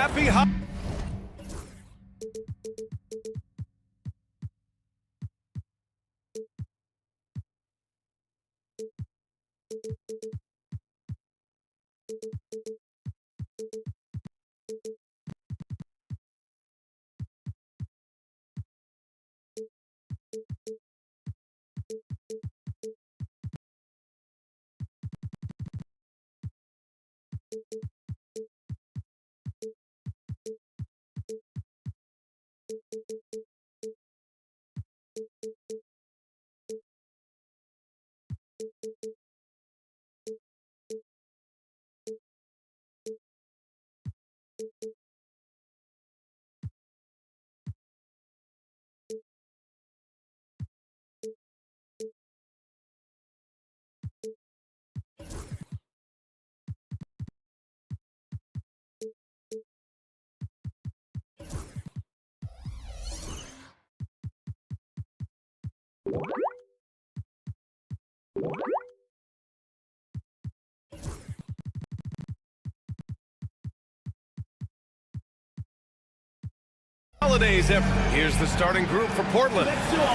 Happy holidays. Here's the starting group for Portland.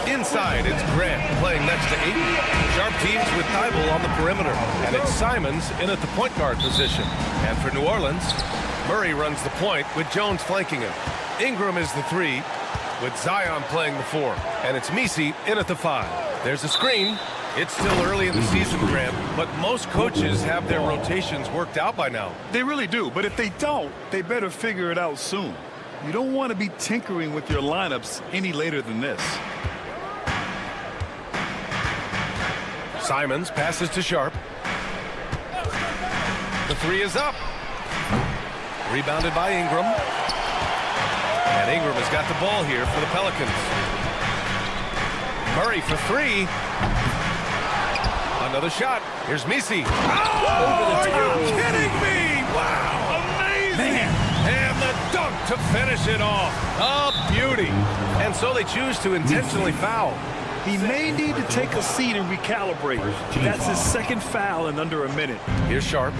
Inside, it's Grant playing next to Ayton. Sharp teams with Thibault on the perimeter. And it's Simons in at the point guard position. And for New Orleans, Murray runs the point with Jones flanking him. Ingram is the 3 with Zion playing the 4. And it's Messi in at the 5. There's a screen. It's still early in the season, Grant, but most coaches have their rotations worked out by now. They really do, but if they don't, they better figure it out soon. You don't want to be tinkering with your lineups any later than this. Simons passes to Sharp. The 3 is up. Rebounded by Ingram. And Ingram has got the ball here for the Pelicans. Murray for 3. Another shot. Here's Messi. Oh, are you kidding me? Wow, amazing. Man. And the dunk to finish it off. A beauty. And so they choose to intentionally foul. He may need to take a seat and recalibrate. That's his second foul in under a minute. Here's Sharp.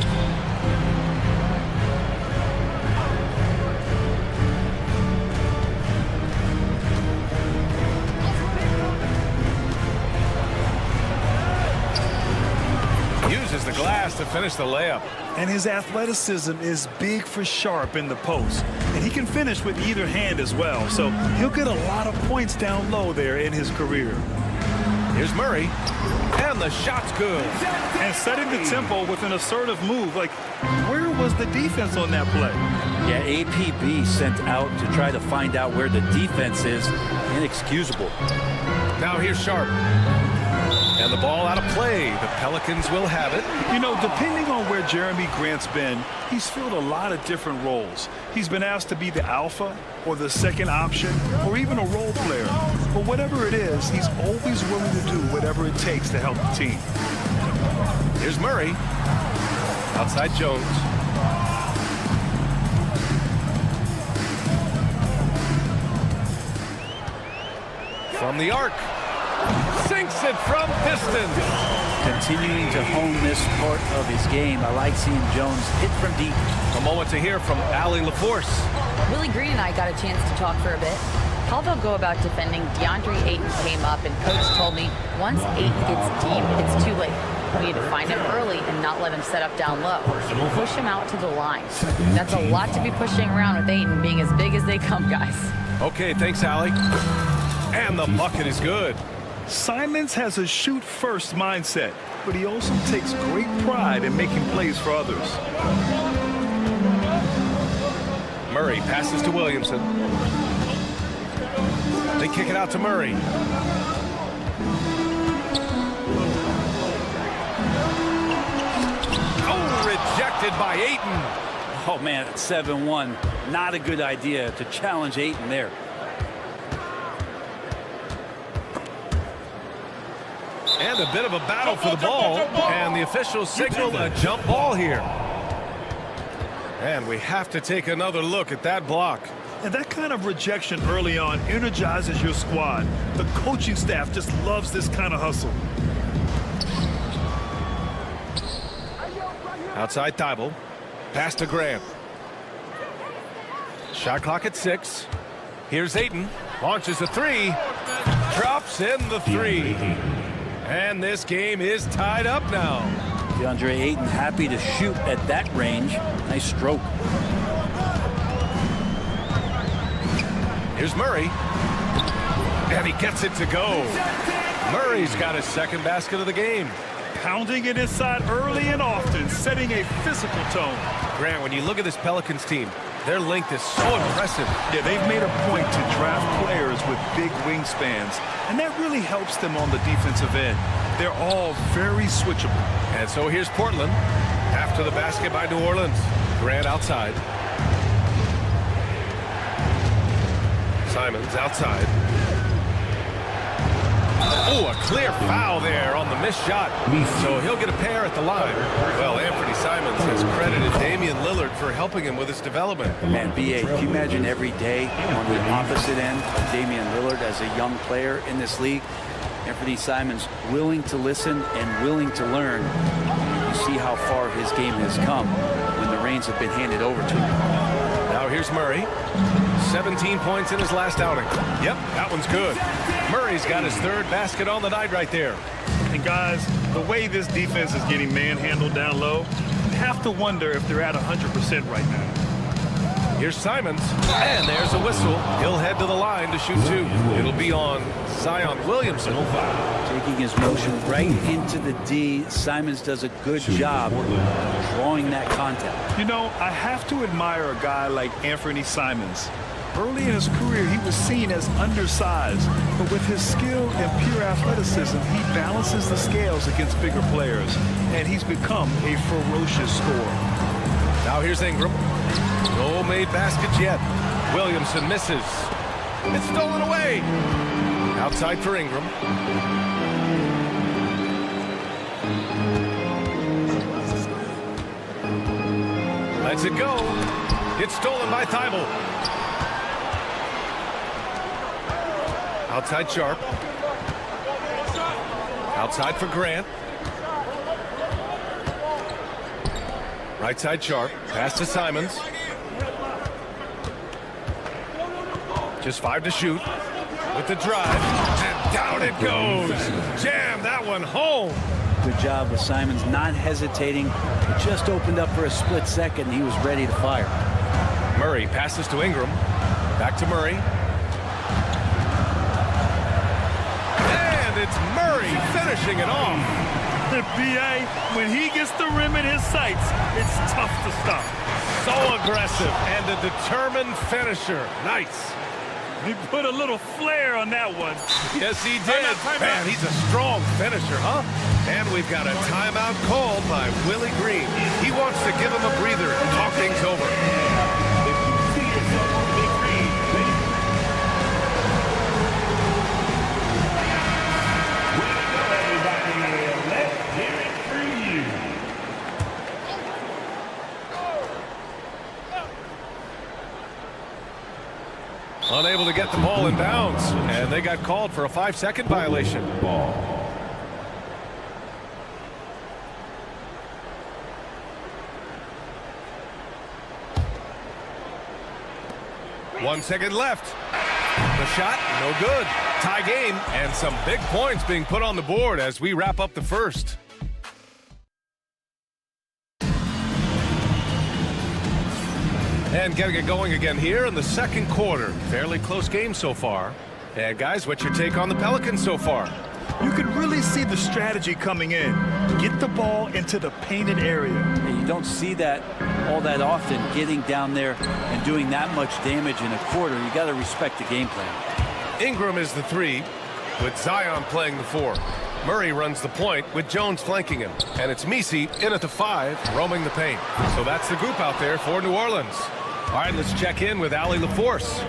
Uses the glass to finish the layup. And his athleticism is big for Sharp in the post. And he can finish with either hand as well. So he'll get a lot of points down low there in his career. Here's Murray. And the shot's good. And setting the tempo with an assertive move. Like, where was the defense on that play? Yeah, APB sent out to try to find out where the defense is. Inexcusable. Now here's Sharp. And the ball out of play. The Pelicans will have it. You know, depending on where Jeremy Grant's been, he's filled a lot of different roles. He's been asked to be the alpha or the second option or even a role player. But whatever it is, he's always willing to do whatever it takes to help the team. Here's Murray. Outside Jones. From the arc. Sinks it from distance. Continuing to hone this part of his game. I like seeing Jones hit from deep. A moment to hear from Allie LaForce. Willie Green and I got a chance to talk for a bit. How they'll go about defending DeAndre Ayton came up, and Coach told me once Ayton gets deep, it's too late. We need to find him early and not let him set up down low. Push him out to the line. That's a lot to be pushing around with Ayton being as big as they come, guys. Okay, thanks, Allie. And the bucket is good. Simons has a shoot-first mindset, but he also takes great pride in making plays for others. Murray passes to Williamson. They kick it out to Murray. Oh, rejected by Ayton. Oh, man, it's 7-1. Not a good idea to challenge Ayton there. And a bit of a battle for the ball. And the officials signal a jump ball here. And we have to take another look at that block. And that kind of rejection early on energizes your squad. The coaching staff just loves this kind of hustle. Outside Thibault. Pass to Grant. Shot clock at 6. Here's Ayton. Launches a 3. Drops in the 3. And this game is tied up now. DeAndre Ayton happy to shoot at that range. Nice stroke. Here's Murray. And he gets it to go. Murray's got his second basket of the game. Pounding it inside early and often, setting a physical tone. Grant, when you look at this Pelicans team, their length is so impressive. Yeah, they've made a point to draft players with big wingspans, and that really helps them on the defensive end. They're all very switchable. And so here's Portland. After the basket by New Orleans. Grant outside. Simons outside. Oh, a clear foul there on the missed shot. So he'll get a pair at the line. Well, Anthony Simons has credited Damian Lillard for helping him with his development. Man, B.A., can you imagine every day on the opposite end, Damian Lillard as a young player in this league? Anthony Simons willing to listen and willing to learn. You see how far his game has come when the reins have been handed over to him. Now here's Murray. 17 points in his last outing. Yep, that one's good. Murray's got his third basket on the night right there. And guys, the way this defense is getting manhandled down low, you have to wonder if they're at 100% right now. Here's Simons, and there's a whistle. He'll head to the line to shoot 2. It'll be on Zion Williamson. Taking his motion right into the D. Simons does a good job drawing that contact. You know, I have to admire a guy like Anthony Simons. Early in his career, he was seen as undersized, but with his skill and pure athleticism, he balances the scales against bigger players, and he's become a ferocious scorer. Now here's Ingram. No made baskets yet. Williamson misses. It's stolen away. Outside for Ingram. Lets it go. It's stolen by Thibault. Outside Sharp. Outside for Grant. Right side Sharp. Pass to Simons. Just 5 to shoot. With the drive. And down it goes. Jam that one home. Good job with Simons not hesitating. It just opened up for a split second. He was ready to fire. Murray passes to Ingram. Back to Murray. And it's Murray finishing it off. The B.A., when he gets the rim in his sights, it's tough to stop. So aggressive and a determined finisher. Nice. He put a little flair on that one. Yes, he did. Man, he's a strong finisher, huh? And we've got a timeout called by Willie Green. He wants to give him a breather and talk things over. Unable to get the ball in bounds, and they got called for a 5-second violation. 1 second left. The shot, no good. Tie game, and some big points being put on the board as we wrap up the first. And getting it going again here in the second quarter. Fairly close game so far. And guys, what's your take on the Pelicans so far? You can really see the strategy coming in. Get the ball into the painted area. And you don't see that all that often, getting down there and doing that much damage in a quarter. You got to respect the game plan. Ingram is the 3, with Zion playing the 4. Murray runs the point with Jones flanking him. And it's Messi in at the 5, roaming the paint. So that's the group out there for New Orleans. All right, let's check in with Allie LaForce.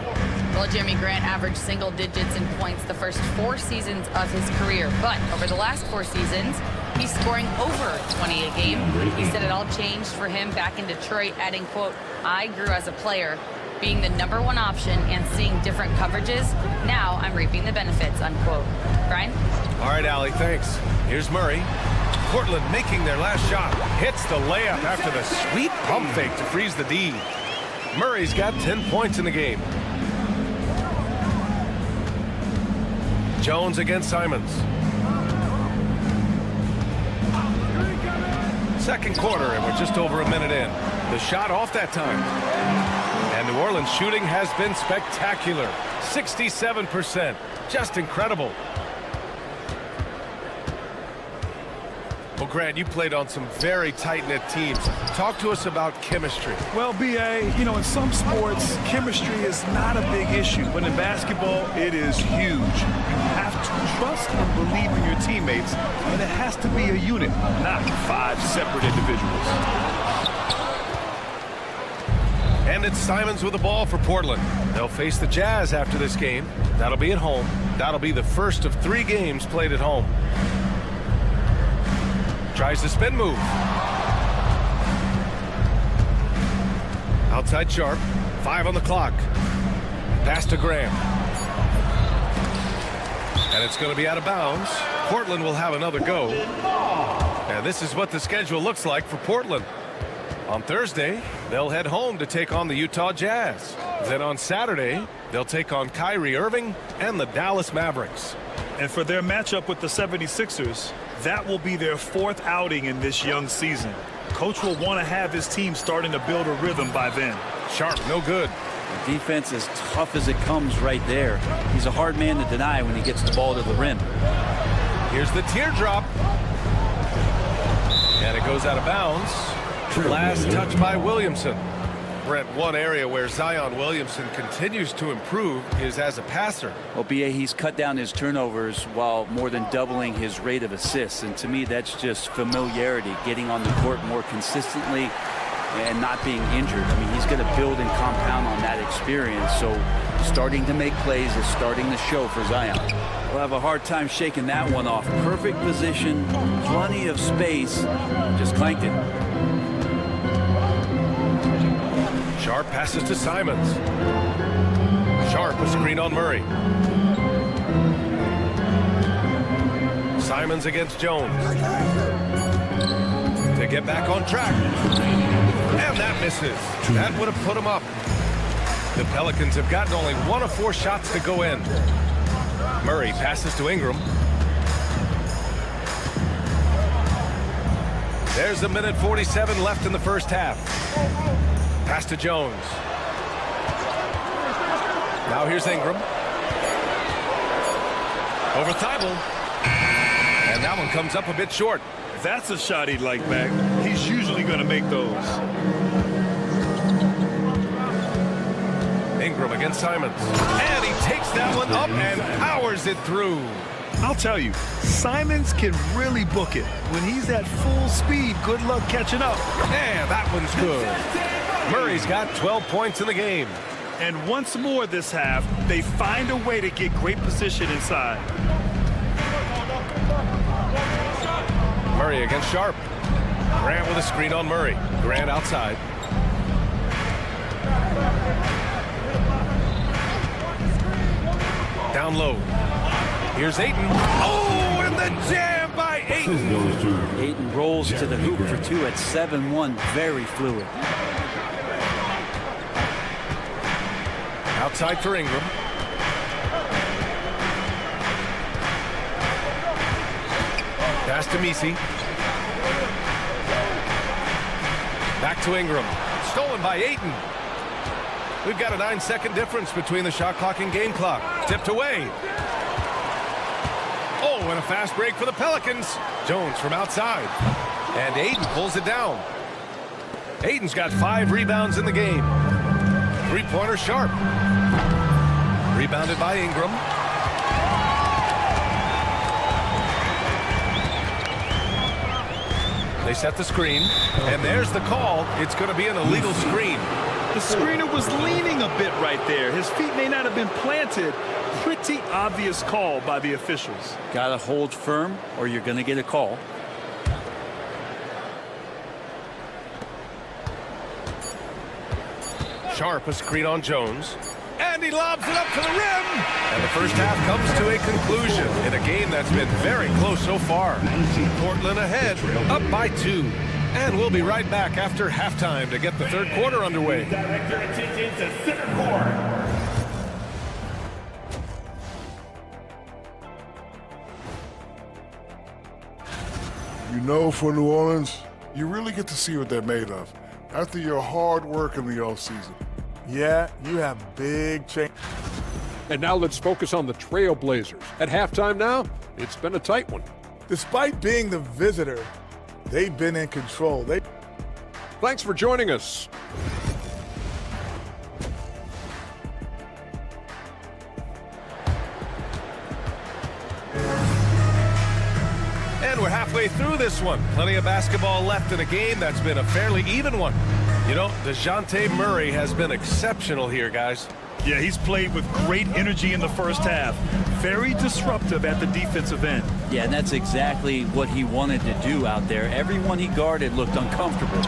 Well, Jeremy Grant averaged single digits in points the first 4 seasons of his career. But over the last 4 seasons, he's scoring over 20 a game. He said it all changed for him back in Detroit, adding, quote, "I grew as a player, being the #1 option and seeing different coverages. Now I'm reaping the benefits," unquote. Brian? All right, Allie, thanks. Here's Murray. Portland making their last shot. Hits the layup after the sweet pump fake to freeze the D. Murray's got 10 points in the game. Jones against Simons. Second quarter, and we're just over a minute in. The shot off that time. And New Orleans shooting has been spectacular. 67%. Just incredible. Well, Grant, you played on some very tight-knit teams. Talk to us about chemistry. Well, B.A., you know, in some sports, chemistry is not a big issue. But in basketball, it is huge. You have to trust and believe in your teammates, and it has to be a unit, not 5 separate individuals. And it's Simons with the ball for Portland. They'll face the Jazz after this game. That'll be at home. That'll be the first of 3 games played at home. Tries the spin move. Outside Sharp. 5 on the clock. Pass to Graham. And it's going to be out of bounds. Portland will have another go. And this is what the schedule looks like for Portland. On Thursday, they'll head home to take on the Utah Jazz. Then on Saturday, they'll take on Kyrie Irving and the Dallas Mavericks. And for their matchup with the 76ers, that will be their 4th outing in this young season. Coach will want to have his team starting to build a rhythm by then. Sharp, no good. Defense is tough as it comes right there. He's a hard man to deny when he gets the ball to the rim. Here's the teardrop. And it goes out of bounds. Last touch by Williamson. Brett, one area where Zion Williamson continues to improve is as a passer. Well, B.A., he's cut down his turnovers while more than doubling his rate of assists. And to me, that's just familiarity, getting on the court more consistently and not being injured. I mean, he's going to build and compound on that experience. So starting to make plays is starting to show for Zion. We'll have a hard time shaking that one off. Perfect position, plenty of space, just clanked it. Sharp passes to Simons. Sharp, a screen on Murray. Simons against Jones. To get back on track. And that misses. That would have put him up. The Pelicans have gotten only 1 of 4 shots to go in. Murray passes to Ingram. There's a minute 47 left in the first half. Pass to Jones. Now here's Ingram. Over Thibault. And that one comes up a bit short. That's a shot he'd like back. He's usually going to make those. Ingram against Simons. And he takes that one up and powers it through. I'll tell you, Simons can really book it. When he's at full speed, good luck catching up. And that one's good. Murray's got 12 points in the game. And once more this half, they find a way to get great position inside. Murray against Sharp. Grant with a screen on Murray. Grant outside. Down low. Here's Ayton. Oh, and the jam by Ayton. Ayton rolls to the hoop for 2 at 7-1. Very fluid. Outside for Ingram. Pass to Messi. Back to Ingram. Stolen by Ayton. We've got a 9-second difference between the shot clock and game clock. Tipped away. Oh, and a fast break for the Pelicans. Jones from outside. And Ayton pulls it down. Ayton's got 5 rebounds in the game. 3-pointer Sharp. Rebounded by Ingram. They set the screen, and there's the call. It's going to be an illegal screen. The screener was leaning a bit right there. His feet may not have been planted. Pretty obvious call by the officials. Got to hold firm or you're going to get a call. Sharp, a screen on Jones. And he lobs it up to the rim. And the first half comes to a conclusion in a game that's been very close so far. Portland ahead, up by 2. And we'll be right back after halftime to get the third quarter underway. Direct your attention to center court. You know, for New Orleans, you really get to see what they're made of after your hard work in the offseason. Yeah, you have big change. And now let's focus on the Trailblazers. At halftime now, it's been a tight one. Despite being the visitor, they've been in control. Thanks for joining us. And we're halfway through this one. Plenty of basketball left in a game that's been a fairly even one. You know, DeJounte Murray has been exceptional here, guys. Yeah, he's played with great energy in the first half. Very disruptive at the defensive end. Yeah, and that's exactly what he wanted to do out there. Everyone he guarded looked uncomfortable.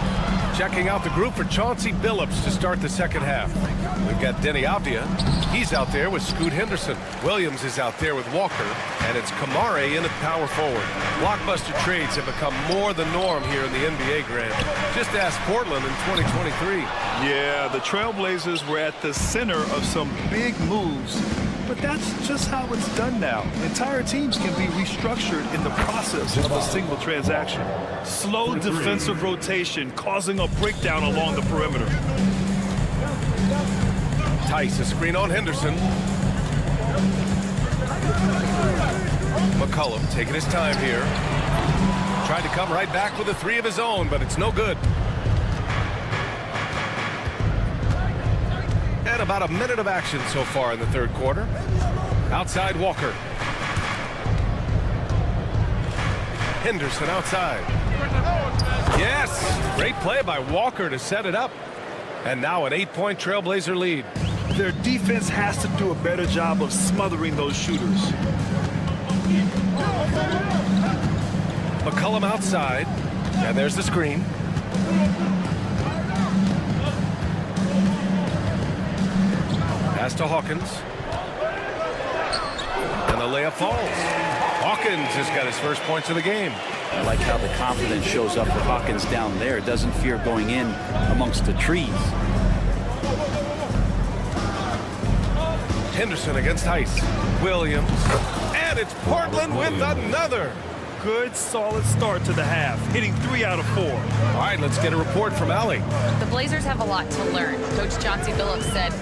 Checking out the group for Chauncey Billups to start the second half. We've got Denny Avdia. He's out there with Scoot Henderson. Williams is out there with Walker. And it's Kamare in at power forward. Blockbuster trades have become more the norm here in the NBA, Grant. Just ask Portland in 2023. Yeah, the Trailblazers were at the center of some big moves. But that's just how it's done now. Entire teams can be restructured in the process of a single transaction. Slow defensive rotation causing a breakdown along the perimeter. Tice, a screen on Henderson. McCollum taking his time here. Tried to come right back with a three of his own, but it's no good. And about a minute of action so far in the third quarter. Outside Walker. Henderson outside. Yes! Great play by Walker to set it up. And now an 8-point Trailblazer lead. Their defense has to do a better job of smothering those shooters. McCollum outside. And there's the screen. Pass to Hawkins. And the layup falls. Hawkins has got his first points of the game. I like how the confidence shows up for Hawkins down there. Doesn't fear going in amongst the trees. Henderson against Tice. Williams. And it's Portland with another. Good, solid start to the half, hitting 3 out of 4. All right, let's get a report from Allie. The Blazers have a lot to learn. Coach Chauncey Billups said,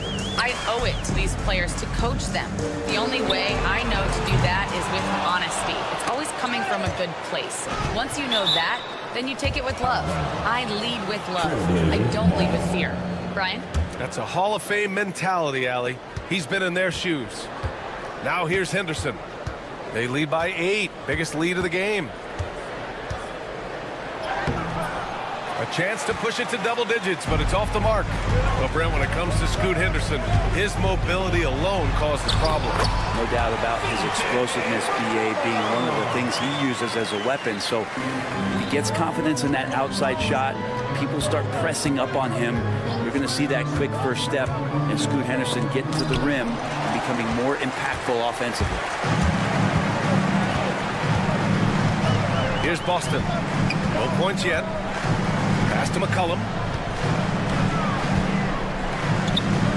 I owe it to these players to coach them. The only way I know to do that is with honesty. It's always coming from a good place. Once you know that, then you take it with love. I lead with love. I don't lead with fear. Brian? That's a Hall of Fame mentality, Allie. He's been in their shoes. Now here's Henderson. They lead by 8. Biggest lead of the game. A chance to push it to double digits, but it's off the mark. Well, Brent, when it comes to Scoot Henderson, his mobility alone causes problems. No doubt about his explosiveness, BA, being one of the things he uses as a weapon. So he gets confidence in that outside shot. People start pressing up on him. You're going to see that quick first step and Scoot Henderson getting to the rim and becoming more impactful offensively. Here's Boston. No points yet. Pass to McCollum.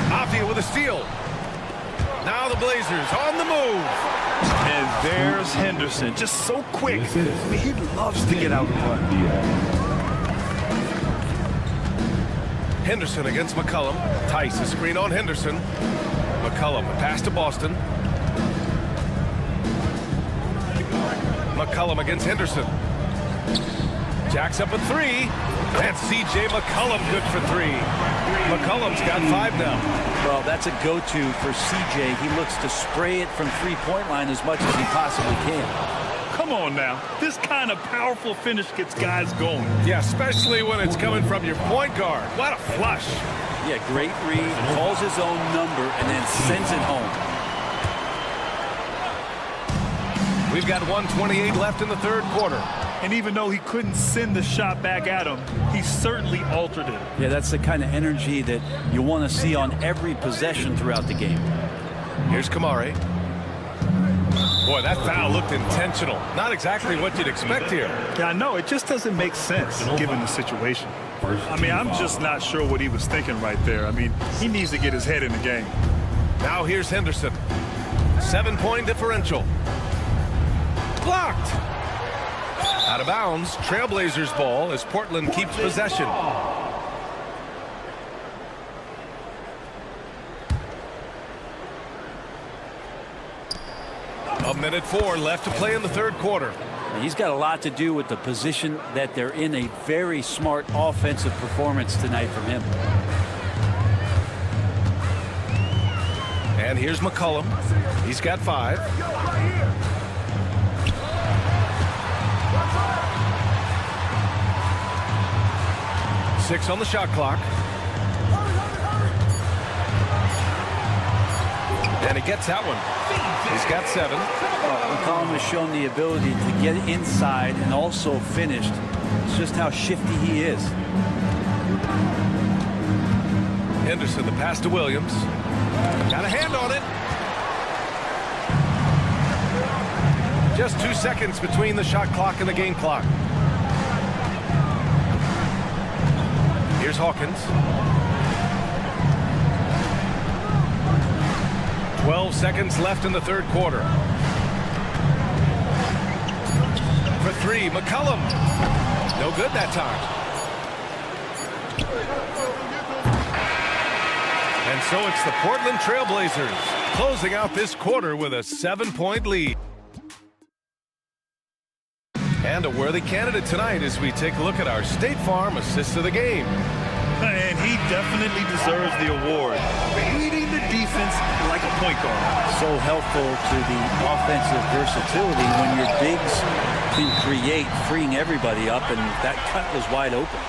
Avdia with a steal. Now the Blazers on the move. And there's Henderson, just so quick. He loves to get out and run. Henderson against McCollum. Tice, a screen on Henderson. McCollum, a pass to Boston. McCollum against Henderson. Jacks up a 3. That's C.J. McCollum good for 3. McCollum's got 5 now. Well, that's a go-to for C.J. He looks to spray it from three-point line as much as he possibly can. Come on now. This kind of powerful finish gets guys going. Yeah, especially when it's coming from your point guard. What a flush. Yeah, great read, calls his own number, and then sends it home. We've got 1:28 left in the third quarter. And even though he couldn't send the shot back at him, he certainly altered it. Yeah, that's the kind of energy that you want to see on every possession throughout the game. Here's Kamare. Boy, that foul looked intentional. Not exactly what you'd expect here. Yeah, I know. It just doesn't make sense given the situation. I mean, I'm just not sure what he was thinking right there. I mean, he needs to get his head in the game. Now here's Henderson. 7-point differential. Blocked. Out of bounds. Trailblazers ball as Portland keeps possession. A minute 4 left to play in the third quarter. He's got a lot to do with the position that they're in. A very smart offensive performance tonight from him. And here's McCollum. He's got 5. Six on the shot clock. And he gets that one. He's got 7. McCollum has shown the ability to get inside and also finished. It's just how shifty he is. Henderson, the pass to Williams. Got a hand on it. Just 2 seconds between the shot clock and the game clock. Here's Hawkins. 12 seconds left in the third quarter. For 3, McCollum. No good that time. And so it's the Portland Trailblazers closing out this quarter with a 7-point lead. And a worthy candidate tonight as we take a look at our State Farm Assist of the Game. And he definitely deserves the award. Leading the defense like a point guard. So helpful to the offensive versatility when your bigs can create, freeing everybody up, and that cut was wide open.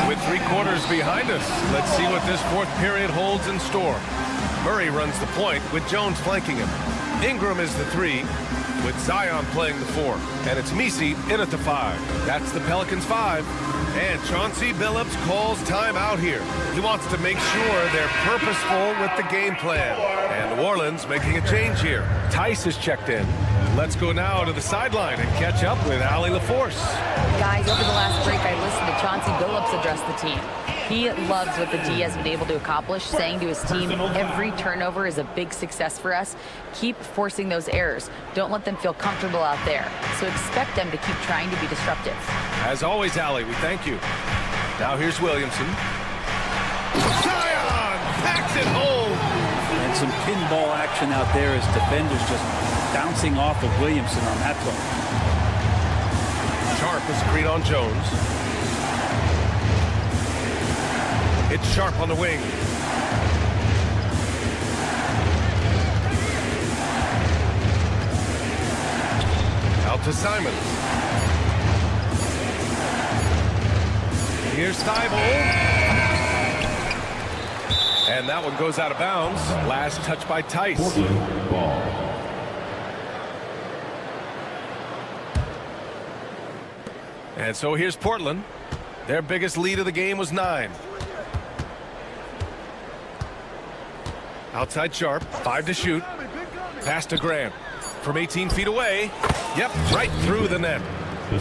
With 3 quarters behind us, let's see what this fourth period holds in store. Murray runs the point with Jones flanking him. Ingram is the 3, with Zion playing the 4. And it's Messi in at the 5. That's the Pelicans 5. And Chauncey Billups calls timeout here. He wants to make sure they're purposeful with the game plan. And New Orleans making a change here. Tice is checked in. Let's go now to the sideline and catch up with Allie LaForce. Guys, over the last break, I listened to Chauncey Billups address the team. He loves what the D has been able to accomplish, saying to his team, every turnover is a big success for us. Keep forcing those errors. Don't let them feel comfortable out there. So expect them to keep trying to be disruptive. As always, Allie, we thank you. Now here's Williamson. Zion packs it home. And some pinball action out there as defenders just bouncing off of Williamson on that play. Sharp is screen on Jones. It's Sharp on the wing. Out to Simons. Here's Thibault. And that one goes out of bounds. Last touch by Tice. And so here's Portland. Their biggest lead of the game was 9. Outside Sharp, 5 to shoot. Pass to Grant. From 18 feet away. Yep, right through the net.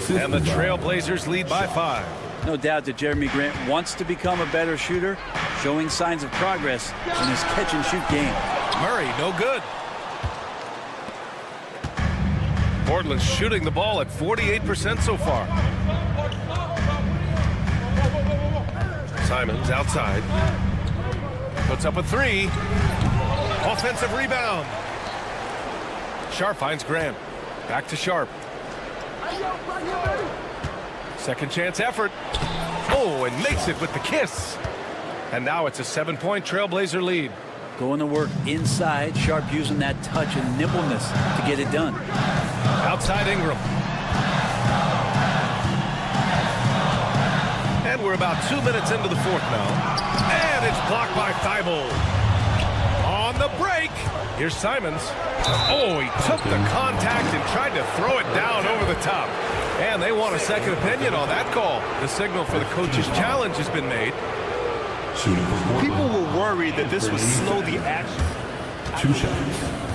And the Trailblazers lead by 5. No doubt that Jeremy Grant wants to become a better shooter, showing signs of progress in his catch-and-shoot game. Murray, no good. Portland's shooting the ball at 48% so far. Simons outside. Puts up a 3. Offensive rebound. Sharp finds Grant. Back to Sharp. Second chance effort. Oh, and makes it with the kiss. And now it's a 7-point Trailblazer lead. Going to work inside. Sharp using that touch and nimbleness to get it done. Outside Ingram. And we're about 2 minutes into the fourth now. And it's blocked by Thibault. On the break. Here's Simons. Oh, he took the contact and tried to throw it down over the top. And they want a second opinion on that call. The signal for the coach's challenge has been made. People were worried that this would slow the action. 2 shots.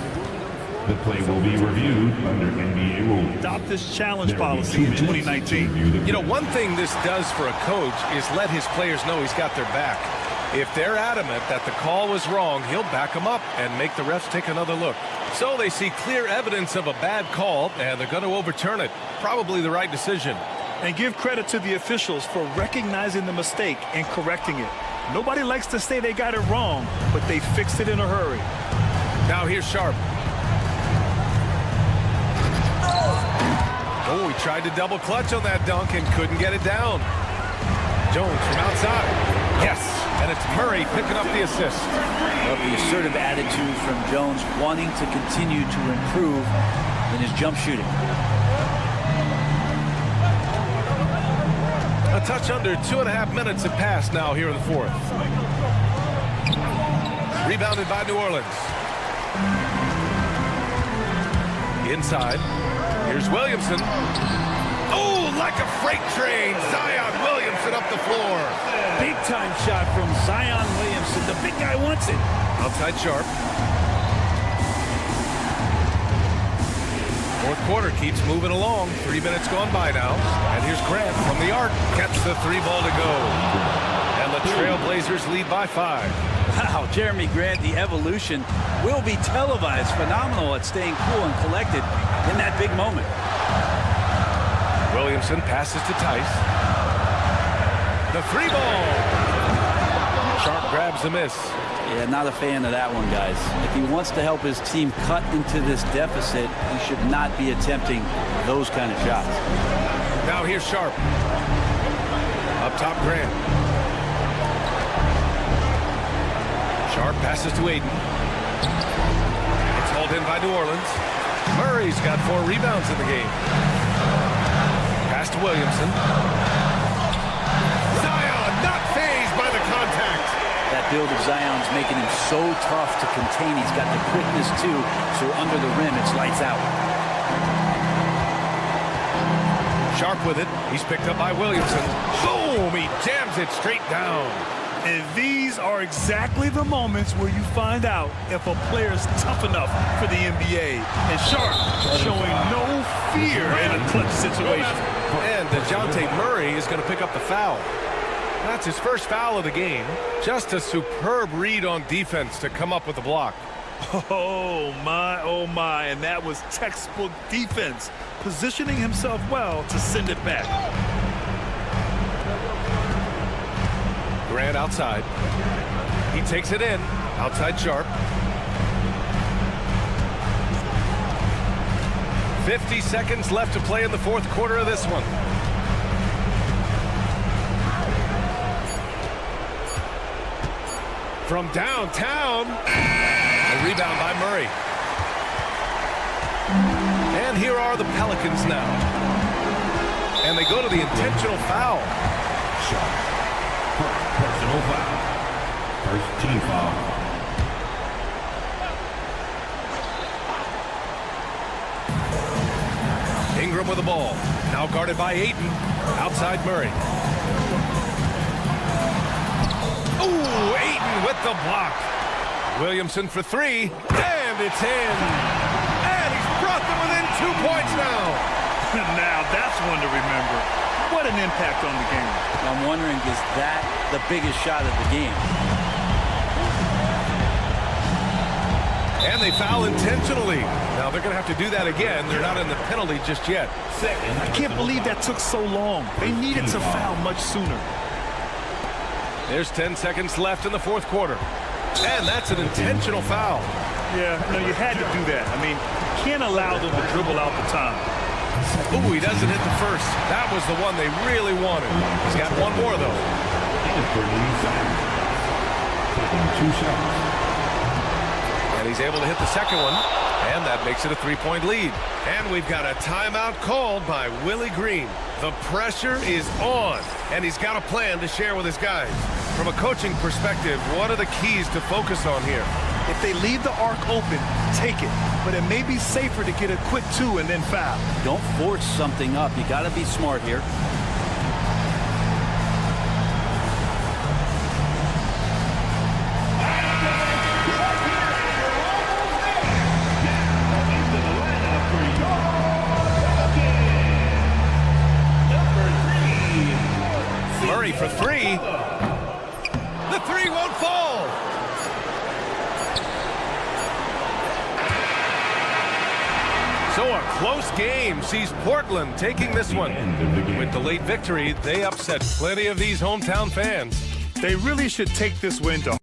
The play will be reviewed under NBA rules. Adopt this challenge policy in 2019. You know, one thing this does for a coach is let his players know he's got their back. If they're adamant that the call was wrong, he'll back them up and make the refs take another look. So they see clear evidence of a bad call, and they're going to overturn it. Probably the right decision. And give credit to the officials for recognizing the mistake and correcting it. Nobody likes to say they got it wrong, but they fixed it in a hurry. Now here's Sharp. Oh, he tried to double clutch on that dunk and couldn't get it down. Jones from outside. Yes, and it's Murray picking up the assist. Well, the assertive attitude from Jones, wanting to continue to improve in his jump shooting. A touch under 2.5 minutes have passed now here in the fourth. Rebounded by New Orleans. Inside. Here's Williamson. Oh, like a freight train. Zion Williamson up the floor. Big time shot from Zion Williamson. The big guy wants it. Outside Sharp. Fourth quarter keeps moving along. 3 minutes gone by now. And here's Grant from the arc. Gets the 3 ball to go. And the Trailblazers lead by 5. Wow, Jeremy Grant, the evolution will be televised. Phenomenal at staying cool and collected in that big moment. Williamson passes to Tice. The 3 ball. Sharp grabs the miss. Yeah, not a fan of that one, guys. If he wants to help his team cut into this deficit, he should not be attempting those kind of shots. Now here's Sharp. Up top, Grant. Sharp passes to Aiden. It's hauled in by New Orleans. Murray's got 4 rebounds in the game. Pass to Williamson. Zion not fazed by the contact. That build of Zion's making him so tough to contain. He's got the quickness too, so under the rim it's lights out. Sharp with it. He's picked up by Williamson. Boom! He jams it straight down. And these are exactly the moments where you find out if a player is tough enough for the NBA. And Sharp showing no fear in a clutch situation. And DeJounte Murray is going to pick up the foul. That's his first foul of the game. Just a superb read on defense to come up with the block. Oh my, and that was textbook defense, positioning himself well to send it back. Grant outside. He takes it in. Outside Sharp. 50 seconds left to play in the fourth quarter of this one. From downtown. A rebound by Murray. And here are the Pelicans now. And they go to the intentional foul. Personal foul. First team foul. Ingram with the ball. Now guarded by Ayton. Outside Murray. Ooh, Ayton with the block. Williamson for 3. And it's in. And he's brought them within 2 points now. Now that's one to remember. What an impact on the game. I'm wondering, is that the biggest shot of the game? And they foul intentionally. Now they're going to have to do that again. They're not in the penalty just yet. I can't believe that took so long. They needed to foul much sooner. There's 10 seconds left in the fourth quarter. And that's an intentional foul. Yeah, no, you had to do that. I mean, you can't allow them to dribble out the time. Ooh, he doesn't hit the first. That was the one they really wanted. He's got one more, though. Taking 2 shots. And he's able to hit the second one. And that makes it a 3-point lead. And we've got a timeout called by Willie Green. The pressure is on. And he's got a plan to share with his guys. From a coaching perspective, what are the keys to focus on here? If they leave the arc open, take it. But it may be safer to get a quick 2 and then foul. Don't force something up. You got to be smart here. close game sees Portland taking this one. With the late victory, they upset plenty of these hometown fans. They really should take this win to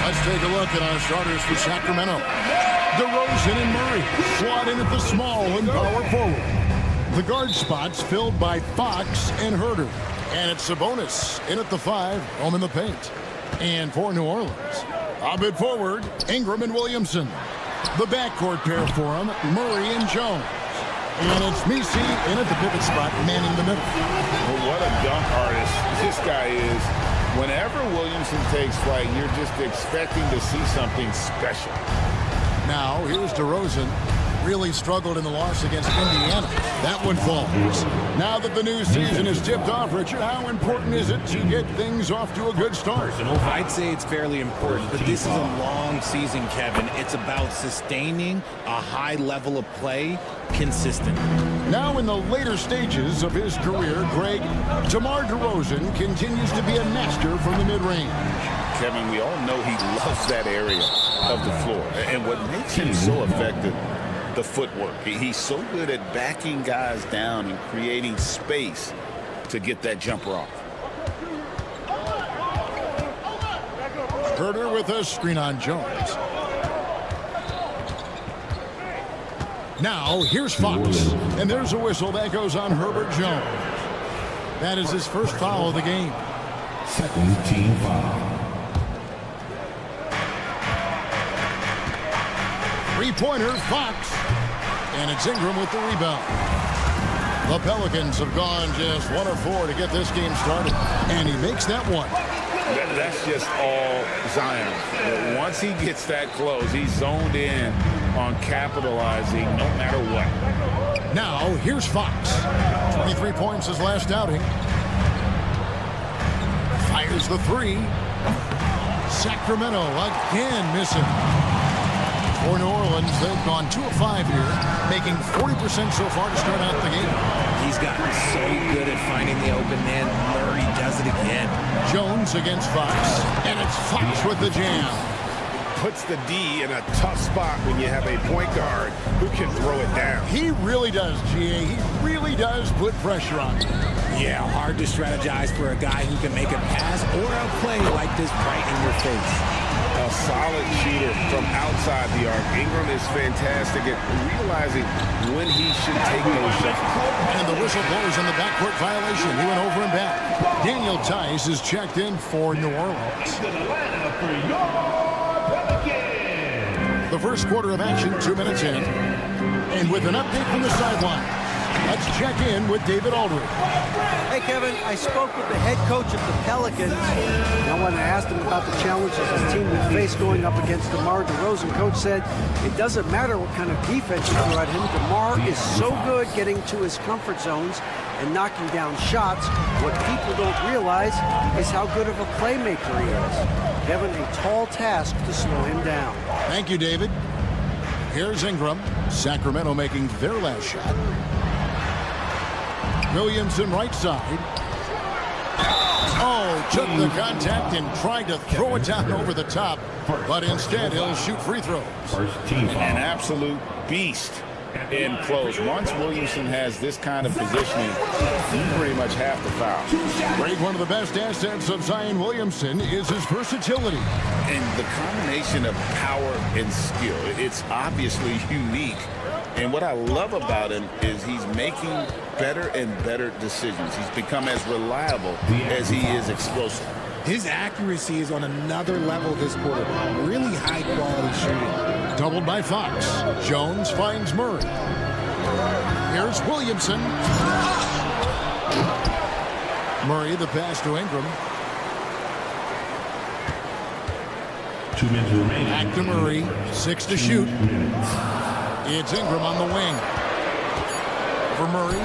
Let's take a look at our starters for Sacramento. DeRozan and Murray slot in at the small and power forward. The guard spots filled by Fox and Herter. And it's Sabonis in at the 5, home in the paint. And for New Orleans, a bit forward, Ingram and Williamson. The backcourt pair for him, Murray and Jones. And it's Messi in at the pivot spot, manning the middle. Well, what a dunk artist this guy is. Whenever Williamson takes flight, you're just expecting to see something special. Now, here's DeRozan. Really struggled in the loss against Indiana. That one falls. Now that the new season is tipped off, Richard, how important is it to get things off to a good start? I'd say it's fairly important, but this is a long season, Kevin. It's about sustaining a high level of play consistently. Now in the later stages of his career, Greg, DeMar DeRozan continues to be a master from the mid-range. Kevin, we all know he loves that area of the floor. And what makes him so effective, the footwork. He's so good at backing guys down and creating space to get that jumper off. Herter with a screen on Jones. Now, here's Fox. And there's a whistle that goes on Herbert Jones. That is his first foul of the game. Second team foul. Three-pointer, Fox. And it's Ingram with the rebound. The Pelicans have gone just 1 of 4 to get this game started. And he makes that one. That's just all Zion. Once he gets that close, he's zoned in on capitalizing no matter what. Now, here's Fox. 23 points his last outing. Fires the 3. Sacramento again missing. For New Orleans, they've gone 2 of 5 here, making 40% so far to start out the game. He's gotten so good at finding the open man. Murray does it again. Jones against Fox, and it's Fox with the jam. Puts the D in a tough spot when you have a point guard who can throw it down. He really does, GA. He really does put pressure on him. Yeah, hard to strategize for a guy who can make a pass or a play like this right in your face. A solid shooter from outside the arc. Ingram is fantastic at realizing when he should take those shots. And the whistle blows on the backcourt violation. He went over and back. Daniel Tice is checked in for New Orleans. The first quarter of action, 2 minutes in. And with an update from the sideline, let's check in with David Aldridge. Hey, Kevin, I spoke with the head coach of the Pelicans. And when I asked him about the challenges his team would face going up against DeMar DeRozan, coach said it doesn't matter what kind of defense you throw at him. DeMar is so good getting to his comfort zones and knocking down shots. What people don't realize is how good of a playmaker he is. Kevin, a tall task to slow him down. Thank you, David. Here's Ingram. Sacramento making their last shot. Williamson right side. Oh, took the contact and tried to throw it down over the top, but instead he'll shoot free throws. An absolute beast in close. Once Williamson has this kind of positioning, you pretty much have to foul. Greg, one of the best assets of Zion Williamson is his versatility. And the combination of power and skill, it's obviously unique. And what I love about him is he's making better and better decisions. He's become as reliable as he is explosive. His accuracy is on another level this quarter. Really high quality shooting. Doubled by Fox. Jones finds Murray. Here's Williamson. Murray, the pass to Ingram. 2 minutes remaining. Back to Murray. 6 to shoot. It's Ingram on the wing. For Murray.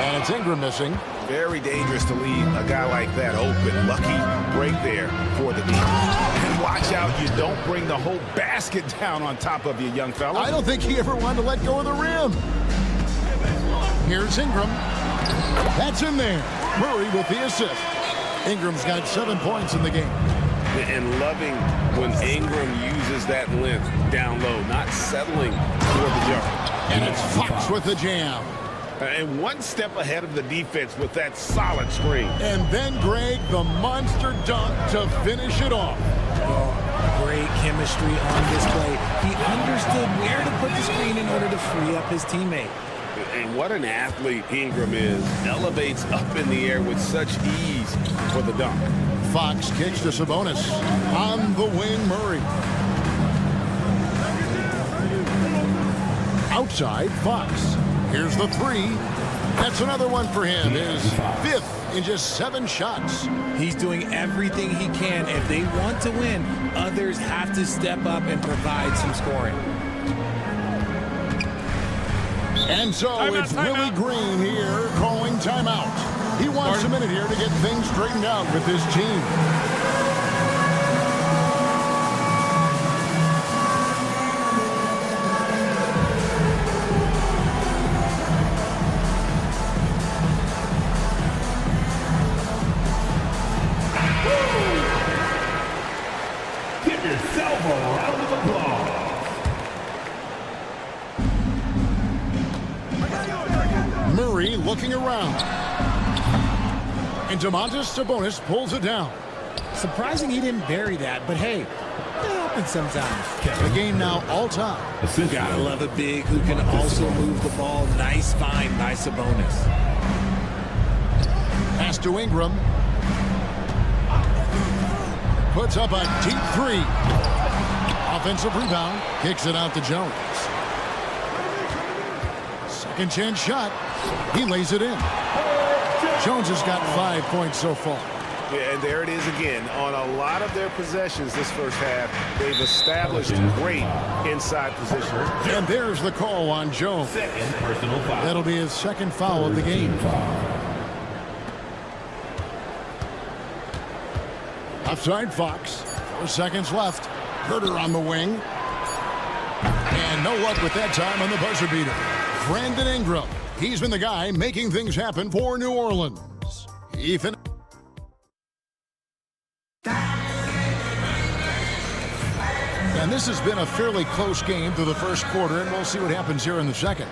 And it's Ingram missing. Very dangerous to leave a guy like that open. Lucky break there for the defense. And watch out, you don't bring the whole basket down on top of you, young fella. I don't think he ever wanted to let go of the rim. Here's Ingram. That's in there. Murray with the assist. Ingram's got 7 points in the game. And loving when Ingram uses that length down low, not settling for the jump. And it's Fox with the jam. And one step ahead of the defense with that solid screen. And then, Greg, the monster dunk to finish it off. Oh, great chemistry on display. He understood where to put the screen in order to free up his teammate. And what an athlete Ingram is. Elevates up in the air with such ease for the dunk. Fox kicks to Sabonis. On the wing, Murray. Outside, Fox. Here's the three. That's another one for him. His 5th in just 7 shots. He's doing everything he can. If they want to win, others have to step up and provide some scoring. And so it's Willie Green here calling timeout. He wants a minute here to get things straightened out with his team. Give yourself a round of applause. Murray looking around. And Domantas Sabonis pulls it down. Surprising he didn't bury that, but hey, it happens sometimes. The game now all time. Gotta love a big who can also move the ball. Nice find by Sabonis. Pass to Ingram. Puts up a deep 3. Offensive rebound. Kicks it out to Jones. Second chance shot. He lays it in. Jones has got 5 points so far. Yeah, and there it is again. On a lot of their possessions this first half, they've established great inside position. And there's the call on Jones. That'll be his 2nd foul of the game. Offside Fox. 4 seconds left. Herter on the wing. And no luck with that time on the buzzer beater. Brandon Ingram. He's been the guy making things happen for New Orleans. Ethan. And this has been a fairly close game through the first quarter, and we'll see what happens here in the second.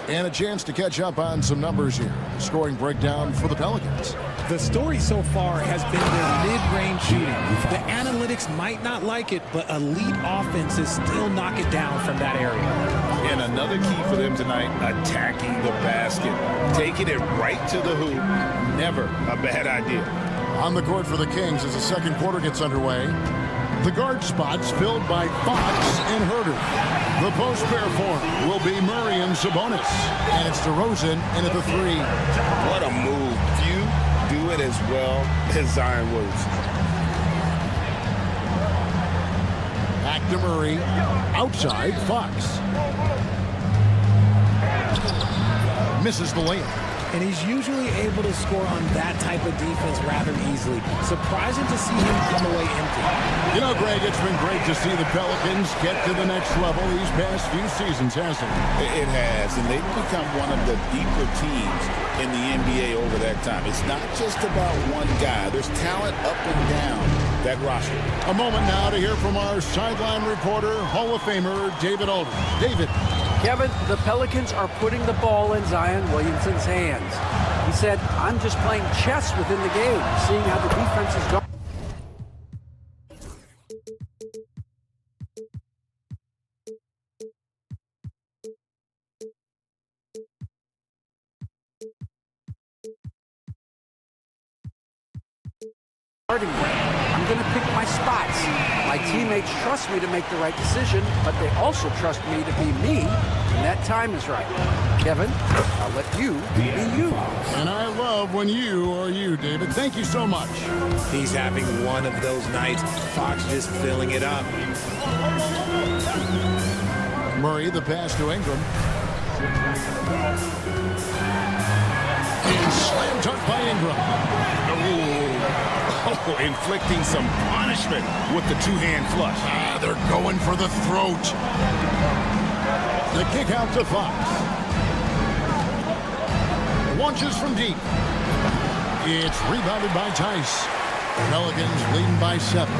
And a chance to catch up on some numbers here. The scoring breakdown for the Pelicans. The story so far has been their mid-range shooting. The analytics might not like it, but elite offenses still knock it down from that area. And another key for them tonight, attacking the basket. Taking it right to the hoop. Never a bad idea. On the court for the Kings as the second quarter gets underway. The guard spots filled by Fox and Herter. The post pair form will be Murray and Sabonis. And it's DeRozan in at the 3. What a move. Few do it as well as Zion Williamson. Back to Murray. Outside, Fox. Misses the layup. And he's usually able to score on that type of defense rather easily. Surprising to see him come away empty. You know, Greg, it's been great to see the Pelicans get to the next level these past few seasons, hasn't it? It has, and they've become one of the deeper teams in the NBA over that time. It's not just about one guy. There's talent up and down that roster. A moment now to hear from our sideline reporter, Hall of Famer David Aldridge. David. Kevin, the Pelicans are putting the ball in Zion Williamson's hands. He said, I'm just playing chess within the game, seeing how the defense is going. I'm going to pick my spots. My teammates trust me to make the right decision, but they also trust me to be me when that time is right. Kevin, I'll let you be you. And I love when you are you, David. Thank you so much. He's having one of those nights. Fox just filling it up. Murray, the pass to Ingram. And Slam dunk by Ingram. Oh, inflicting some punishment with the two-hand flush. They're going for the throat. The kick out to Fox. Launches from deep. It's rebounded by Tice. Pelicans leading by 7.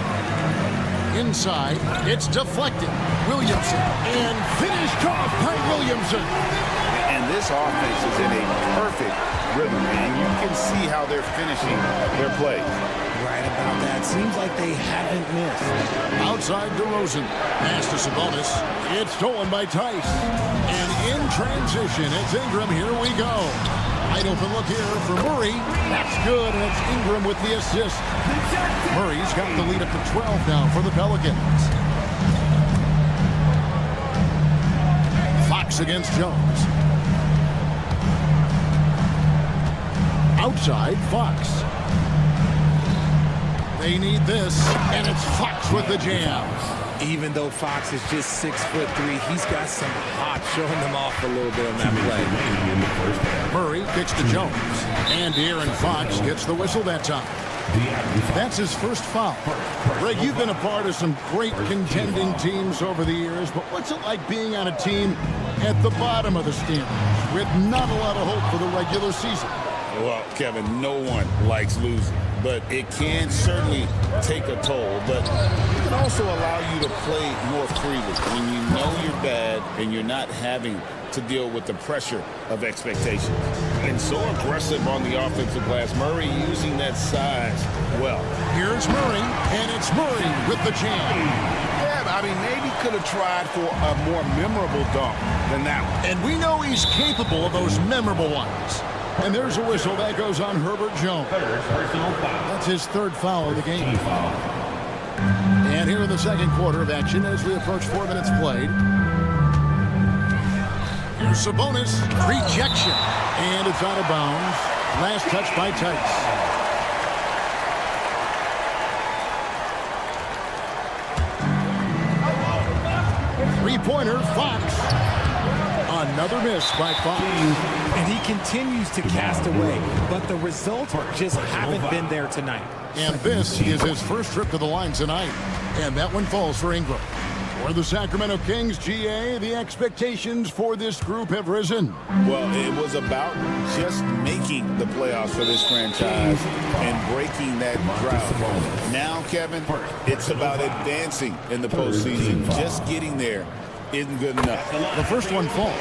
Inside, it's deflected. Williamson, and finished off by Williamson. And this offense is in a perfect rhythm, and you can see how they're finishing their plays. Right about that. Seems like they haven't missed. Outside DeRozan. Pass to Sabonis. It's stolen by Tice. And in transition, it's Ingram. Here we go. Wide open look here for Murray. That's good, and it's Ingram with the assist. Murray's got the lead up to 12 now for the Pelicans. Fox against Jones. Outside, Fox. They need this, and it's Fox with the jam. Even though Fox is just 6'3", he's got some hop showing them off a little bit on that play. Murray kicks to Jones, and De'Aaron Fox gets the whistle that time. That's his first foul. Greg, you've been a part of some great contending teams over the years, but what's it like being on a team at the bottom of the standings with not a lot of hope for the regular season? Well, Kevin, no one likes losing, but it can certainly take a toll. But it can also allow you to play more freely when you know you're bad and you're not having to deal with the pressure of expectations. And so aggressive on the offensive glass. Murray using that size well. Here's Murray, and it's Murray with the jam. Yeah, I mean, maybe could have tried for a more memorable dunk than that one. And we know he's capable of those memorable ones. And there's a whistle that goes on Herbert Jones. That's his third foul of the game. And here in the second quarter of action as we approach 4 minutes played. Here's Sabonis. Rejection. And it's out of bounds. Last touch by Tice. Three-pointer, Fox. Another miss by Fox. And he continues to cast away, but the results just haven't been there tonight. And this is his first trip to the line tonight. And that one falls for Ingram. For the Sacramento Kings, GA, the expectations for this group have risen. Well, it was about just making the playoffs for this franchise and breaking that drought. Now, Kevin, it's about advancing in the postseason. Just getting there isn't good enough. The first one falls.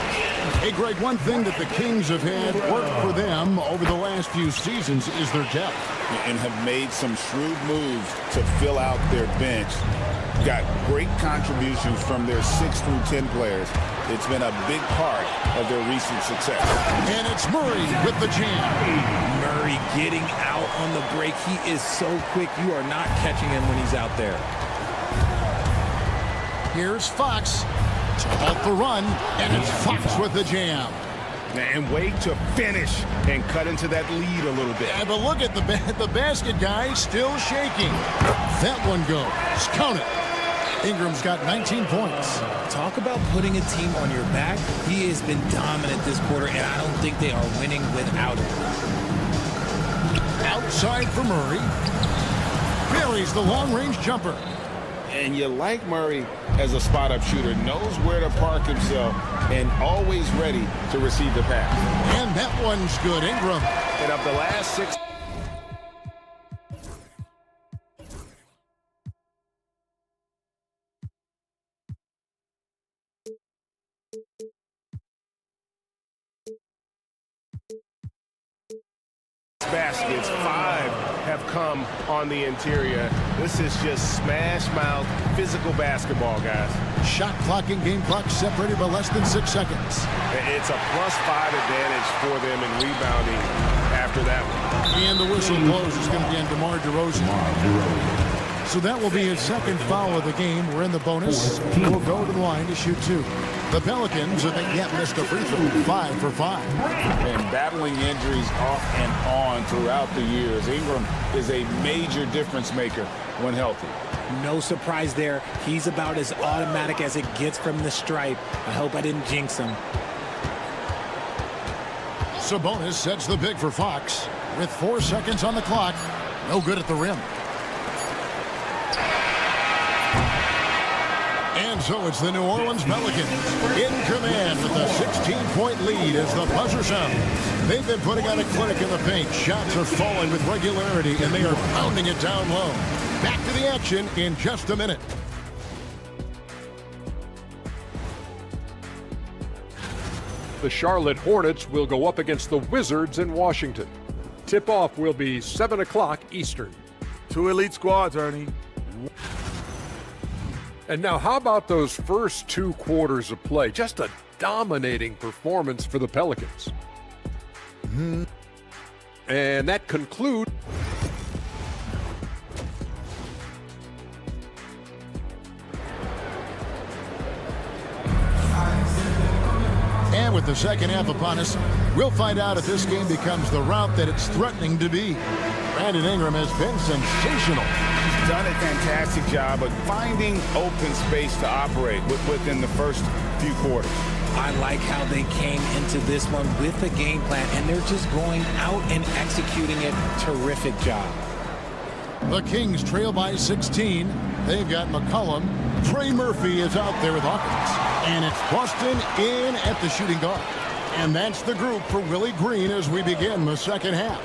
Hey, Greg, one thing that the Kings have had work for them over the last few seasons is their depth. And have made some shrewd moves to fill out their bench. Got great contributions from their 6 through 10 players. It's been a big part of their recent success. And it's Murray with the jam. Murray getting out on the break. He is so quick. You are not catching him when he's out there. Here's Fox. Off the run, and it's Fox with the jam. And wait to finish and cut into that lead a little bit. Yeah, but look at the basket guy still shaking. That one goes. Count it. Ingram's got 19 points. Talk about putting a team on your back. He has been dominant this quarter, and I don't think they are winning without him. Outside for Murray. Buries the long-range jumper. And you like Murray as a spot-up shooter, knows where to park himself, and always ready to receive the pass. And that one's good, Ingram. And of the last 6... baskets, 5 have come on the interior. This is just smash-mouth physical basketball, guys. Shot clock and game clock separated by less than 6 seconds. It's a +5 advantage for them in rebounding after that one. And the whistle blows. It's going to be on DeMar DeRozan. So that will be his second foul of the game. We're in the bonus. We'll go to the line to shoot 2. The Pelicans have yet missed a free throw, 5 for 5. And battling injuries off and on throughout the years, Ingram is a major difference maker when healthy. No surprise there. He's about as automatic as it gets from the stripe. I hope I didn't jinx him. Sabonis sets the pick for Fox. With 4 seconds on the clock, no good at the rim. And so it's the New Orleans Pelicans in command with a 16-point lead as the buzzer sounds. They've been putting on a clinic in the paint. Shots are falling with regularity, and they are pounding it down low. Back to the action in just a minute. The Charlotte Hornets will go up against the Wizards in Washington. Tip-off will be 7 o'clock Eastern. 2 elite squads, Ernie. And now how about those first 2 quarters of play? Just a dominating performance for the Pelicans. And that concludes. And with the second half upon us, we'll find out if this game becomes the route that it's threatening to be. Brandon Ingram has been sensational. He's done a fantastic job of finding open space to operate within the first few quarters. I like how they came into this one with a game plan, and they're just going out and executing it. Terrific job. The Kings trail by 16. They've got McCollum. Trey Murphy is out there with Hawkins. And it's Boston in at the shooting guard. And that's the group for Willie Green as we begin the second half.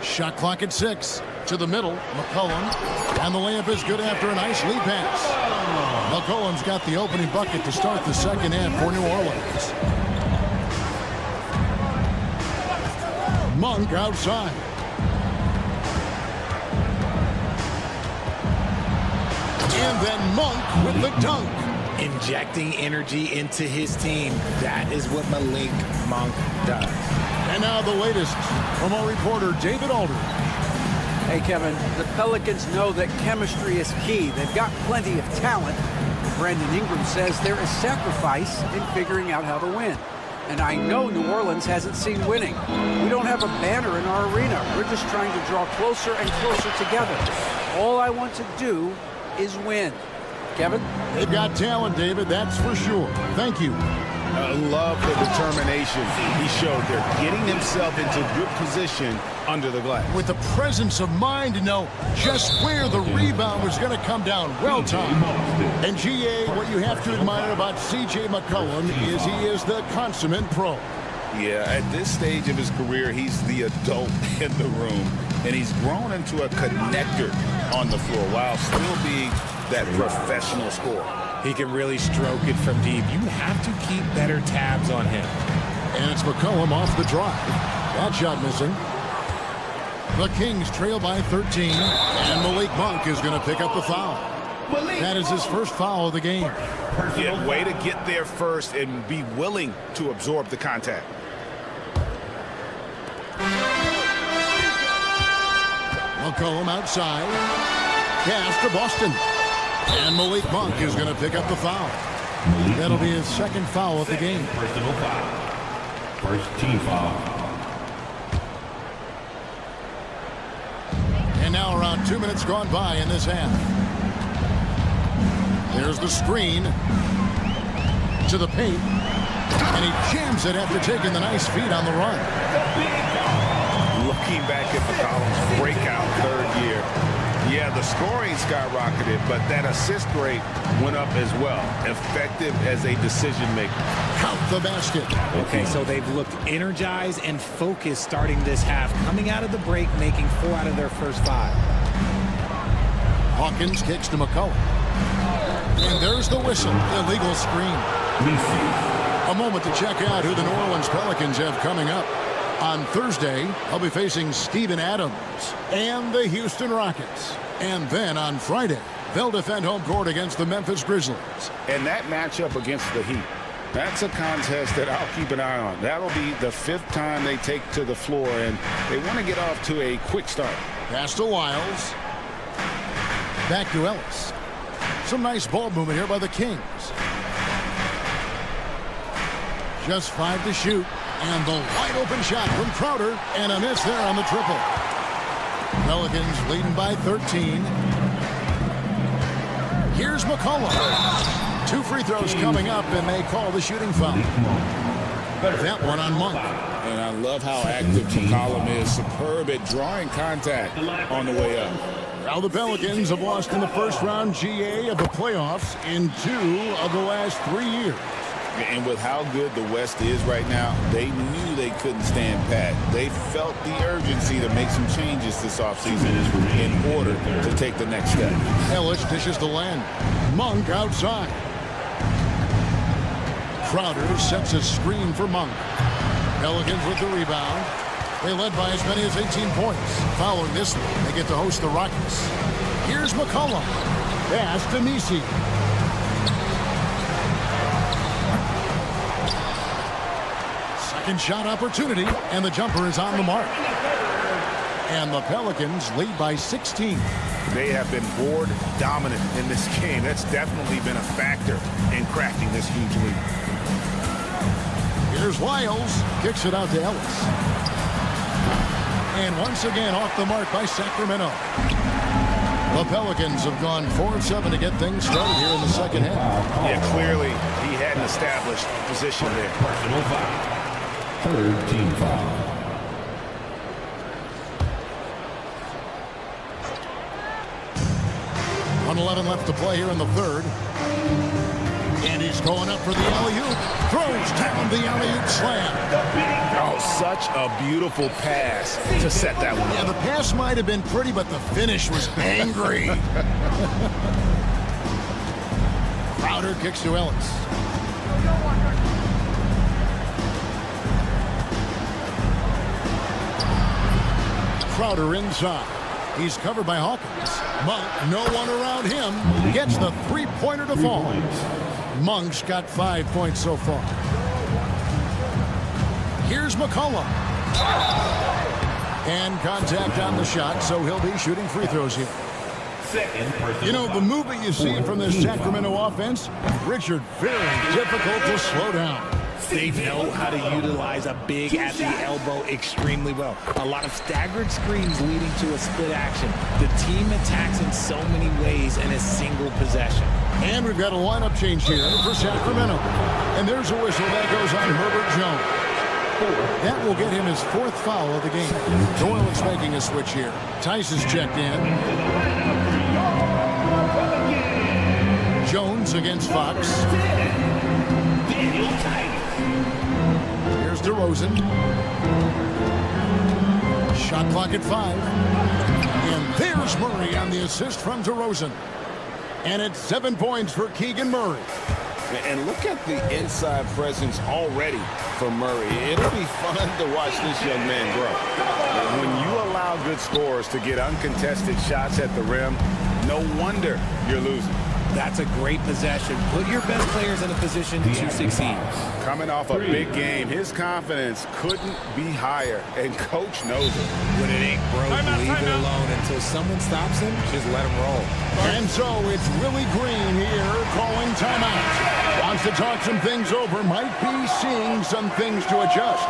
Shot clock at 6. To the middle, McCollum. And the layup is good after a nice lead pass. McCollum's got the opening bucket to start the second half for New Orleans. Monk outside. And then Monk with the dunk. Injecting energy into his team. That is what Malik Monk does. And now the latest from our reporter, David Aldridge. Hey, Kevin, the Pelicans know that chemistry is key. They've got plenty of talent. Brandon Ingram says there is sacrifice in figuring out how to win. And I know New Orleans hasn't seen winning. We don't have a banner in our arena. We're just trying to draw closer and closer together. All I want to do is win. Kevin? They've got talent, David, that's for sure. Thank you. I love the determination he showed there, getting himself into good position under the glass. With the presence of mind to know just where the rebound was going to come down. Well timed. And GA, what you have to admire about C.J. McCollum is he is the consummate pro. Yeah, at this stage of his career, he's the adult in the room, and he's grown into a connector on the floor while still being that professional scorer. He can really stroke it from deep. You have to keep better tabs on him. And it's McCollum off the drive. That shot missing. The Kings trail by 13, and Malik Monk is going to pick up the foul. That is his first foul of the game. Yeah, way to get there first and be willing to absorb the contact. McCollum outside. Pass to Boston. And Malik Monk is going to pick up the foul. That'll be his second foul of the game. Personal foul. First team foul. And now around 2 minutes gone by in this half. There's the screen to the paint. And he jams it after taking the nice feed on the run. Looking back at McCollum's breakout third year, yeah, the scoring skyrocketed, but that assist rate went up as well. Effective as a decision maker. Count the basket. Okay, so they've looked energized and focused starting this half. Coming out of the break, making 4 out of their first 5. Hawkins kicks to McCollum. And there's the whistle. Illegal screen. A moment to check out who the New Orleans Pelicans have coming up. On Thursday, I'll be facing Steven Adams and the Houston Rockets. And then on Friday, they'll defend home court against the Memphis Grizzlies. And that matchup against the Heat, that's a contest that I'll keep an eye on. That'll be the 5th time they take to the floor, and they want to get off to a quick start. Pass to Wiles. Back to Ellis. Some nice ball movement here by the Kings. Just 5 to shoot. And the wide open shot from Crowder, and a miss there on the triple. Pelicans leading by 13. Here's McCollum. 2 free throws coming up, and they call the shooting foul. That one on Monk. And I love how active McCollum is. Superb at drawing contact on the way up. Now the Pelicans have lost in the first round GA of the playoffs in 2 of the last 3 years. And with how good the West is right now, they knew they couldn't stand pat. They felt the urgency to make some changes this offseason in order to take the next step. Ellis dishes to Len. Monk outside. Crowder sets a screen for Monk. Pelicans with the rebound. They led by as many as 18 points. Following this one, they get to host the Rockets. Here's McCollum. Pass to Nisi. Second shot opportunity, and the jumper is on the mark. And the Pelicans lead by 16. They have been board dominant in this game. That's definitely been a factor in cracking this huge lead. Here's Lyles. Kicks it out to Ellis. And once again off the mark by Sacramento. The Pelicans have gone 4 of 7 to get things started here in the second half. Yeah, clearly he had an established position there. Personal foul. 3rd team foul. .11 left to play here in the third. And he's going up for the alley-oop. Throws down the alley-oop slam. Oh, such a beautiful pass to set that one up. Yeah, the pass might have been pretty, but the finish was angry. Crowder kicks to Ellis. Crowder inside. He's covered by Hawkins. Monk, no one around him, gets the three-pointer to fall. Monk's got 5 points so far. Here's McCollum. And contact on the shot, so he'll be shooting free throws here. You know, the movement you see from this Sacramento offense, Richard, very difficult to slow down. They know how to utilize a big at the elbow extremely well. A lot of staggered screens leading to a split action. The team attacks in so many ways in a single possession. And we've got a lineup change here for Sacramento. And there's a whistle that goes on Herbert Jones. That will get him his 4th foul of the game. Doyle is making a switch here. Tice is checked in. Jones against Fox. Here's DeRozan. Shot clock at 5. And there's Murray on the assist from DeRozan. And it's 7 points for Keegan Murray. And look at the inside presence already for Murray. It'll be fun to watch this young man grow. When you allow good scorers to get uncontested shots at the rim, no wonder you're losing. That's a great possession. Put your best players in a position to succeed. Coming off a big game, his confidence couldn't be higher, and coach knows it. When it ain't broke, leave it alone. Until someone stops him, just let him roll. And so it's Willie Green here calling timeout. Wants to talk some things over, might be seeing some things to adjust.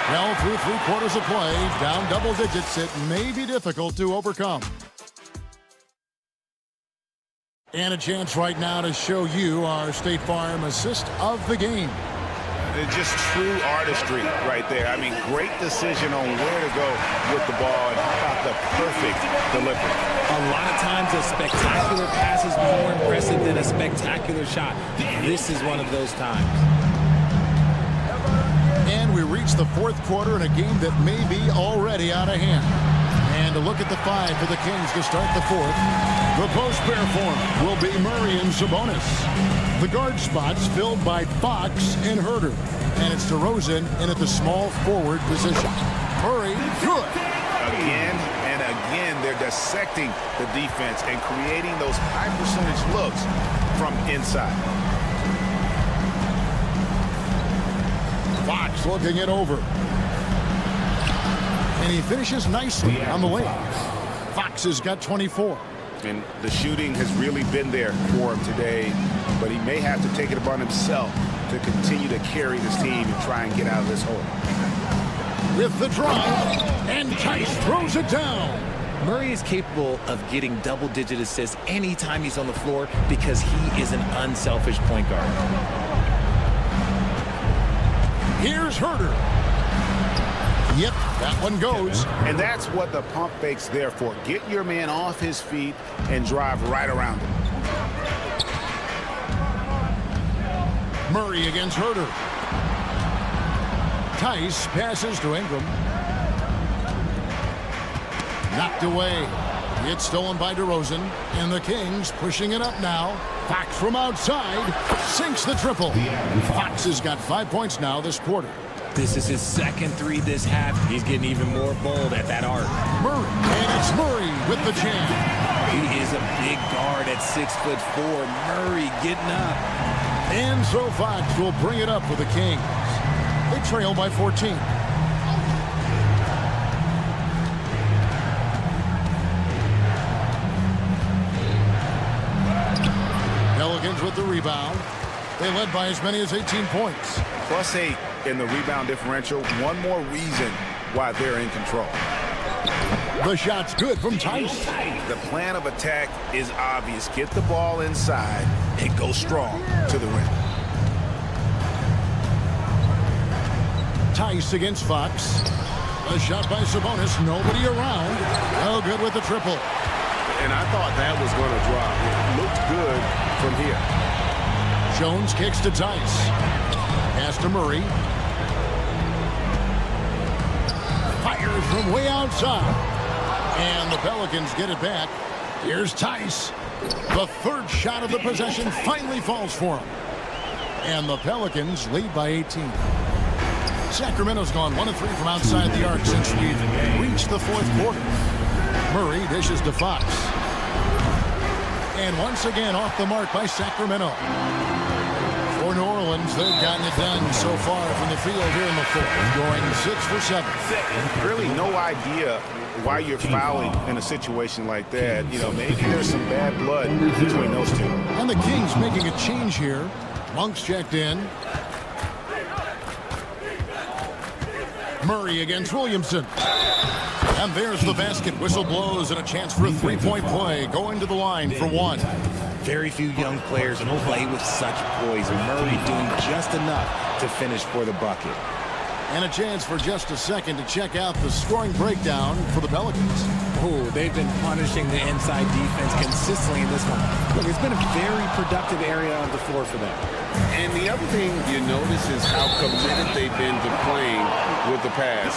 Well, through 3 quarters of play, down double digits, it may be difficult to overcome. And a chance right now to show you our State Farm assist of the game. It's just true artistry right there. I mean, great decision on where to go with the ball, and how about the perfect delivery. A lot of times a spectacular pass is more impressive than a spectacular shot. This is one of those times. And we reach the 4th quarter in a game that may be already out of hand. And a look at the 5 for the Kings to start the 4th. The post-pair form will be Murray and Sabonis. The guard spots filled by Fox and Herter. And it's DeRozan in at the small forward position. Murray, good. Again and again, they're dissecting the defense and creating those high percentage looks from inside. Fox looking it over. And he finishes nicely on the layup. Fox has got 24. And the shooting has really been there for him today, but he may have to take it upon himself to continue to carry this team and try and get out of this hole. with the drive, and Tice throws it down. Murray is capable of getting double-digit assists anytime he's on the floor because he is an unselfish point guard. Here's Herder. Yep, that one goes. And that's what the pump fake's there for. Get your man off his feet and drive right around him. Murray against Herder. Tice passes to Ingram. Knocked away. It's stolen by DeRozan. And the Kings pushing it up now. Fox from outside sinks the triple. Fox has got 5 points now this quarter. This is his second three this half. He's getting even more bold at that arc. Murray, and it's Murray with the jam. He is a big guard at 6'4". Murray getting up. And so Fox will bring it up for the Kings. They trail by 14. Pelicans with the rebound. They led by as many as 18 points. +8 in the rebound differential. One more reason why they're in control. The shot's good from Tice. The plan of attack is obvious. Get the ball inside and go strong to the rim. Tice against Fox. A shot by Sabonis. Nobody around. Oh, good with the triple. And I thought that was going to drop. It looked good from here. Jones kicks to Tice. Pass to Murray. Fires from way outside. And the Pelicans get it back. Here's Tice. The third shot of the possession finally falls for him. And the Pelicans lead by 18. Sacramento's gone 1 of 3 from outside the arc since we've reached the fourth quarter. Murray dishes to Fox. And once again off the mark by Sacramento. For New Orleans, they've gotten it done so far from the field here in the fourth, going 6 for 7. Really no idea why you're fouling in a situation like that. You know, maybe there's some bad blood between those two. And the Kings making a change here. Monk's checked in. Murray against Williamson. And there's the basket. Whistle blows and a chance for a three-point play. Going to the line for one. Very few young players play with such poise. Murray doing just enough to finish for the bucket. And a chance for just a second to check out the scoring breakdown for the Pelicans. Oh, they've been punishing the inside defense consistently in this one. Look, it's been a very productive area of the floor for them. And the other thing you notice is how committed they've been to playing with the pass.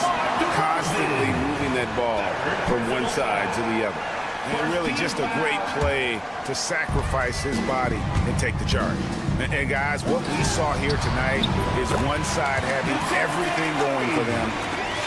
Constantly moving that ball from one side to the other. And really just a great play to sacrifice his body and take the charge. And guys, what we saw here tonight is one side having everything going for them.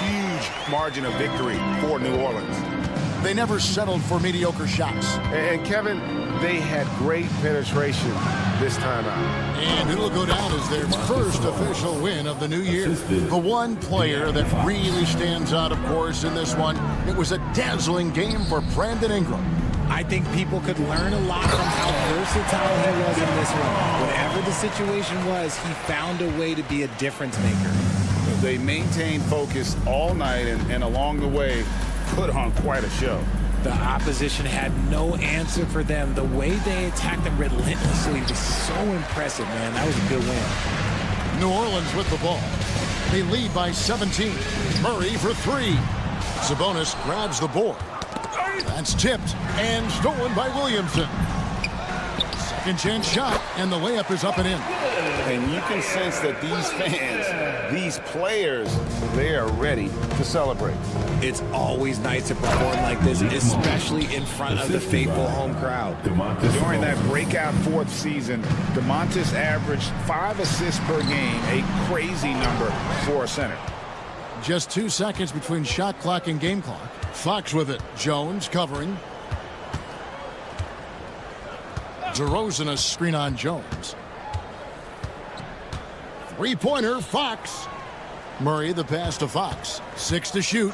Huge margin of victory for New Orleans. They never settled for mediocre shots. And Kevin, they had great penetration this time out. And it'll go down as their first official win of the new year. The one player that really stands out, of course, in this one, it was a dazzling game for Brandon Ingram. I think people could learn a lot from how versatile he was in this one. Whatever the situation was, he found a way to be a difference maker. They maintained focus all night and along the way put on quite a show. The opposition had no answer for them. The way they attacked them relentlessly was so impressive, man. That was a good win. New Orleans with the ball. They lead by 17. Murray for three. Sabonis grabs the board. That's tipped and stolen by Williamson. Second chance shot, and the layup is up and in. And you can sense that these fans, these players, they are ready to celebrate. It's always nice to perform like this, especially in front of the faithful home crowd. During that breakout fourth season, DeMontis averaged 5 assists per game, a crazy number for a center. Just 2 seconds between shot clock and game clock. Fox with it. Jones covering. DeRozan a screen on Jones. Three-pointer, Fox. Murray the pass to Fox. 6 to shoot.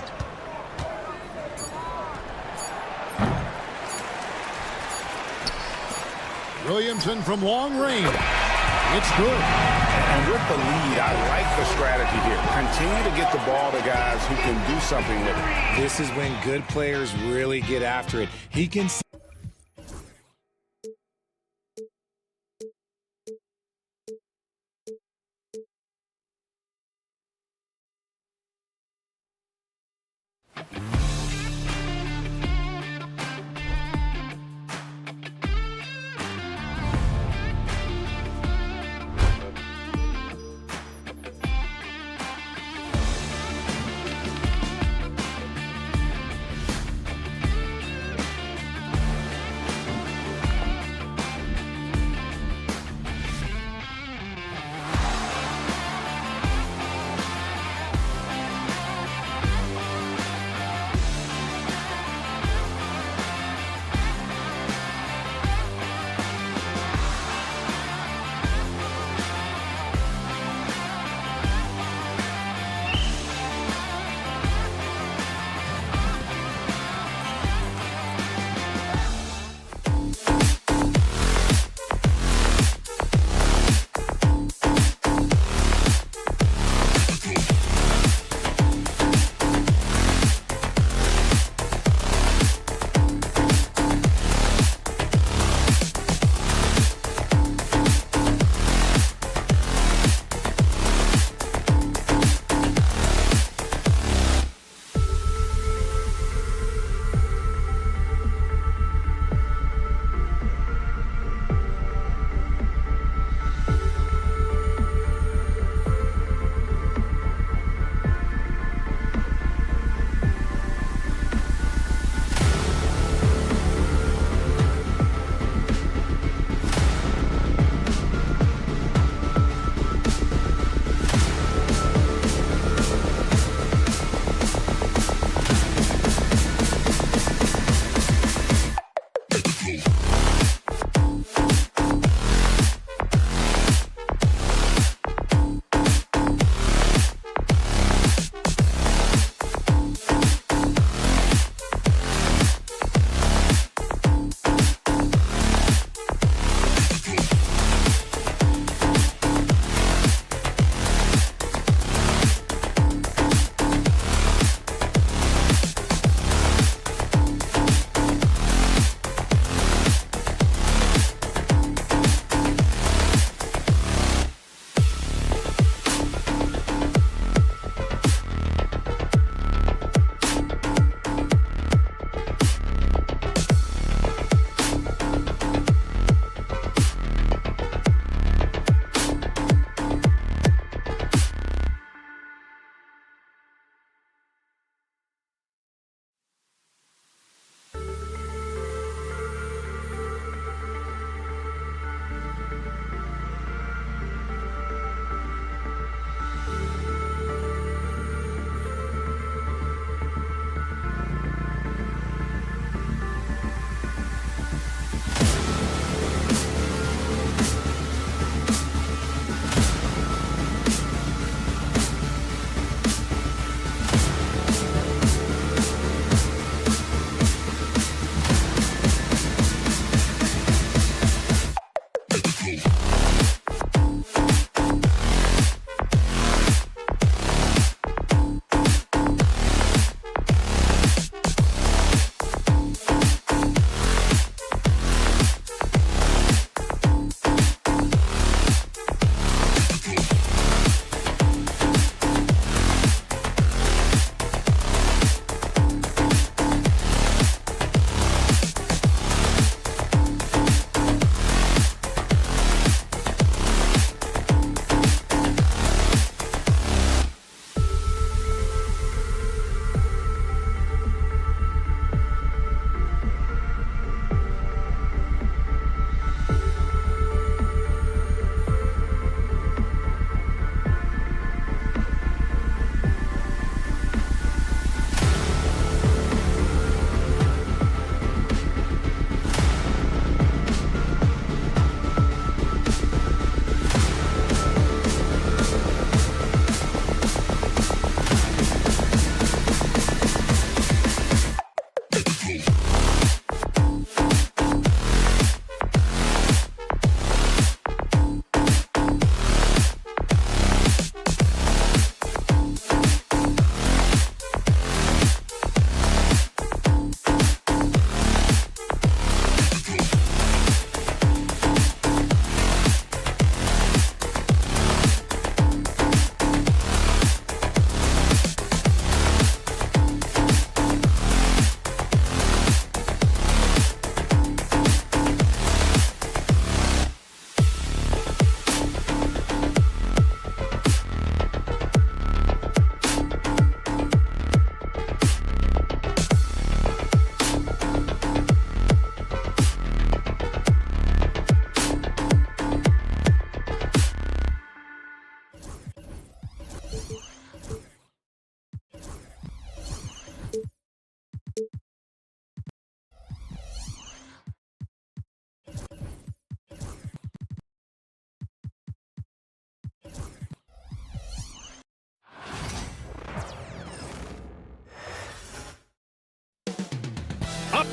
Williamson from long range. It's good. And with the lead, I like the strategy here. Continue to get the ball to guys who can do something with it. This is when good players really get after it. He can see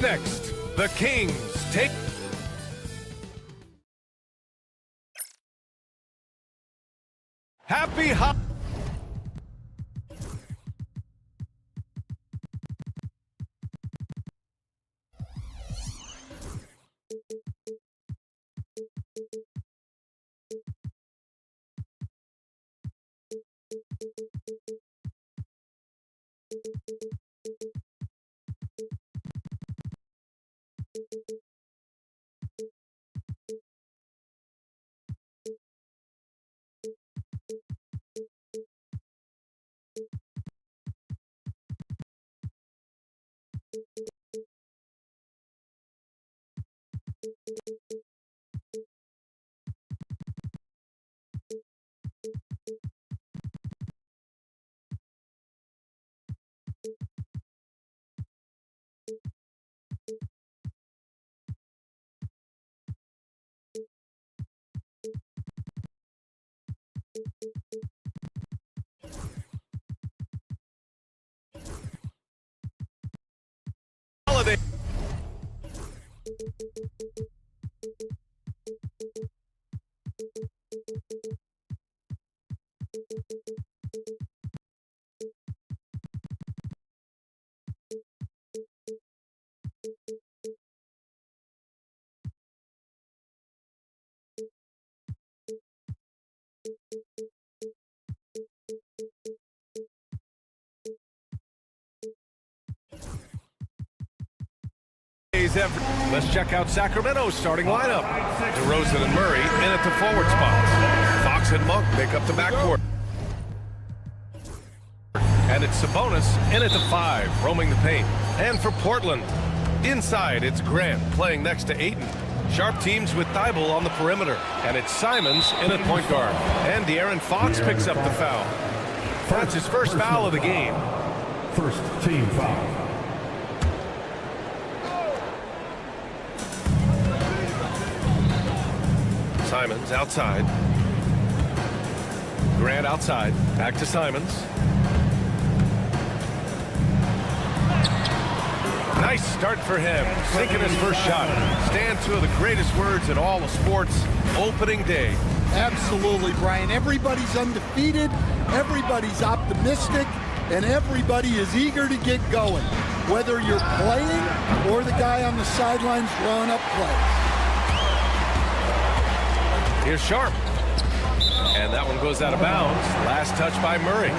next, the Kings take... Happy holidays. Let's check out Sacramento's starting lineup. DeRozan and Murray in at the forward spots. Fox and Monk make up the backcourt. And it's Sabonis in at the 5, roaming the paint. And for Portland, inside it's Grant playing next to Ayton. Sharp teams with Thibault on the perimeter. And it's Simons in at point guard. And De'Aaron Fox picks up the foul. That's his first foul of the game. First team foul. Simons outside. Grant outside. Back to Simons. Nice start for him. Sinking his first shot. Stand two of the greatest words in all of sports. Opening day. Absolutely, Brian. Everybody's undefeated. Everybody's optimistic. And everybody is eager to get going. Whether you're playing or the guy on the sidelines drawing up plays. Here's Sharp. And that one goes out of bounds. Last touch by Murray.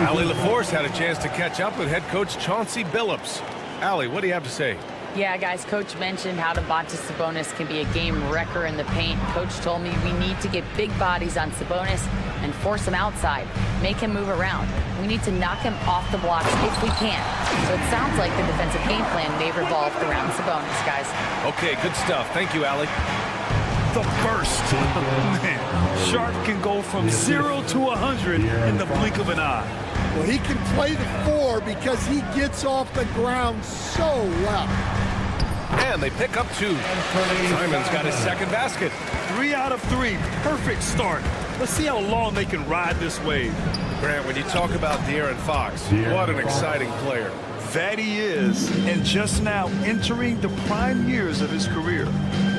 Allie LaForce had a chance to catch up with head coach Chauncey Billups. Allie, what do you have to say? Yeah, guys, Coach mentioned how Domantas Sabonis can be a game wrecker in the paint. Coach told me we need to get big bodies on Sabonis and force him outside, make him move around. We need to knock him off the blocks if we can. So it sounds like the defensive game plan may revolve around Sabonis, guys. Okay, good stuff. Thank you, Allie. The burst. Man, Sharp can go from 0 to 100 in the blink of an eye. Well, he can play the 4 because he gets off the ground so well. And they pick up 2. Simons got his second basket. 3 out of 3. Perfect start. Let's see how long they can ride this wave. Grant, when you talk about De'Aaron Fox, what an exciting player. That he is, and just now entering the prime years of his career.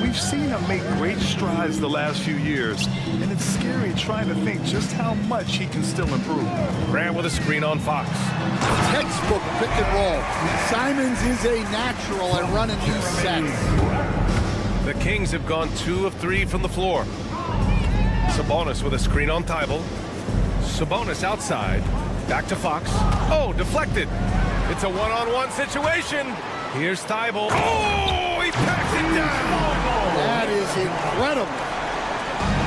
We've seen him make great strides the last few years, and it's scary trying to think just how much he can still improve. Grant with a screen on Fox. Textbook pick and roll. Simons is a natural at running these sets. The Kings have gone 2 of 3 from the floor. Sabonis with a screen on Thibault. Sabonis outside. Back to Fox. Oh, deflected. It's a one-on-one situation. Here's Thibault. Oh, he packs it down. That is incredible.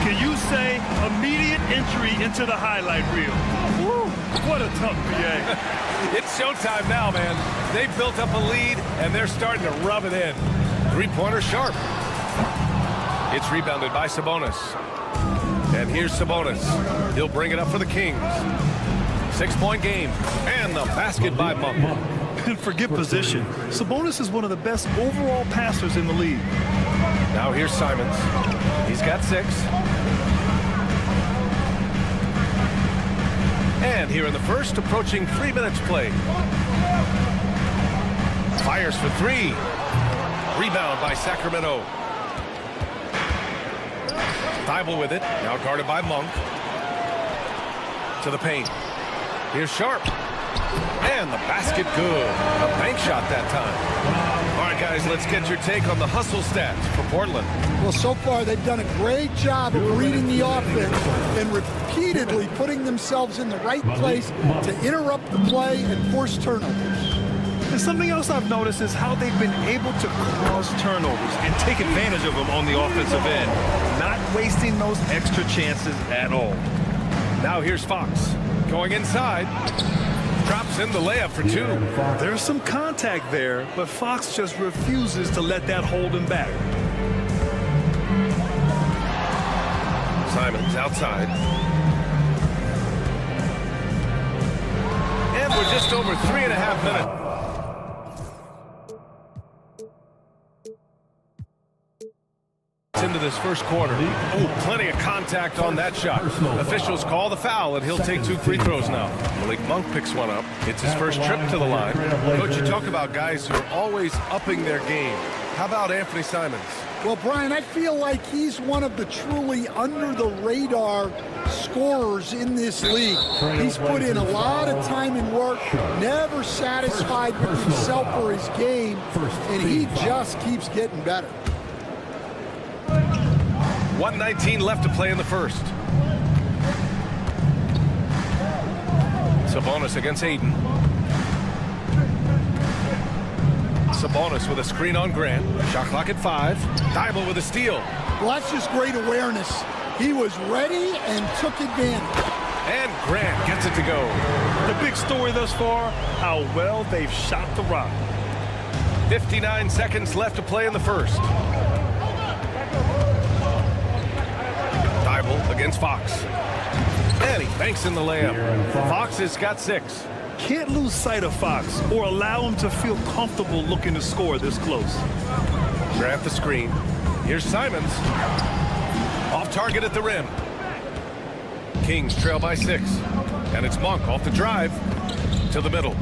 Can you say immediate entry into the highlight reel? Woo, what a tough PA. It's showtime now, man. They've built up a lead, and they're starting to rub it in. Three-pointer Sharp. It's rebounded by Sabonis. And here's Sabonis. He'll bring it up for the Kings. 6-point game. And the basket by Monk. And forget position. Sabonis is one of the best overall passers in the league. Now here's Simons. He's got 6. And here in the first, approaching 3 minutes played. Fires for 3. Rebound by Sacramento. Thibault with it. Now guarded by Monk. To the paint. Here's Sharp. And the basket good. A bank shot that time. All right, guys, let's get your take on the hustle stats for Portland. Well, so far they've done a great job of reading the offense and repeatedly putting themselves in the right place to interrupt the play and force turnovers. And something else I've noticed is how they've been able to cause turnovers and take advantage of them on the offensive end, not wasting those extra chances at all. Now here's Fox going inside. Drops in the layup for two. There's some contact there, but Fox just refuses to let that hold him back. Simons outside. And we're just over 3.5 minutes. Into this first quarter. Oh, plenty of contact on that shot. Officials call the foul, and he'll take 2 free throws now. Malik Monk picks one up. It's his first trip to the line. Coach, you talk about guys who are always upping their game. How about Anthony Simons? Well, Brian, I feel like he's one of the truly under-the-radar scorers in this league. He's put in a lot of time and work, never satisfied with himself or his game, and he just keeps getting better. 1:19 left to play in the first. Sabonis against Aiden. Sabonis with a screen on Grant. Shot clock at 5. Thibault with a steal. Well, that's just great awareness. He was ready and took advantage. And Grant gets it to go. The big story thus far, how well they've shot the rock. 59 seconds left to play in the first. Thibault against Fox. And he banks in the layup. Fox has got 6. Can't lose sight of Fox or allow him to feel comfortable looking to score this close. Grant the screen. Here's Simons. Off target at the rim. Kings trail by 6. And it's Monk off the drive to the middle.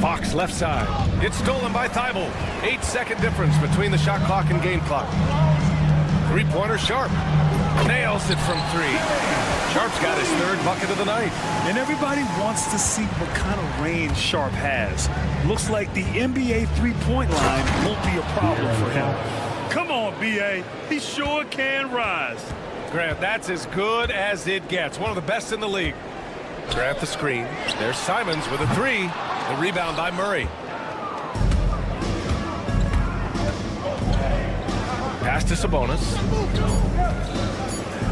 Fox left side. It's stolen by Thibault. 8-second difference between the shot clock and game clock. Three-pointer Sharp. Nails it from 3. Sharp's got his 3rd bucket of the night. And everybody wants to see what kind of range Sharp has. Looks like the NBA three-point line won't be a problem for him. Come on, B.A. He sure can rise. Grant, that's as good as it gets. One of the best in the league. Grant the screen. There's Simons with a 3. The rebound by Murray. Pass to Sabonis.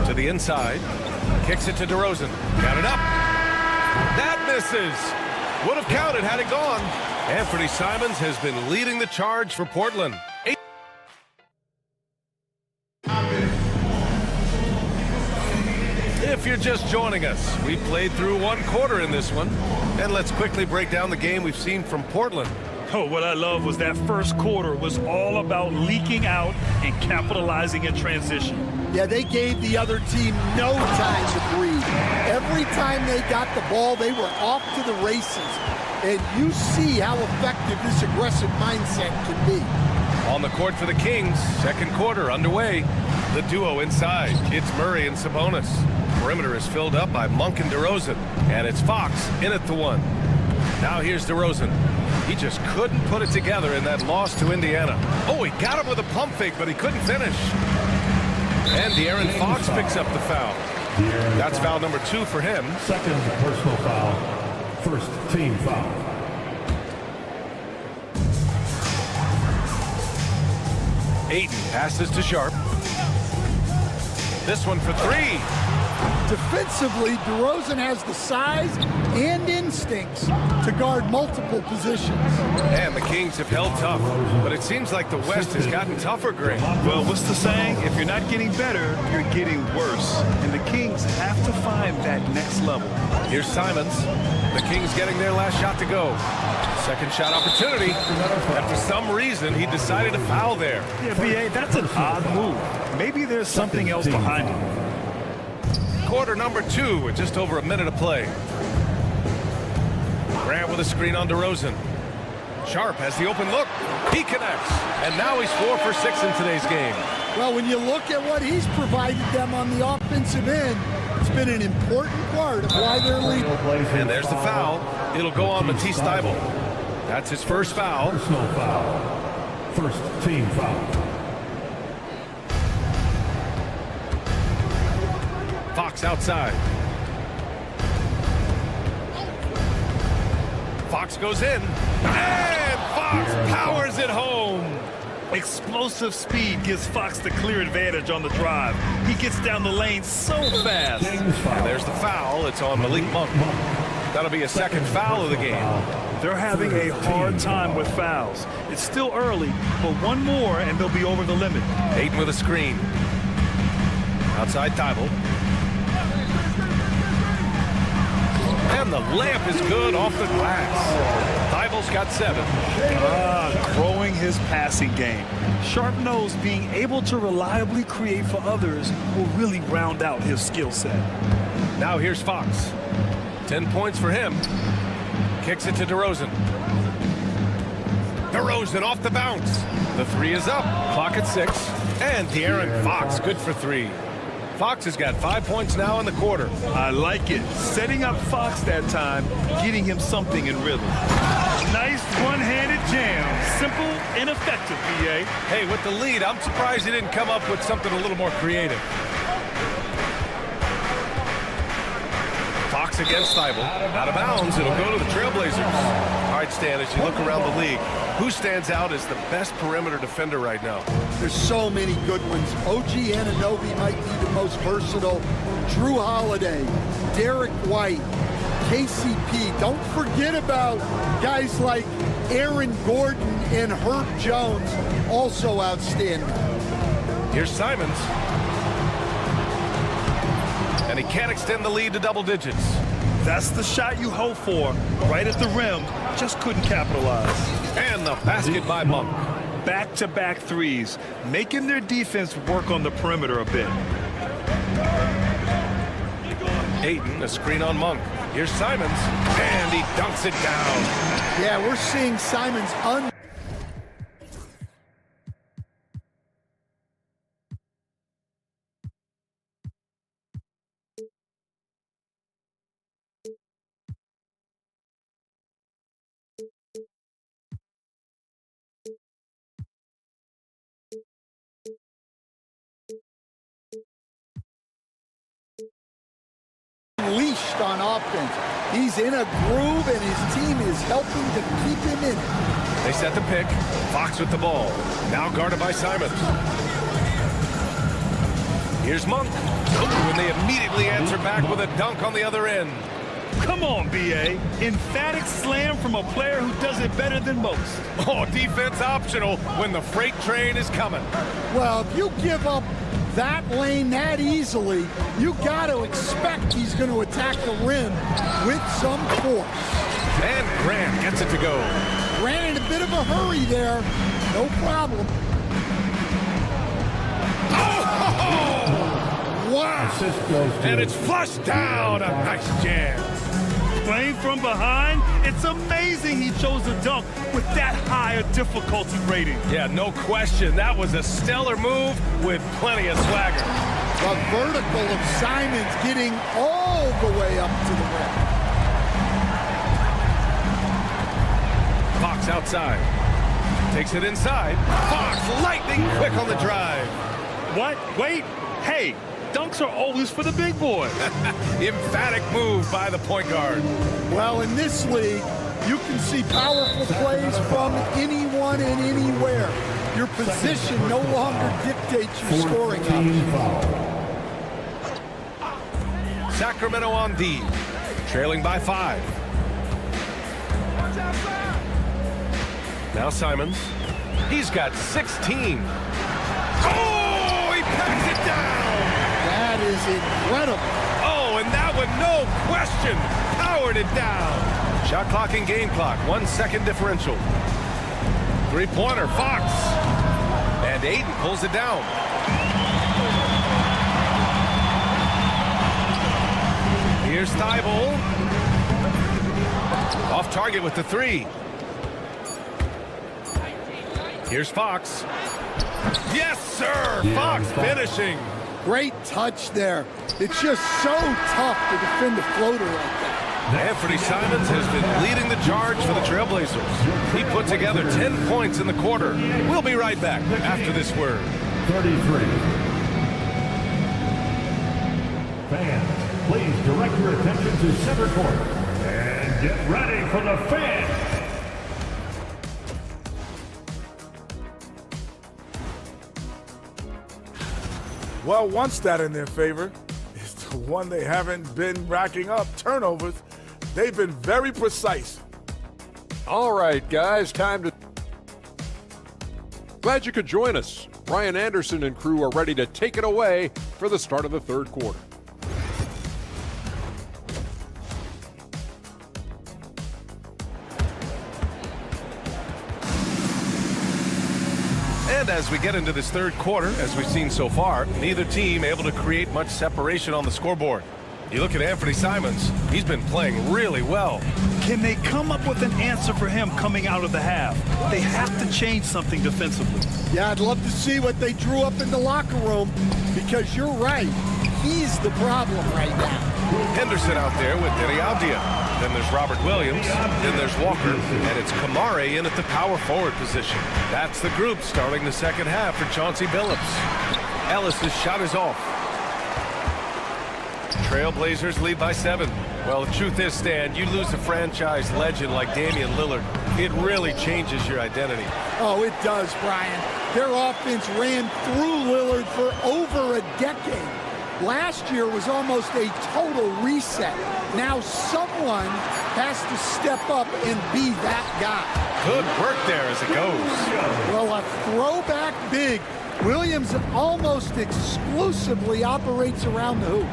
To the inside. Kicks it to DeRozan. Got it up. That misses. Would have counted had it gone. Anthony Simons has been leading the charge for Portland. If you're just joining us, we played through 1 quarter in this one. And let's quickly break down the game we've seen from Portland. Oh, what I love was that first quarter was all about leaking out and capitalizing in transition. Yeah, they gave the other team no time to breathe. Every time they got the ball, they were off to the races. And you see how effective this aggressive mindset can be. On the court for the Kings, second quarter underway. The duo inside. It's Murray and Sabonis. Perimeter is filled up by Monk and DeRozan. And it's Fox in at the 1. Now here's DeRozan. He just couldn't put it together in that loss to Indiana. Oh, he got him with a pump fake, but he couldn't finish. And De'Aaron Fox picks up the foul. That's foul number 2 for him. Second personal foul. First team foul. Ayton passes to Sharp. This one for 3. Defensively, DeRozan has the size and instincts to guard multiple positions. And the Kings have held tough, but it seems like the West has gotten tougher, Grant. Well, what's the saying? If you're not getting better, you're getting worse. And the Kings have to find that next level. Here's Simons. The Kings getting their last shot to go. Second shot opportunity. And for some reason, he decided to foul there. Yeah, B.A., that's an odd move. Maybe there's something else behind it. Quarter number 2 with just over a minute of play. Grant with a screen on DeRozan. Sharp has the open look. He connects. And now he's 4 for 6 in today's game. Well, when you look at what he's provided them on the offensive end, it's been an important part of why they're leading. And there's the foul. It'll go on Matisse Thybulle. That's his first foul. Personal foul. First team foul. Fox outside. Fox goes in. And Fox powers it home. Explosive speed gives Fox the clear advantage on the drive. He gets down the lane so fast. And there's the foul. It's on Malik Monk. That'll be a second foul of the game. They're having a hard time with fouls. It's still early, but one more and they'll be over the limit. Ayton with a screen. Outside Thybulle. And the layup is good off the glass. Thybulle's got 7. Growing his passing game. Sharp knows being able to reliably create for others will really round out his skill set. Now here's Fox. 10 points for him. Kicks it to DeRozan. DeRozan off the bounce. The 3 is up. Clock at 6. And De'Aaron Fox good for 3. Fox has got 5 points now in the quarter. I like it. Setting up Fox that time, getting him something in rhythm. Nice one-handed jam. Simple and effective, BA. Hey, with the lead, I'm surprised he didn't come up with something a little more creative. Fox against Thybulle. Out of bounds. It'll go to the Trailblazers. All right, Stan, as you look around the league, who stands out as the best perimeter defender right now? There's so many good ones. OG Anunoby might be the most versatile. Drew Holiday, Derek White, KCP. Don't forget about guys like Aaron Gordon and Herb Jones, also outstanding. Here's Simons. And he can't extend the lead to double digits. That's the shot you hope for. Right at the rim. Just couldn't capitalize. And the basket by Monk. Back-to-back threes, making their defense work on the perimeter a bit. Ayton, a screen on Monk. Here's Simons, and he dunks it down. Yeah, we're seeing Simons unleashed on offense. He's in a groove, and his team is helping to keep him in it. They set the pick. Fox with the ball. Now guarded by Simons. Here's Monk. And they immediately answer back with a dunk on the other end. Come on, B.A. Emphatic slam from a player who does it better than most. Oh, defense optional when the freight train is coming. Well, if you give up that lane that easily, you got to expect he's going to attack the rim with some force. And Grant gets it to go. Grant in a bit of a hurry there. No problem. Oh! Wow! And it's flushed down. A nice jam. Playing from behind, it's amazing he chose to dunk with that high a difficulty rating. Yeah, no question. That was a stellar move with plenty of swagger. The vertical of Simons getting all the way up to the rim. Fox outside. Takes it inside. Fox lightning quick on the drive. What? Wait. Hey. Dunks are always for the big boy. Emphatic move by the point guard. Well, in this league, you can see powerful plays from anyone and anywhere. Your position no longer dictates your scoring options. Sacramento on D, trailing by 5. Now Simons. He's got 16. Oh, he packs it down. That is incredible. Oh, and that one, no question, powered it down. Shot clock and game clock, 1 second differential. Three-pointer, Fox. And Ayton pulls it down. Here's Thybulle. Off target with the 3. Here's Fox. Yes, sir! Fox finishing. Great touch there. It's just so tough to defend a floater like that. Anthony Simons has been leading the charge for the Trailblazers. He put together 10 points in the quarter. We'll be right back after this word. 33. Fans, please direct your attention to center court and get ready for the fans. Well, one stat in their favor is the one they haven't been racking up, turnovers. They've been very precise. All right, guys, time to... Glad you could join us. Brian Anderson and crew are ready to take it away for the start of the third quarter. And as we get into this third quarter, as we've seen so far, neither team able to create much separation on the scoreboard. You look at Anthony Simons, he's been playing really well. Can they come up with an answer for him coming out of the half? They have to change something defensively. Yeah, I'd love to see what they drew up in the locker room, because you're right. He's the problem right now. Henderson out there with Denny Avdia. Then there's Robert Williams. Then there's Walker. And it's Kamare in at the power forward position. That's the group starting the second half for Chauncey Billups. Ellis' shot is off. Trailblazers lead by 7. Well, the truth is, Stan, you lose a franchise legend like Damian Lillard, it really changes your identity. Oh, it does, Brian. Their offense ran through Lillard for over a decade. Last year was almost a total reset. Now someone has to step up and be that guy. Good work there as it goes. Well, a throwback big. Williams almost exclusively operates around the hoop.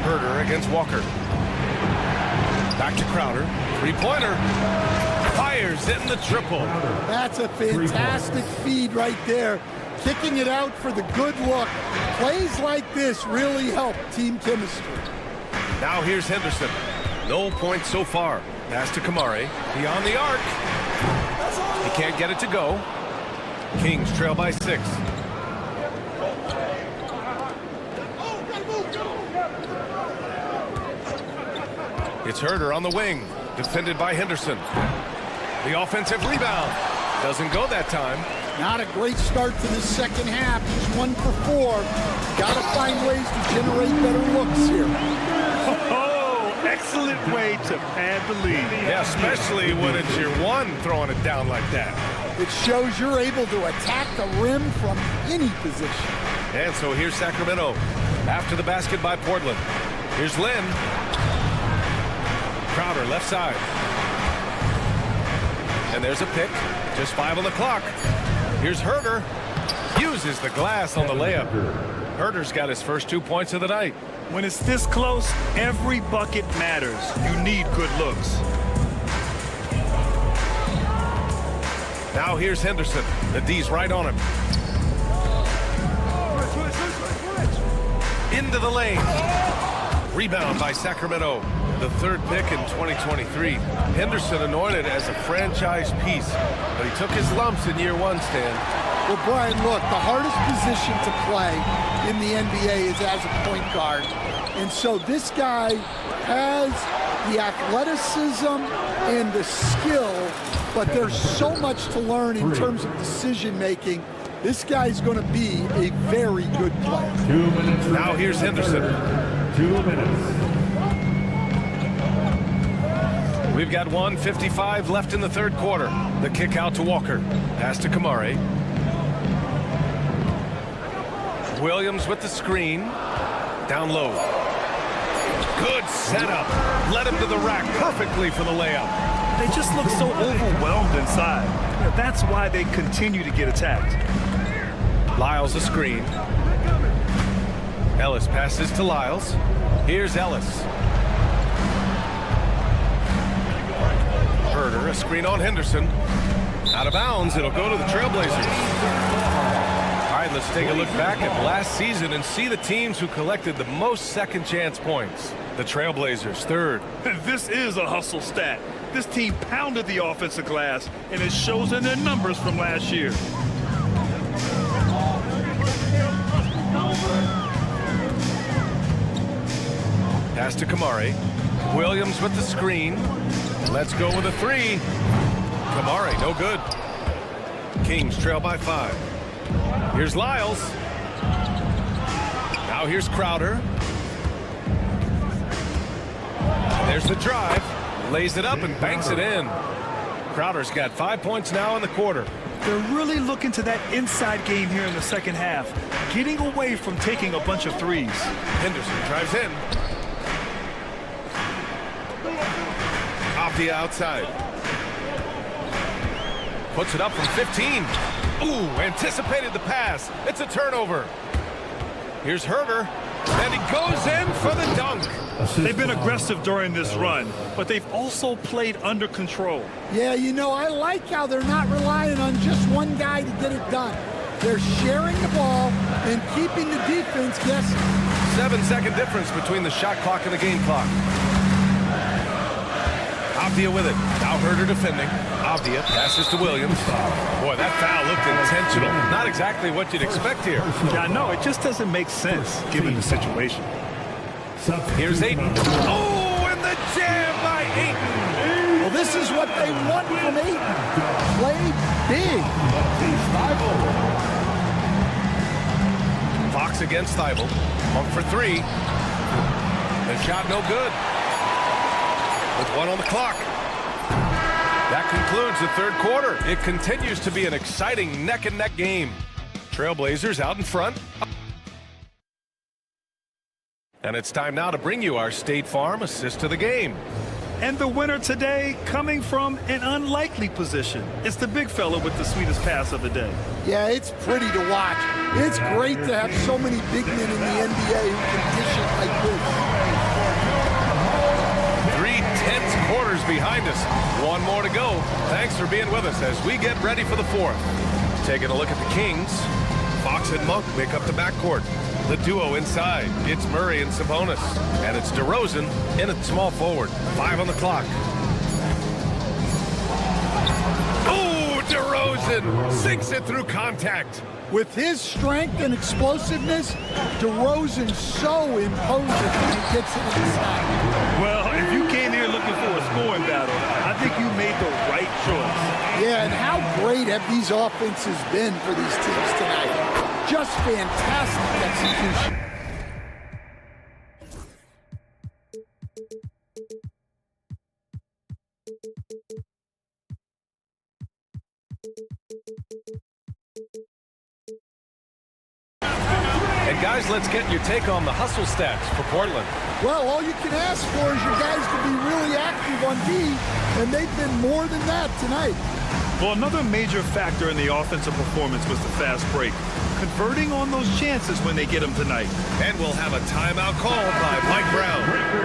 Herder against Walker. Back to Crowder. Three-pointer. Fires in the triple. That's a fantastic feed right there. Kicking it out for the good look. Plays like this really help team chemistry. Now here's Henderson. No points so far. Pass to Kamare. Beyond the arc. He can't get it to go. Kings trail by 6. It's Herder on the wing. Defended by Henderson. The offensive rebound. Doesn't go that time. Not a great start to the second half. He's 1 for 4. Got to find ways to generate better looks here. Oh, excellent way to pad the lead. Yeah, especially when it's your one throwing it down like that. It shows you're able to attack the rim from any position. And so here's Sacramento. After the basket by Portland. Here's Lynn. Crowder left side. And there's a pick. Just 5 on the clock. Here's Herder. Uses the glass on the layup. Herder's got his first 2 points of the night. When it's this close, every bucket matters. You need good looks. Now here's Henderson. The D's right on him. Into the lane. Rebound by Sacramento. The third pick in 2023. Henderson anointed as a franchise piece, but he took his lumps in year 1, Stan. Well, Brian, look, the hardest position to play in the NBA is as a point guard. And so this guy has the athleticism and the skill, but there's so much to learn in terms of decision-making. This guy's going to be a very good player. 2 minutes. Now here's Henderson. 2 minutes. We've got 1:55 left in the third quarter. The kick out to Walker. Pass to Kamare. Williams with the screen. Down low. Good setup. Led him to the rack perfectly for the layup. They just look so overwhelmed inside. That's why they continue to get attacked. Lyles a screen. Ellis passes to Lyles. Here's Ellis. Herder, a screen on Henderson. Out of bounds, it'll go to the Trailblazers. right, let's take a look back at last season and see the teams who collected the most second chance points. The Trailblazers, third. This is a hustle stat. This team pounded the offensive glass, and it shows in their numbers from last year. Pass to Kamari. Williams with the screen. Let's go with a three. Kamari, no good. Kings trail by 5. Here's Lyles. Now here's Crowder. And there's the drive. Lays it up and banks it in. Crowder's got 5 points now in the quarter. They're really looking to that inside game here in the second half, getting away from taking a bunch of threes. Henderson drives in. Off the outside. Puts it up from 15. Ooh, anticipated the pass. It's a turnover. Here's Herter. And he goes in for the dunk. They've been aggressive during this run, but they've also played under control. Yeah, you know, I like how they're not relying on just one guy to get it done. They're sharing the ball and keeping the defense guessing. 7-second difference between the shot clock and the game clock. Avdia with it. Now Herter defending. Avdia passes to Williams. Boy, that foul looked intentional. Not exactly what you'd expect here. Yeah, no, it just doesn't make sense given the situation. Here's Ayton. Oh, and the jam by Ayton. Well, this is what they want from Ayton. Play big. Fox against Thibault. Monk for 3. The shot no good. With 1 on the clock. That concludes the third quarter. It continues to be an exciting neck-and-neck game. Trailblazers out in front. And it's time now to bring you our State Farm assist to the game. And the winner today coming from an unlikely position. It's the big fella with the sweetest pass of the day. Yeah, it's pretty to watch. It's great to have so many big men in the NBA who can dish it like this. 3 tense quarters behind us. 1 more to go. Thanks for being with us as we get ready for the 4th. Taking a look at the Kings. Fox and Monk make up the backcourt. The duo inside. It's Murray and Sabonis. And it's DeRozan in at small forward. 5 on the clock. Oh, DeRozan sinks it through contact. With his strength and explosiveness, DeRozan's so imposing when he gets it inside. Well, if you came here looking for a scoring battle, I think you made the right choice. Yeah, and how great have these offenses been for these teams tonight? Just fantastic execution. And guys, let's get your take on the hustle stats for Portland. Well, all you can ask for is your guys to be really active on D, and they've been more than that tonight. Well, another major factor in the offensive performance was the fast break. Converting on those chances when they get them tonight. And we'll have a timeout called by Mike Brown,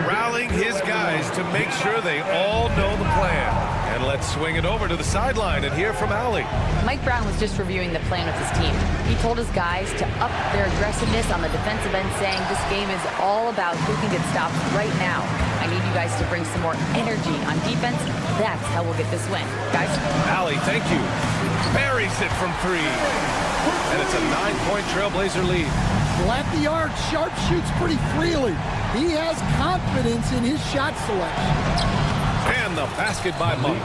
rallying his guys to make sure they all know the plan. And let's swing it over to the sideline and hear from Allie. Mike Brown was just reviewing the plan with his team. He told his guys to up their aggressiveness on the defensive end, saying this game is all about who can get stopped right now. I need you guys to bring some more energy on defense. That's how we'll get this win. Guys? Allie, thank you. Buries it from 3. And it's a 9-point Trailblazer lead. Well, at the arc, Sharp shoots pretty freely. He has confidence in his shot selection. And the basket by Monk.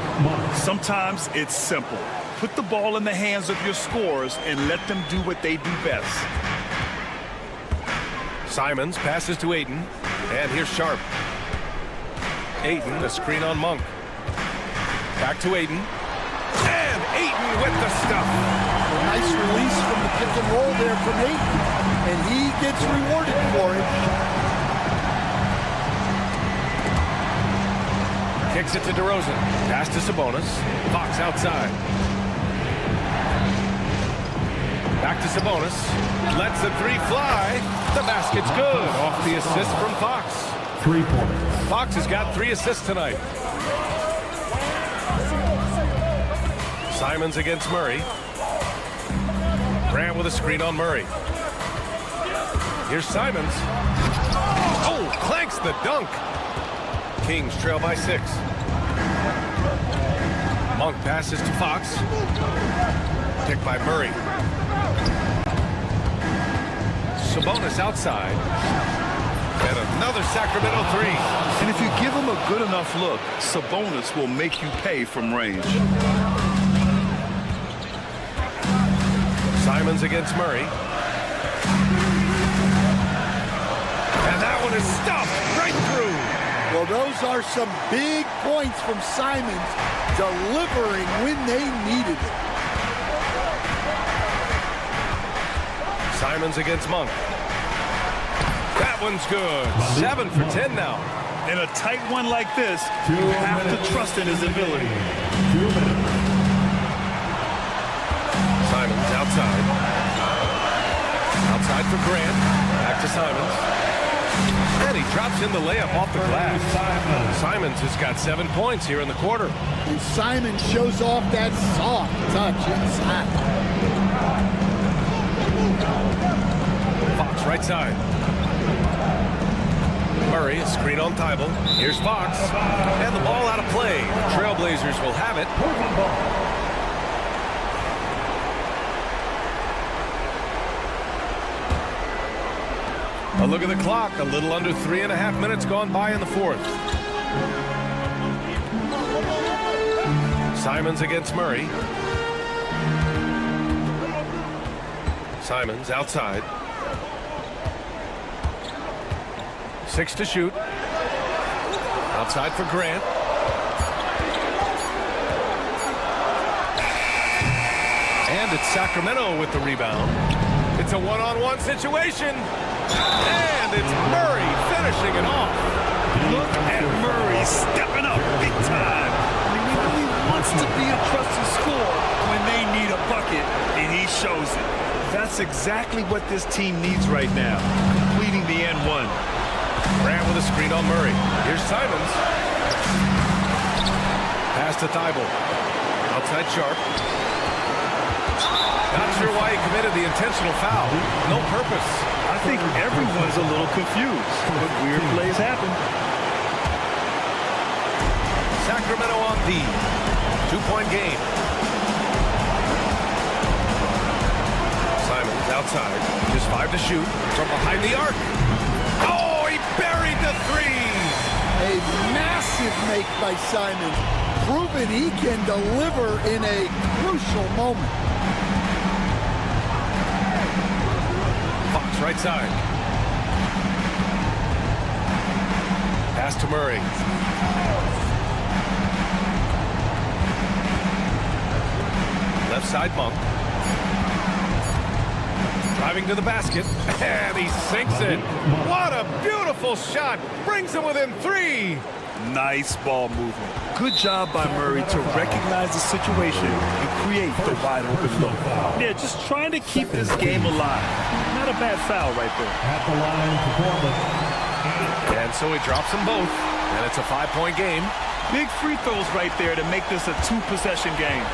Sometimes it's simple. Put the ball in the hands of your scorers and let them do what they do best. Simons passes to Ayton. And here's Sharp. Ayton, the screen on Monk. Back to Ayton. And Ayton with the stuff. A nice release from the pick and roll there from Ayton. And he gets rewarded for it. Kicks it to DeRozan. Pass to Sabonis. Fox outside. Back to Sabonis. Lets the 3 fly. The basket's good. Off the assist from Fox. 3 points. Fox has got 3 assists tonight. Simons against Murray. Grant with a screen on Murray. Here's Simons. Oh, clanks the dunk. Kings trail by 6. Monk passes to Fox. Picked by Murray. Sabonis outside. And another Sacramento 3. And if you give him a good enough look, Sabonis will make you pay from range. Simons against Murray. And that one is stuffed right through. Well, those are some big points from Simons, delivering when they needed it. Simons against Monk. That one's good. 7 for 10 now. In a tight one like this, you have to trust in his ability. Simons outside. Outside for Grant. Back to Simons. And he drops in the layup off the glass. Simons has got 7 points here in the quarter. And Simons shows off that soft touch inside. Fox right side. Murray, a screen on Thibault. Here's Fox. And the ball out of play. Trailblazers will have it. A look at the clock. A little under 3.5 minutes gone by in the fourth. Simons against Murray. Simons outside. 6 to shoot. Outside for Grant. And it's Sacramento with the rebound. It's a one-on-one situation. And it's Murray finishing it off. Look at Murray stepping up big time. He really wants to be a trusted scorer when they need a bucket, And he shows it. That's exactly what this team needs right now. Completing the N1. Grant with a screen on Murray. Here's Simons. Pass to Thibault. Outside Sharp. Not sure why he committed the intentional foul. No purpose. I think everyone's a little confused, but weird plays happen. Sacramento on the 2-point game. Simons outside. Just 5 to shoot from behind the arc. Oh, he buried the 3. A massive make by Simons, proving he can deliver in a crucial moment. Fox right side. Pass to Murray. Left side Monk. Driving to the basket, and he sinks it. What a beautiful shot. Brings him within 3. Nice ball movement. Good job by Murray to recognize the situation and create the wide open look. Yeah, just trying to keep this game alive. Not a bad foul right there. At the line for Portland. And so he drops them both, and it's a 5-point game. Big free throws right there to make this a 2-possession game.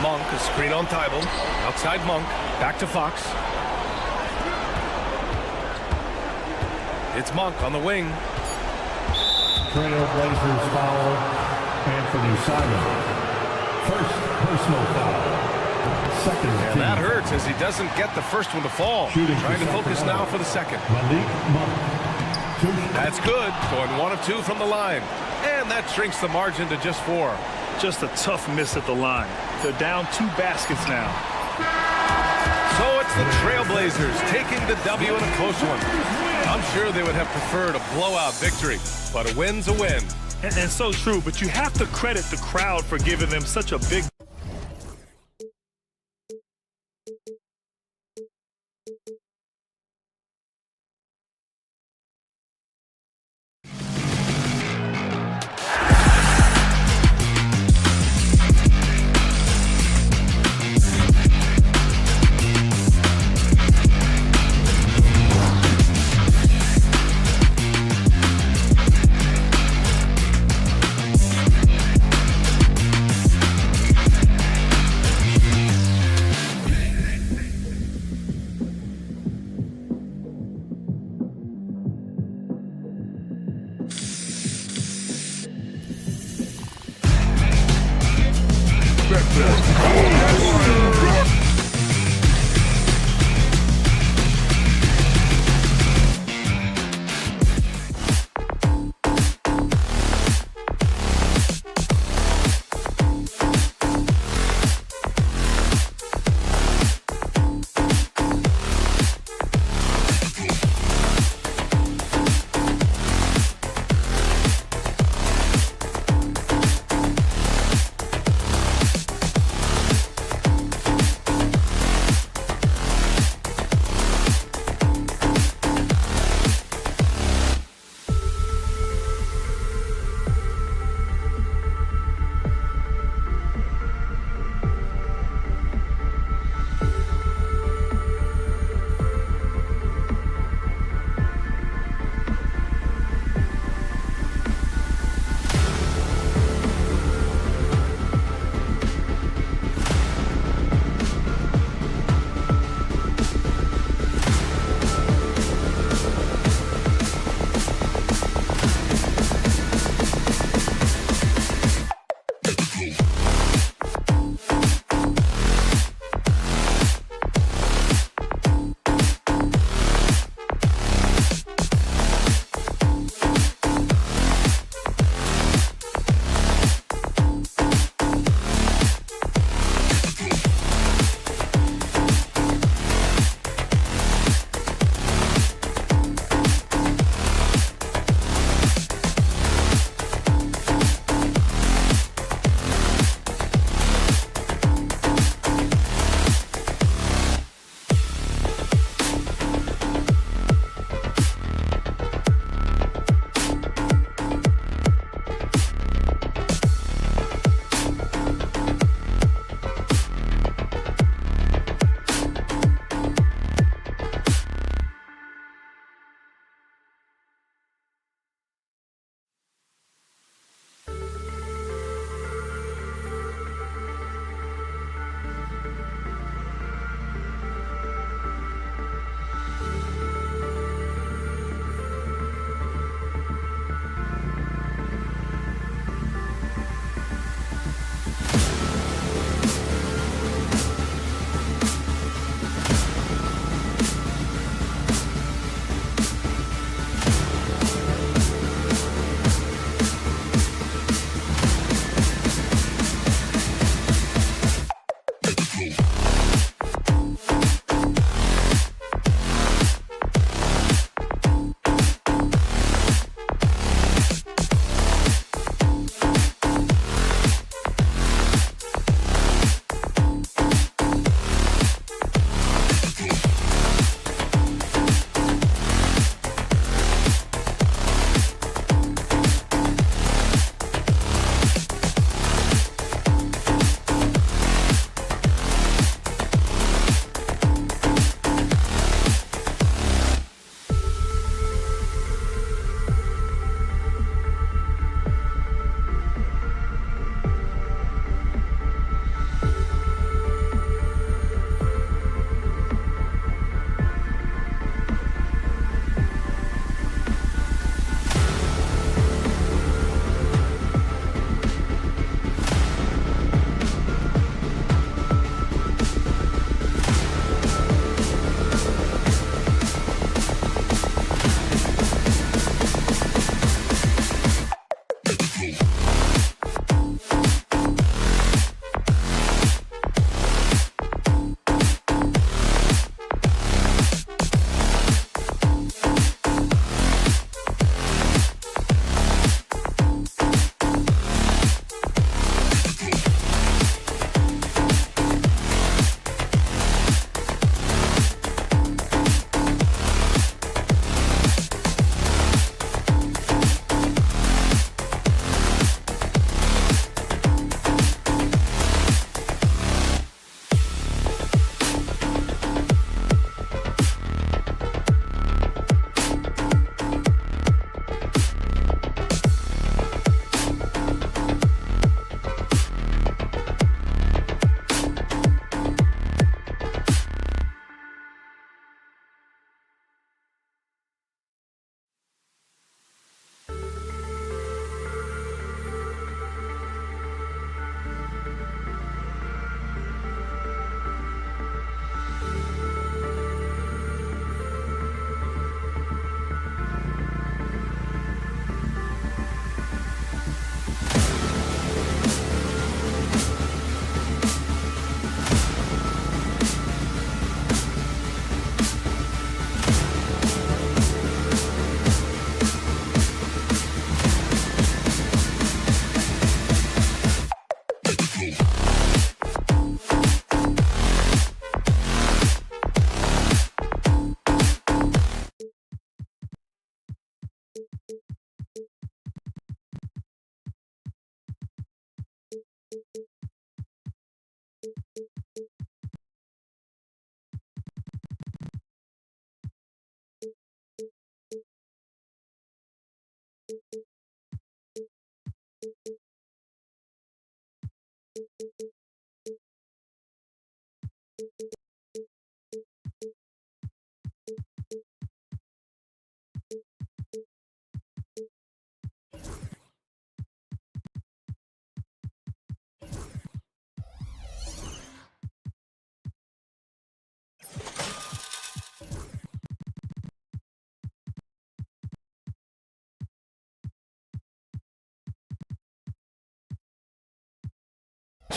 Monk, a screen on Thibault. Outside Monk, back to Fox. It's Monk on the wing. Trailblazers foul. Anthony Simons. First personal foul. Second. And that hurts as he doesn't get the first one to fall. Trying to focus now for the second. That's good. Going 1 of 2 from the line. And that shrinks the margin to just 4. Just a tough miss at the line. They're down 2 baskets now. So it's the Trailblazers taking the W in a close one. I'm sure they would have preferred a blowout victory, but a win's a win. And so true, but you have to credit the crowd for giving them such a big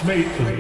Smith.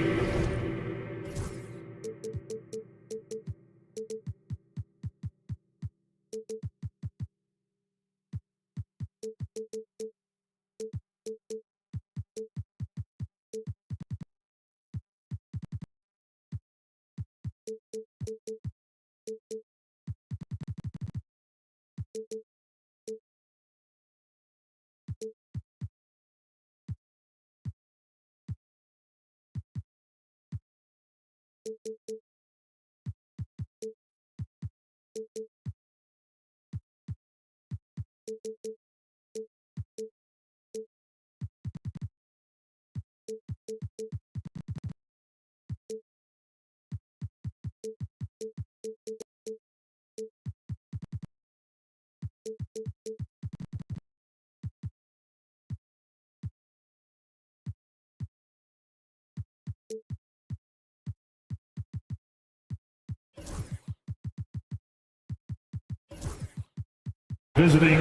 Visiting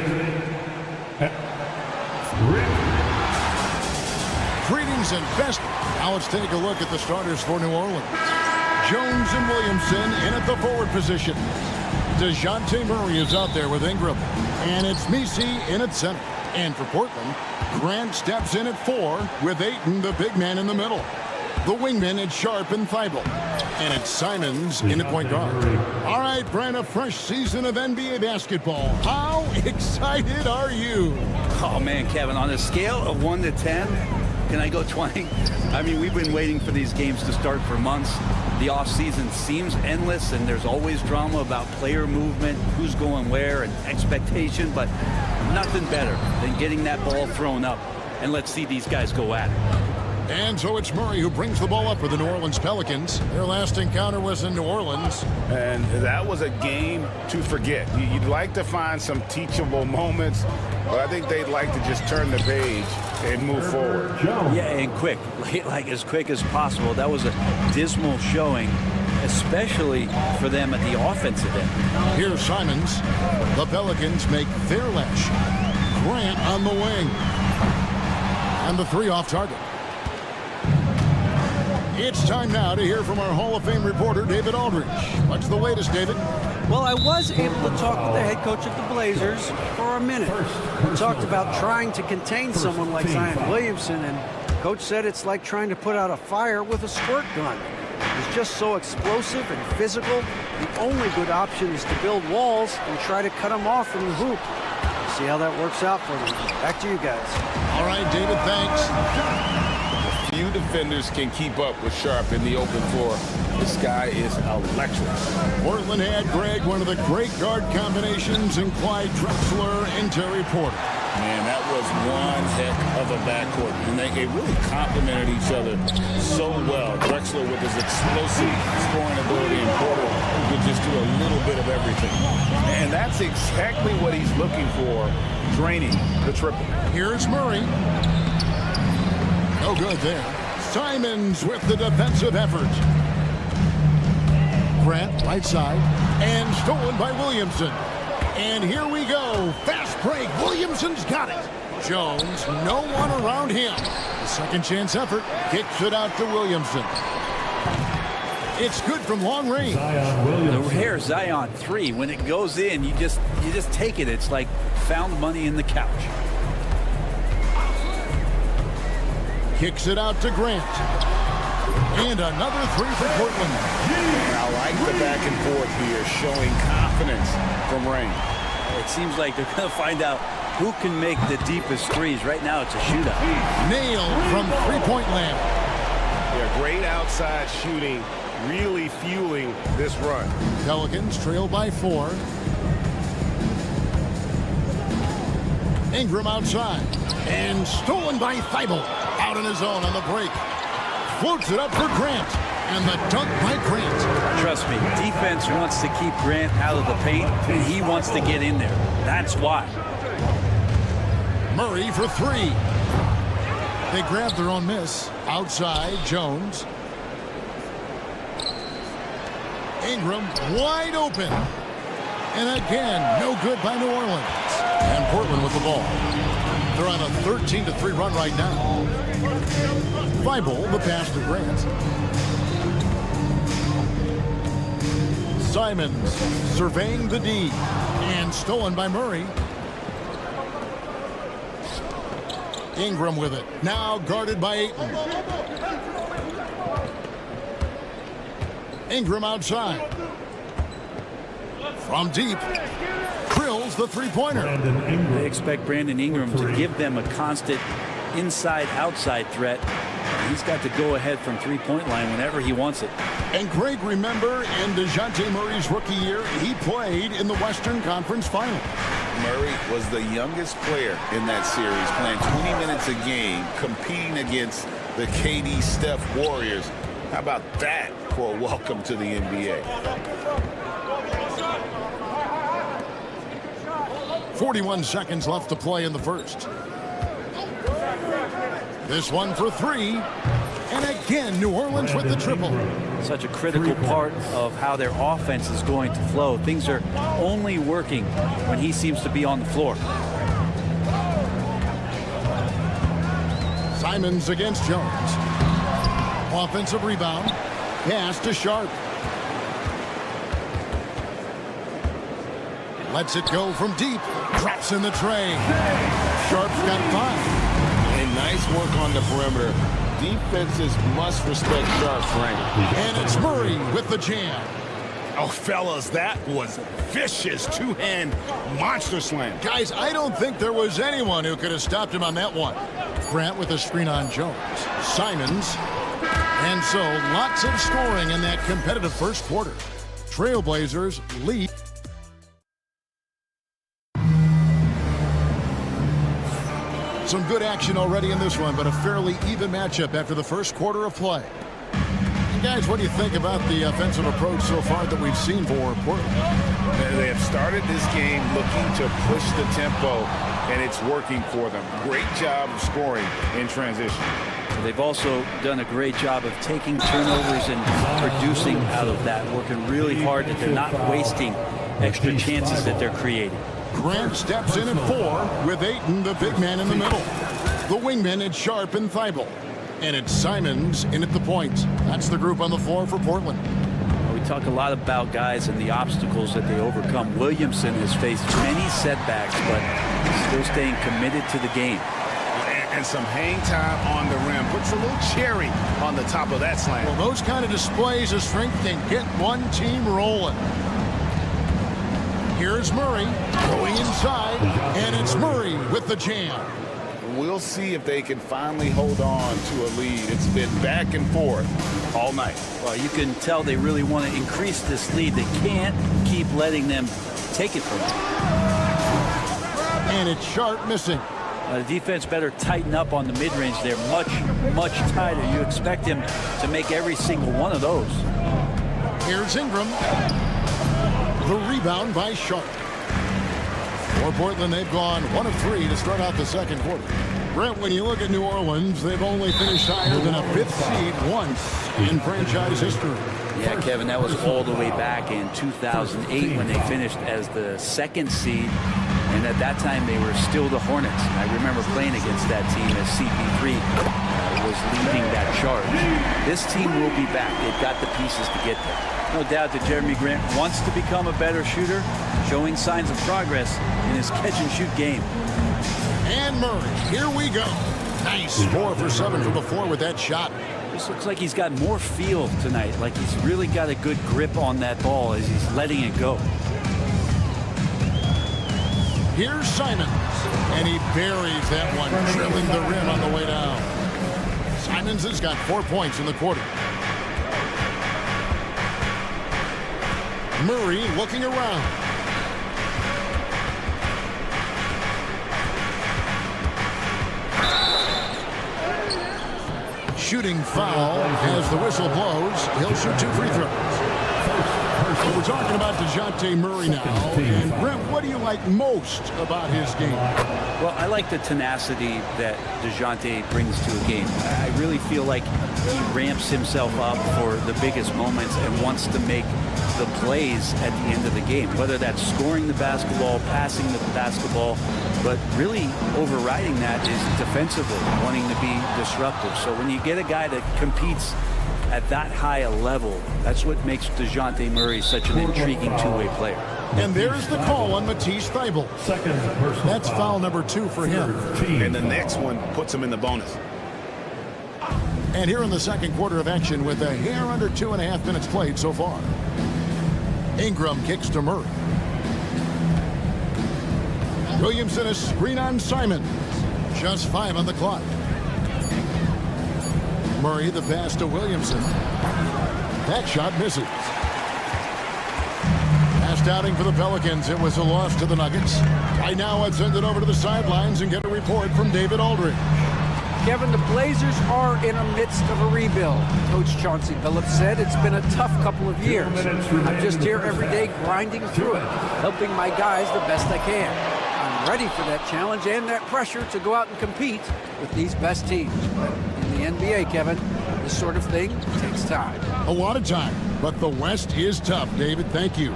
Greetings and best. Now let's take a look at the starters for New Orleans. Jones and Williamson in at the forward position. DeJounte Murray is out there with Ingram. And it's Messi in at center. And for Portland, Grant steps in at 4 with Ayton, the big man, in the middle. The wingmen, it's Sharp and Thibault. And it's Simons in at point guard. All right, Brent, a fresh season of NBA basketball. How excited are you? Oh, man, Kevin, on a scale of 1 to 10, can I go 20? I mean, we've been waiting for these games to start for months. The offseason seems endless, and there's always drama about player movement, who's going where, and expectation, but nothing better than getting that ball thrown up. And let's see these guys go at it. And so it's Murray who brings the ball up for the New Orleans Pelicans. Their last encounter was in New Orleans. And that was a game to forget. You'd like to find some teachable moments, but I think they'd like to just turn the page and move forward. Yeah, and quick, like as quick as possible. That was a dismal showing, especially for them at the offensive end. Here's Simons. The Pelicans make their last shot. Grant on the wing. And the 3 off target. It's time now to hear from our Hall of Fame reporter, David Aldridge. What's the latest, David? Well, I was able to talk with the head coach of the Blazers for a minute. We talked about trying to contain someone like Zion Williamson, and Coach said it's like trying to put out a fire with a squirt gun. He's just so explosive and physical. The only good option is to build walls and try to cut him off from the hoop. See how that works out for them. Back to you guys. All right, David, thanks. Few defenders can keep up with Sharp in the open floor. This guy is electric. Portland had, Greg, one of the great guard combinations in Clyde Drexler and Terry Porter. Man, that was one heck of a backcourt. And they really complemented each other so well. Drexler with his explosive scoring ability and Porter who could just do a little bit of everything. And that's exactly what he's looking for, draining the triple. Here's Murray. No good there. Simons with the defensive effort. Grant, right side, and stolen by Williamson. And here we go. Fast break. Williamson's got it. Jones, no one around him. The second chance effort kicks it out to Williamson. It's good from long range. The rare Zion 3, when it goes in, you just take it. It's like found money in the couch. Kicks it out to Grant. And another 3 for Portland. And I like the back and forth here, showing confidence from Rain. It seems like they're going to find out who can make the deepest threes. Right now, it's a shootout. Nailed from three-point land. Yeah, great outside shooting, really fueling this run. Pelicans trail by 4. Ingram outside. And stolen by Thibault. Out in his own on the break. Floats it up for Grant. And the dunk by Grant. Trust me, defense wants to keep Grant out of the paint, and he wants to get in there. That's why. Murray for 3. They grab their own miss. Outside, Jones. Ingram wide open. And again, no good by New Orleans. And Portland with the ball. They're on a 13-3 run right now. Thibault, the pass to Grant. Simons surveying the D. And stolen by Murray. Ingram with it. Now guarded by Ayton. Ingram outside. From deep. Drills the three-pointer. They expect Brandon Ingram to give them a constant inside-outside threat. He's got to go ahead from three-point line whenever he wants it. And Greg, remember in DeJounte Murray's rookie year, he played in the Western Conference Final. Murray was the youngest player in that series, playing 20 minutes a game, competing against the KD Steph Warriors. How about that for a welcome to the NBA? 41 seconds left to play in the first. This one for three. And again, New Orleans with the triple. Such a critical part of how their offense is going to flow. Things are only working when he seems to be on the floor. Simons against Jones. Offensive rebound. Pass to Sharp. Lets it go from deep. Drops in the tray. Sharp's got 5. And nice work on the perimeter. Defenses must respect Sharp's range. And it's Murray with the jam. Oh, fellas, that was vicious two-hand monster slam. Guys, I don't think there was anyone who could have stopped him on that one. Grant with a screen on Jones. Simons. And so lots of scoring in that competitive first quarter. Trailblazers lead. Some good action already in this one, but a fairly even matchup after the first quarter of play. And guys, what do you think about the offensive approach so far that we've seen for Portland? They have started this game looking to push the tempo, and it's working for them. Great job of scoring in transition. They've also done a great job of taking turnovers and producing out of that, working really hard that they're not wasting extra chances that they're creating. Grant steps in at 4 with Ayton, the big man, in the middle. The wingmen at Sharp and Thibault. And it's Simons in at the point. That's the group on the floor for Portland. We talk a lot about guys and the obstacles that they overcome. Williamson has faced many setbacks, but still staying committed to the game. And some hang time on the rim. Puts a little cherry on the top of that slam. Well, those kind of displays of strength can get one team rolling. Here's Murray going inside, and it's Murray with the jam. We'll see if they can finally hold on to a lead. It's been back and forth all night. Well, you can tell they really want to increase this lead. They can't keep letting them take it from them. And it's Sharp missing. The defense better tighten up on the mid-range. They're much, much tighter. You expect him to make every single one of those. Here's Ingram. The rebound by Sharp. For Portland, they've gone 1 of 3 to start out the second quarter. Brent, when you look at New Orleans, they've only finished higher than a 5th seed once in franchise history. Yeah, Kevin, that was all the way back in 2008 when they finished as the 2nd seed. And at that time, they were still the Hornets. I remember playing against that team as CP3 was leading that charge. This team will be back. They've got the pieces to get there. No doubt that Jeremy Grant wants to become a better shooter, showing signs of progress in his catch-and-shoot game. And Murray, here we go. Nice 4 for 7 from the floor with that shot. This looks like he's got more feel tonight, like he's really got a good grip on that ball as he's letting it go. Here's Simons, and he buries that one, drilling the rim on the way down. Simons has got 4 points in the quarter. Murray looking around. Shooting foul as the whistle blows. He'll shoot 2 free throws. We're talking about DeJounte Murray now. And Brent, what do you like most about his game? Well, I like the tenacity that DeJounte brings to a game. I really feel like he ramps himself up for the biggest moments and wants to make the plays at the end of the game, whether that's scoring the basketball, passing the basketball, but really overriding that is defensively, wanting to be disruptive. So when you get a guy that competes at that high a level, that's what makes DeJounte Murray such an intriguing two-way player. And there's the call on Matisse Thybulle. That's foul number 2 for him. And the next one puts him in the bonus. And here in the second quarter of action with a hair under 2.5 minutes played so far. Ingram kicks to Murray. Williamson a screen on Simon. Just 5 on the clock. Murray the pass to Williamson. That shot misses. Pass outing for the Pelicans. It was a loss to the Nuggets. Right now I'd send it over to the sidelines and get a report from David Aldridge. Kevin, the Blazers are in the midst of a rebuild. Coach Chauncey Billups said it's been a tough couple of years. I'm just here every day grinding through it, helping my guys the best I can. I'm ready for that challenge and that pressure to go out and compete with these best teams. But in the NBA, Kevin, this sort of thing takes time. A lot of time, but the West is tough, David. Thank you.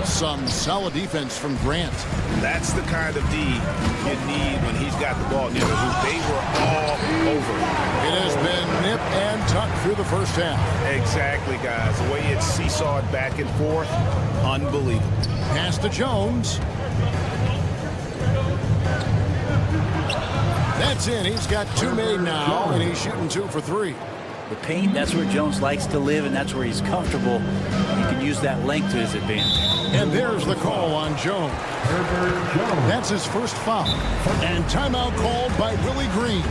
Some solid defense from Grant. That's the kind of D you need when he's got the ball near the hoop. They were all over. It has been nip and tuck through the first half. Exactly, guys. The way it's seesawed back and forth, unbelievable. Pass to Jones. That's in. He's got 2 made now, and he's shooting 2 for 3. The paint, that's where Jones likes to live, and that's where he's comfortable. He can use that length to his advantage. And there's the call on Jones. That's his first foul. And timeout called by Willie Green.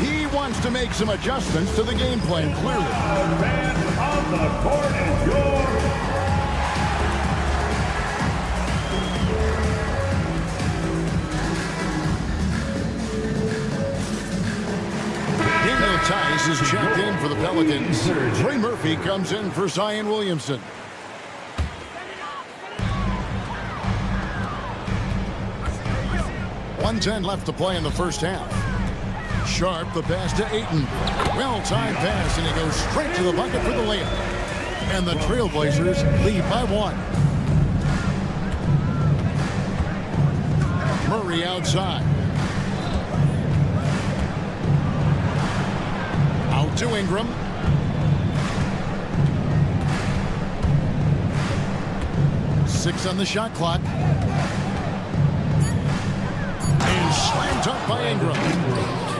He wants to make some adjustments to the game plan, clearly. Man on the court is yours. Daniel Tice is checked in for the Pelicans. Trey Murphy comes in for Zion Williamson. .110 left to play in the first half. Sharp the pass to Ayton. Well-timed pass, and he goes straight to the bucket for the layup. And the Trailblazers lead by 1. Murray outside. Out to Ingram. Six on the shot clock. And slammed up by Ingram.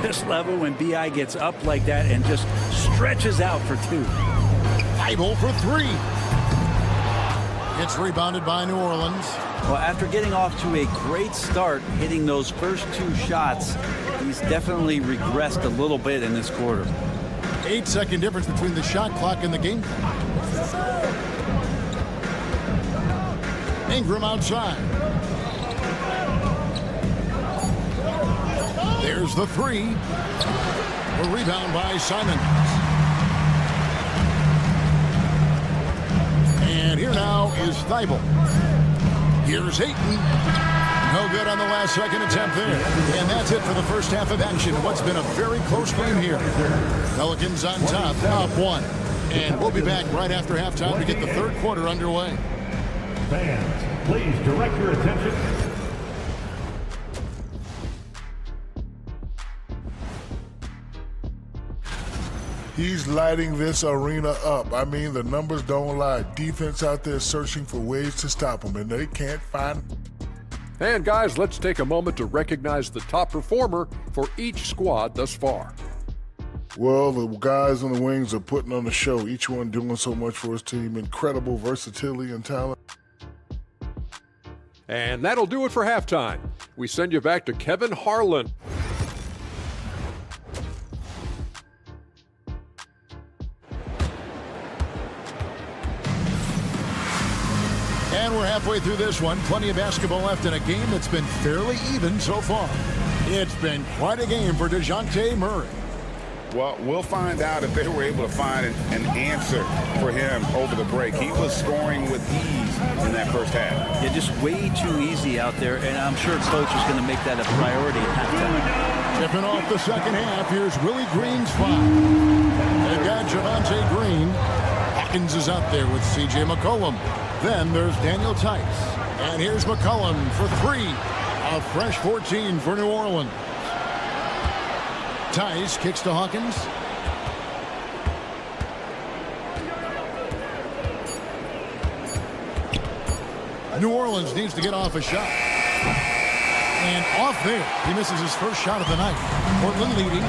This level when B.I. gets up like that and just stretches out for 2. Thybulle for 3. It's rebounded by New Orleans. Well, after getting off to a great start, hitting those first 2 shots, he's definitely regressed a little bit in this quarter. 8-second difference between the shot clock and the game clock. Ingram outside. There's the 3. A rebound by Simon. And here now is Thybulle. Here's Ayton. No good on the last second attempt there. And that's it for the first half of action. What's been a very close game here. Pelicans on top, up 1. And we'll be back right after halftime to get the third quarter underway. Fans, please direct your attention. He's lighting this arena up. I mean, the numbers don't lie. Defense out there searching for ways to stop him, and they can't find him. And guys, let's take a moment to recognize the top performer for each squad thus far. Well, the guys on the wings are putting on the show, each one doing so much for his team. Incredible versatility and talent. And that'll do it for halftime. We send you back to Kevin Harlan. And we're halfway through this one. Plenty of basketball left in a game that's been fairly even so far. It's been quite a game for DeJounte Murray. Well, we'll find out if they were able to find an answer for him over the break. He was scoring with ease in that first half. Yeah, just way too easy out there, and I'm sure coach is going to make that a priority at halftime. Tipping off the second half, here's Willie Green's foul. They've got Javonte Green. Hawkins is out there with C.J. McCollum. Then there's Daniel Tice. And here's McCollum for three. A fresh 14 for New Orleans. Tice kicks to Hawkins. New Orleans needs to get off a shot. And off there, he misses his first shot of the night. Portland leading.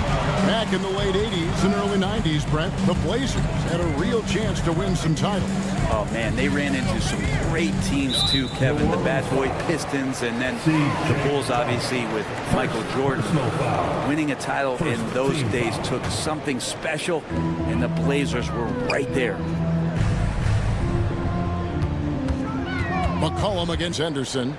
Back in the late 80s and early 90s, Brent, the Blazers had a real chance to win some titles. Oh, man, they ran into some great teams, too, Kevin. The Bad Boy Pistons, and then the Bulls, obviously, with Michael Jordan. Winning a title in those days took something special, and the Blazers were right there. McCollum against Henderson.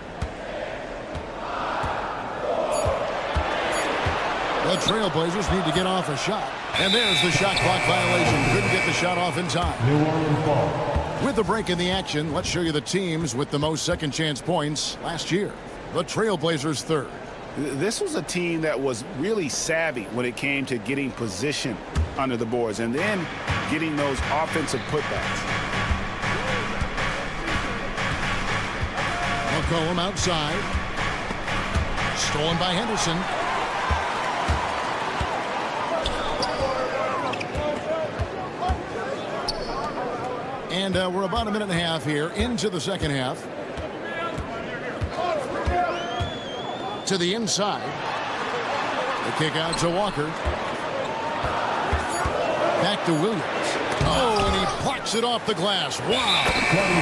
The Trailblazers need to get off a shot. And there's the shot clock violation. Couldn't get the shot off in time. New Orleans ball. With the break in the action, let's show you the teams with the most second chance points last year. The Trailblazers third. This was a team that was really savvy when it came to getting position under the boards and then getting those offensive putbacks. McCollum outside. Stolen by Henderson. And we're about a minute and a half here into the second half. To the inside. The kick out to Walker. Back to Williams. Oh, and he plucks it off the glass. Wow.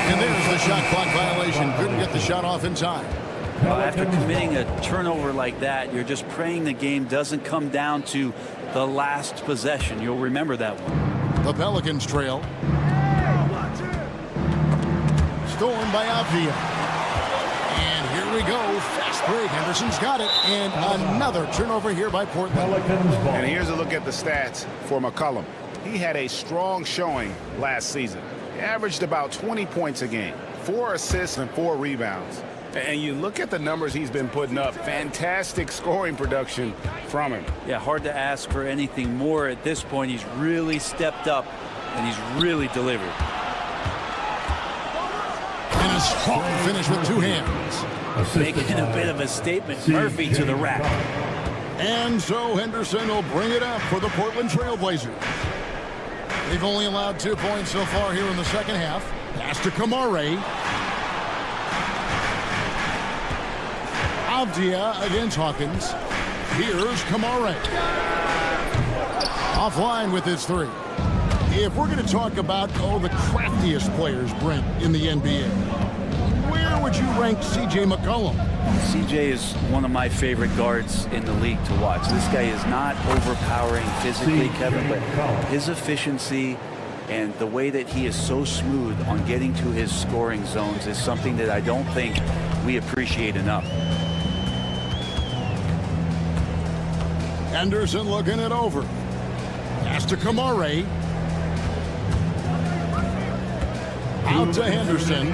And there's the shot clock violation. Couldn't get the shot off in time. Well, after committing a turnover like that, you're just praying the game doesn't come down to the last possession. You'll remember that one. The Pelicans trail. Stolen by Avdia. And here we go. Fast break. Henderson's got it. And another turnover here by Portland. And here's a look at the stats for McCollum. He had a strong showing last season. He averaged about 20 points a game, 4 assists and 4 rebounds. And you look at the numbers he's been putting up. Fantastic scoring production from him. Yeah, hard to ask for anything more at this point. He's really stepped up, and he's really delivered. And a strong finish with two hands. Making a bit of a statement. Murphy to the rack. And so Henderson will bring it up for the Portland Trailblazers. They've only allowed 2 points so far here in the second half. Pass to Kamare. Avdia against Hawkins. Here's Kamare. Offline with his three. If we're going to talk about, the craftiest players, Brent, in the NBA, where would you rank C.J. McCollum? C.J. is one of my favorite guards in the league to watch. This guy is not overpowering physically, Kevin, but his efficiency and the way that he is so smooth on getting to his scoring zones is something that I don't think we appreciate enough. Anderson looking it over. Pass to Kamare. Out to Henderson.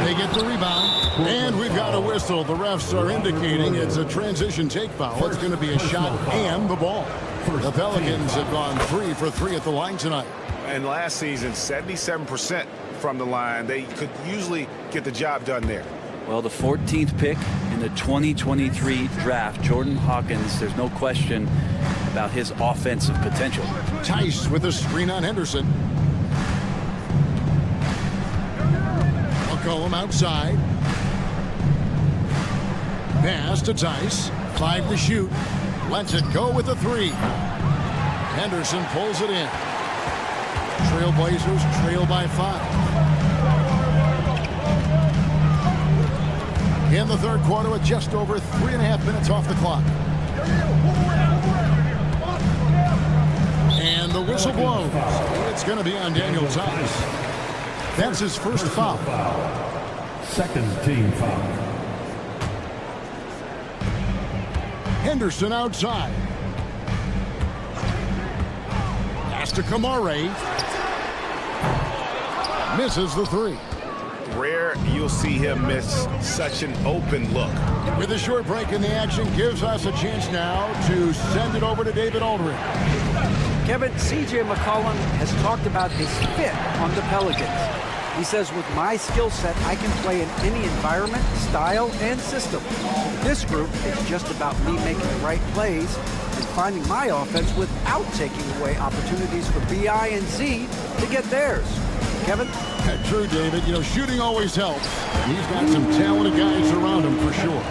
They get the rebound. And we've got a whistle. The refs are indicating it's a transition take foul. It's going to be a shot and the ball. The Pelicans have gone 3 for 3 at the line tonight. And last season, 77% from the line. They could usually get the job done there. Well, the 14th pick in the 2023 draft, Jordan Hawkins, there's no question about his offensive potential. Tice with a screen on Henderson. McCollum outside. Pass to Tice. 5 to shoot. Lets it go with a 3. Henderson pulls it in. Trailblazers trail by 5. In the third quarter with just over 3.5 minutes off the clock. And the whistle blows. It's going to be on Daniel Tice. That's his first foul. Second team foul. Henderson outside. Pass to Kamare. Misses the three. Rare you'll see him miss such an open look. With a short break in the action, gives us a chance now to send it over to David Aldridge. Kevin, C.J. McCollum has talked about his fit on the Pelicans. He says, with my skill set, I can play in any environment, style, and system. This group is just about me making the right plays and finding my offense without taking away opportunities for B.I. and Z to get theirs. Kevin? True, David. You know, shooting always helps. He's got some talented guys around him for sure.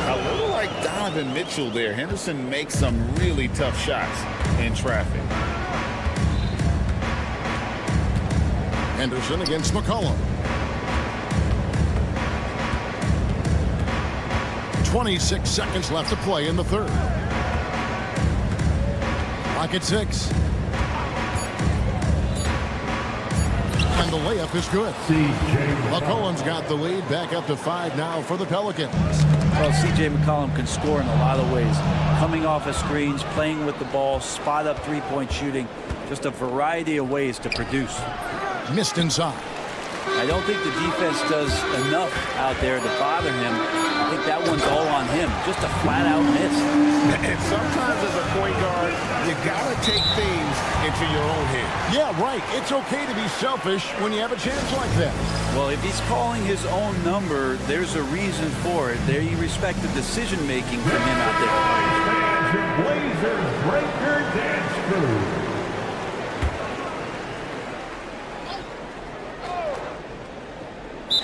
A little like Donovan Mitchell there. Henderson makes some really tough shots in traffic. Henderson against McCollum. 26 seconds left to play in the third. Clock at 6. And the layup is good. McCollum's got the lead, back up to 5 now for the Pelicans. Well, C.J. McCollum can score in a lot of ways. Coming off of screens, playing with the ball, spot up three-point shooting. Just a variety of ways to produce. Missed inside. I don't think the defense does enough out there to bother him. I think that one's all on him. Just a flat-out miss. And sometimes as a point guard, you got to take things into your own head. Yeah, right. It's okay to be selfish when you have a chance like that. Well, if he's calling his own number, there's a reason for it. There you respect the decision-making from him out there. Blazers break your dance crew.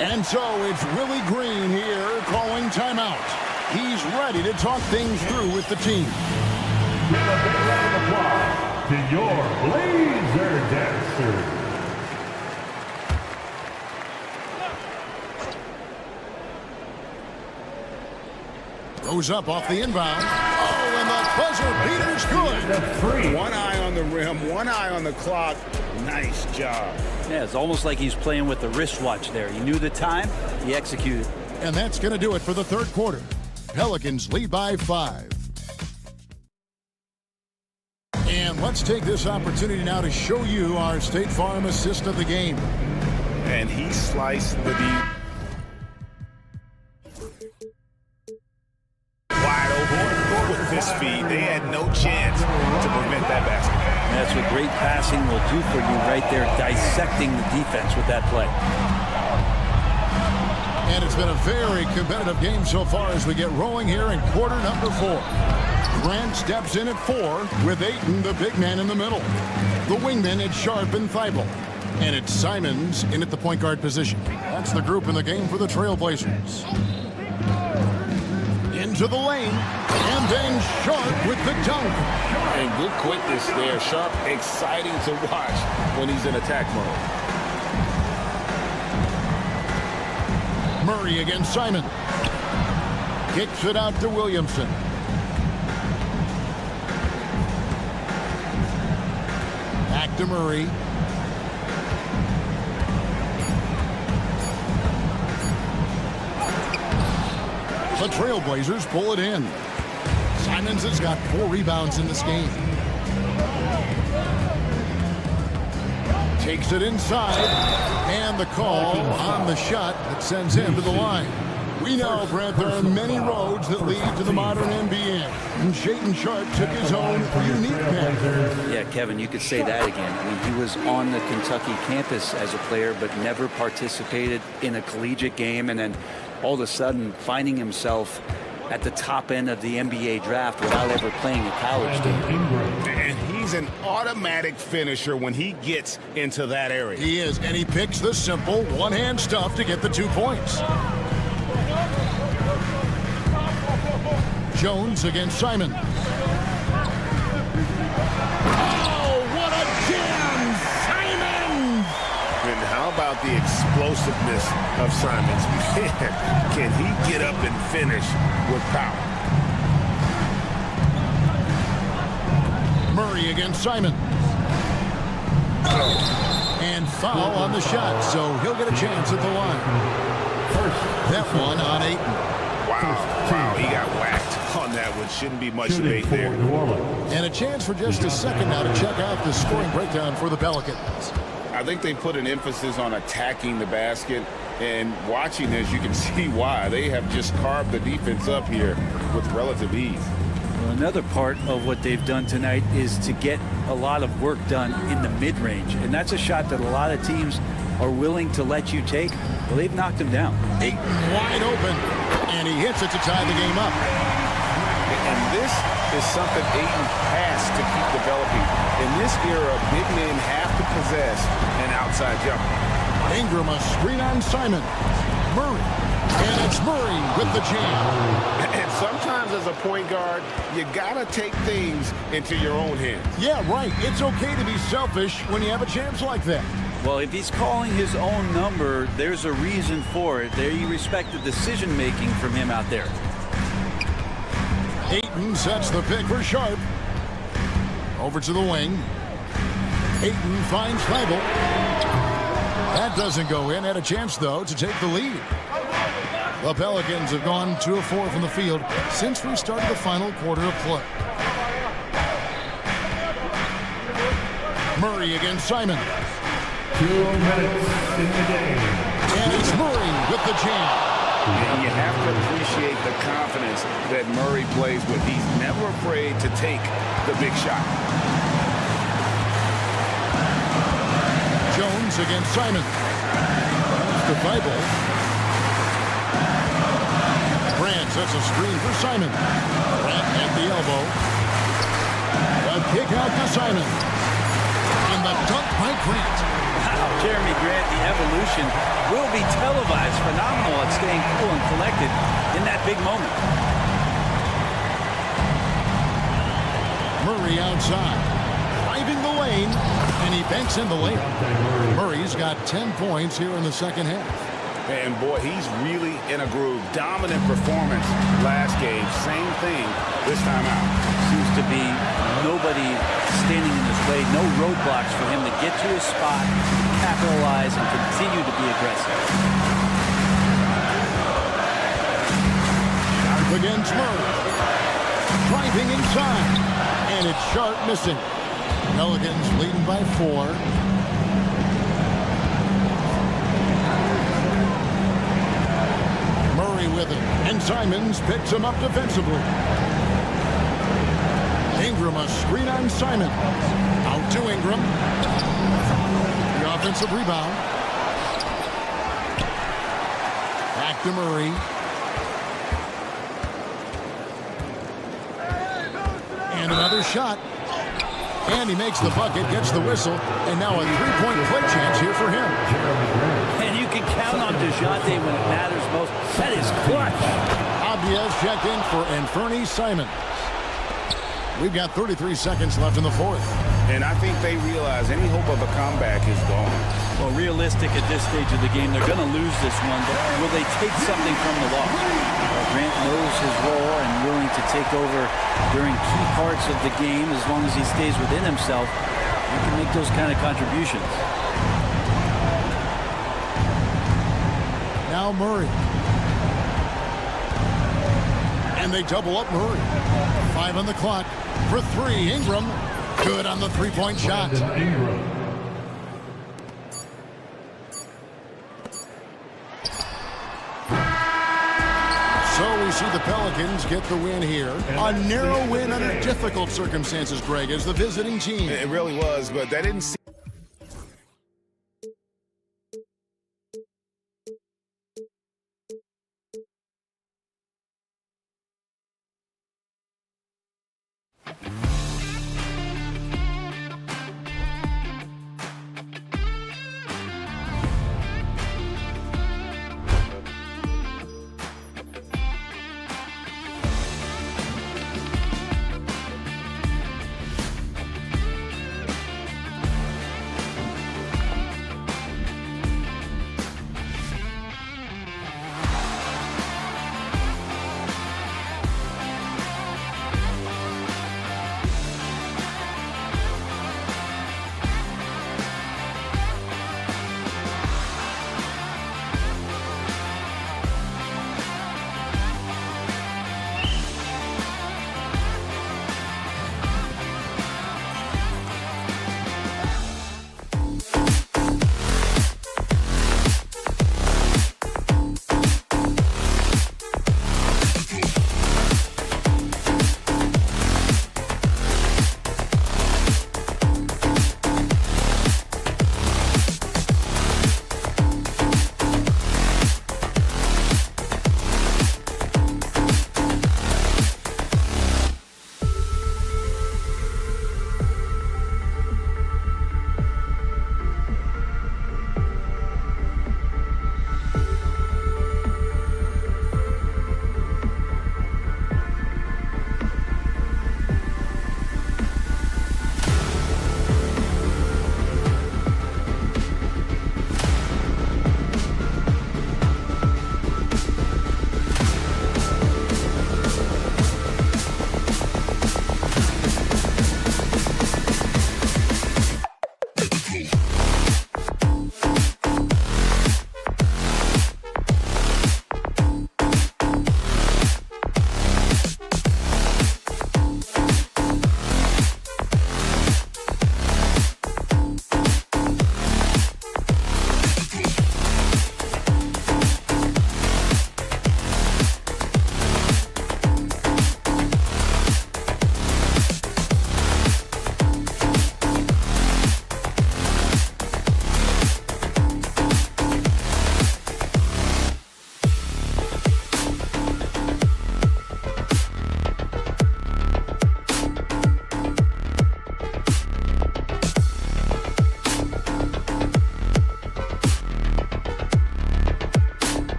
And so it's Willie Green here calling timeout. He's ready to talk things through with the team. Give a big round of applause to your Blazer dancers. Goes up off the inbound. Oh, and the buzzer beater's good. One eye on the rim, one eye on the clock. Nice job. Yeah, it's almost like he's playing with the wristwatch there. He knew the time, he executed. And that's going to do it for the third quarter. Pelicans lead by 5. And let's take this opportunity now to show you our State Farm assist of the game. And he sliced the deep. Wide open with this feed. They had no chance to prevent that basket. That's what great passing will do for you right there, dissecting the defense with that play. And it's been a very competitive game so far as we get rolling here in quarter number 4. Grant steps in at 4 with Ayton, the big man, in the middle. The wingmen at Sharp and Thibault. And it's Simons in at the point guard position. That's the group in the game for the Trailblazers. Into the lane, and then Sharp with the dunk. And good quickness there. Sharp, exciting to watch when he's in attack mode. Murray against Simon. Kicks it out to Williamson. Back to Murray. The Trailblazers pull it in. Simons has got 4 rebounds in this game. Takes it inside. And the call on the shot that sends him to the line. We know, Brent, there are many roads that lead to the modern NBA. And Shaedon Sharp took his own unique path. Yeah, Kevin, you could say that again. I mean, he was on the Kentucky campus as a player, but never participated in a collegiate game. And then all of a sudden finding himself at the top end of the NBA draft without ever playing a college game. And he's an automatic finisher when he gets into that area. He is, and he picks the simple one-hand stuff to get the 2 points. Jones against Simon. Oh, what a jam! Simon! And how about the explosiveness of Simons? Man, can he get up and finish with power? Murray against Simon. And foul on the shot, so he'll get a chance at the line. That one on Ayton. Wow, he got whacked on that which shouldn't be much debate there. And a chance for just a second now to check out the scoring breakdown for the Pelicans. I think they put an emphasis on attacking the basket, and watching this, you can see why. They have just carved the defense up here with relative ease. Well, another part of what they've done tonight is to get a lot of work done in the mid-range, and that's a shot that a lot of teams are willing to let you take. Well, they've knocked him down. Ayton wide open, and he hits it to tie the game up. And this is something Ayton has to keep developing. In this era, big men have to possess an outside jumper. Ingram a screen on Simon. Murray. And it's Murray with the jam. And sometimes as a point guard, you gotta take things into your own hands. Yeah, right. It's okay to be selfish when you have a chance like that. Well, if he's calling his own number, there's a reason for it. There you respect the decision-making from him out there. Ayton sets the pick for Sharp. Over to the wing. Ayton finds Feigl. That doesn't go in. Had a chance, though, to take the lead. The Pelicans have gone 2 of 4 from the field since we started the final quarter of play. Murray against Simon. 2 minutes in the game. And it's Murray with the jam. And you have to appreciate the confidence that Murray plays with. He's never afraid to take the big shot. Jones against Simon. To Feigl. Grant sets a screen for Simon. Grant at the elbow. A kick out to Simon. And the dunk by Grant. Wow, Jeremy Grant, the evolution will be televised. Phenomenal at staying cool and collected in that big moment. Murray outside. Driving the lane. And he banks in the layup. Murray's got 10 points here in the second half. And boy, he's really in a groove. Dominant performance last game. Same thing this time out. Seems to be nobody standing in his way. No roadblocks for him to get to his spot, capitalize, and continue to be aggressive. Sharp against Murray. Driving inside. And it's Sharp missing. Pelicans leading by 4. Murray with it. And Simons picks him up defensively. Ingram a screen on Simon. Out to Ingram. The offensive rebound. Back to Murray. And another shot. And he makes the bucket, gets the whistle, and now a three-point play chance here for him. And you can count on DeJounte when it matters most. That is clutch. Abiez checked in for Anthony Simons. We've got 33 seconds left in the fourth. And I think they realize any hope of a comeback is gone. Well, realistic at this stage of the game, they're going to lose this one, but will they take something from the loss? Well, Grant knows his role and willing to take over during key parts of the game. As long as he stays within himself, he can make those kind of contributions. Now Murray. And they double up Murray. 5 on the clock for 3. Ingram, good on the three-point shot. So we see the Pelicans get the win here. A narrow win under difficult circumstances, Greg, as the visiting team. It really was, but that didn't seem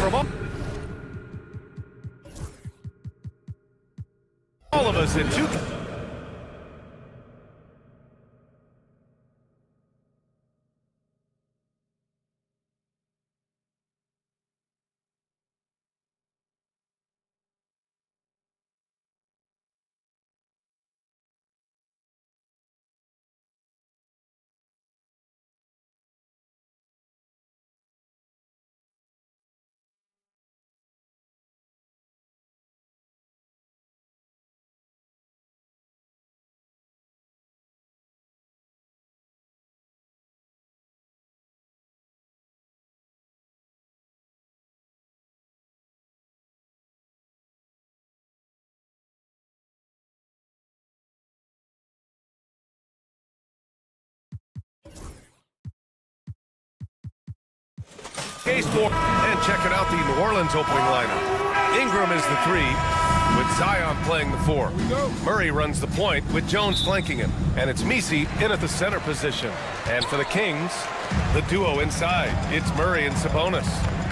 from all of us in two. Case 4, and checking out the New Orleans opening lineup. Ingram is the 3, with Zion playing the 4. Murray runs the point, with Jones flanking him. And it's Messi in at the center position. And for the Kings, the duo inside. It's Murray and Sabonis.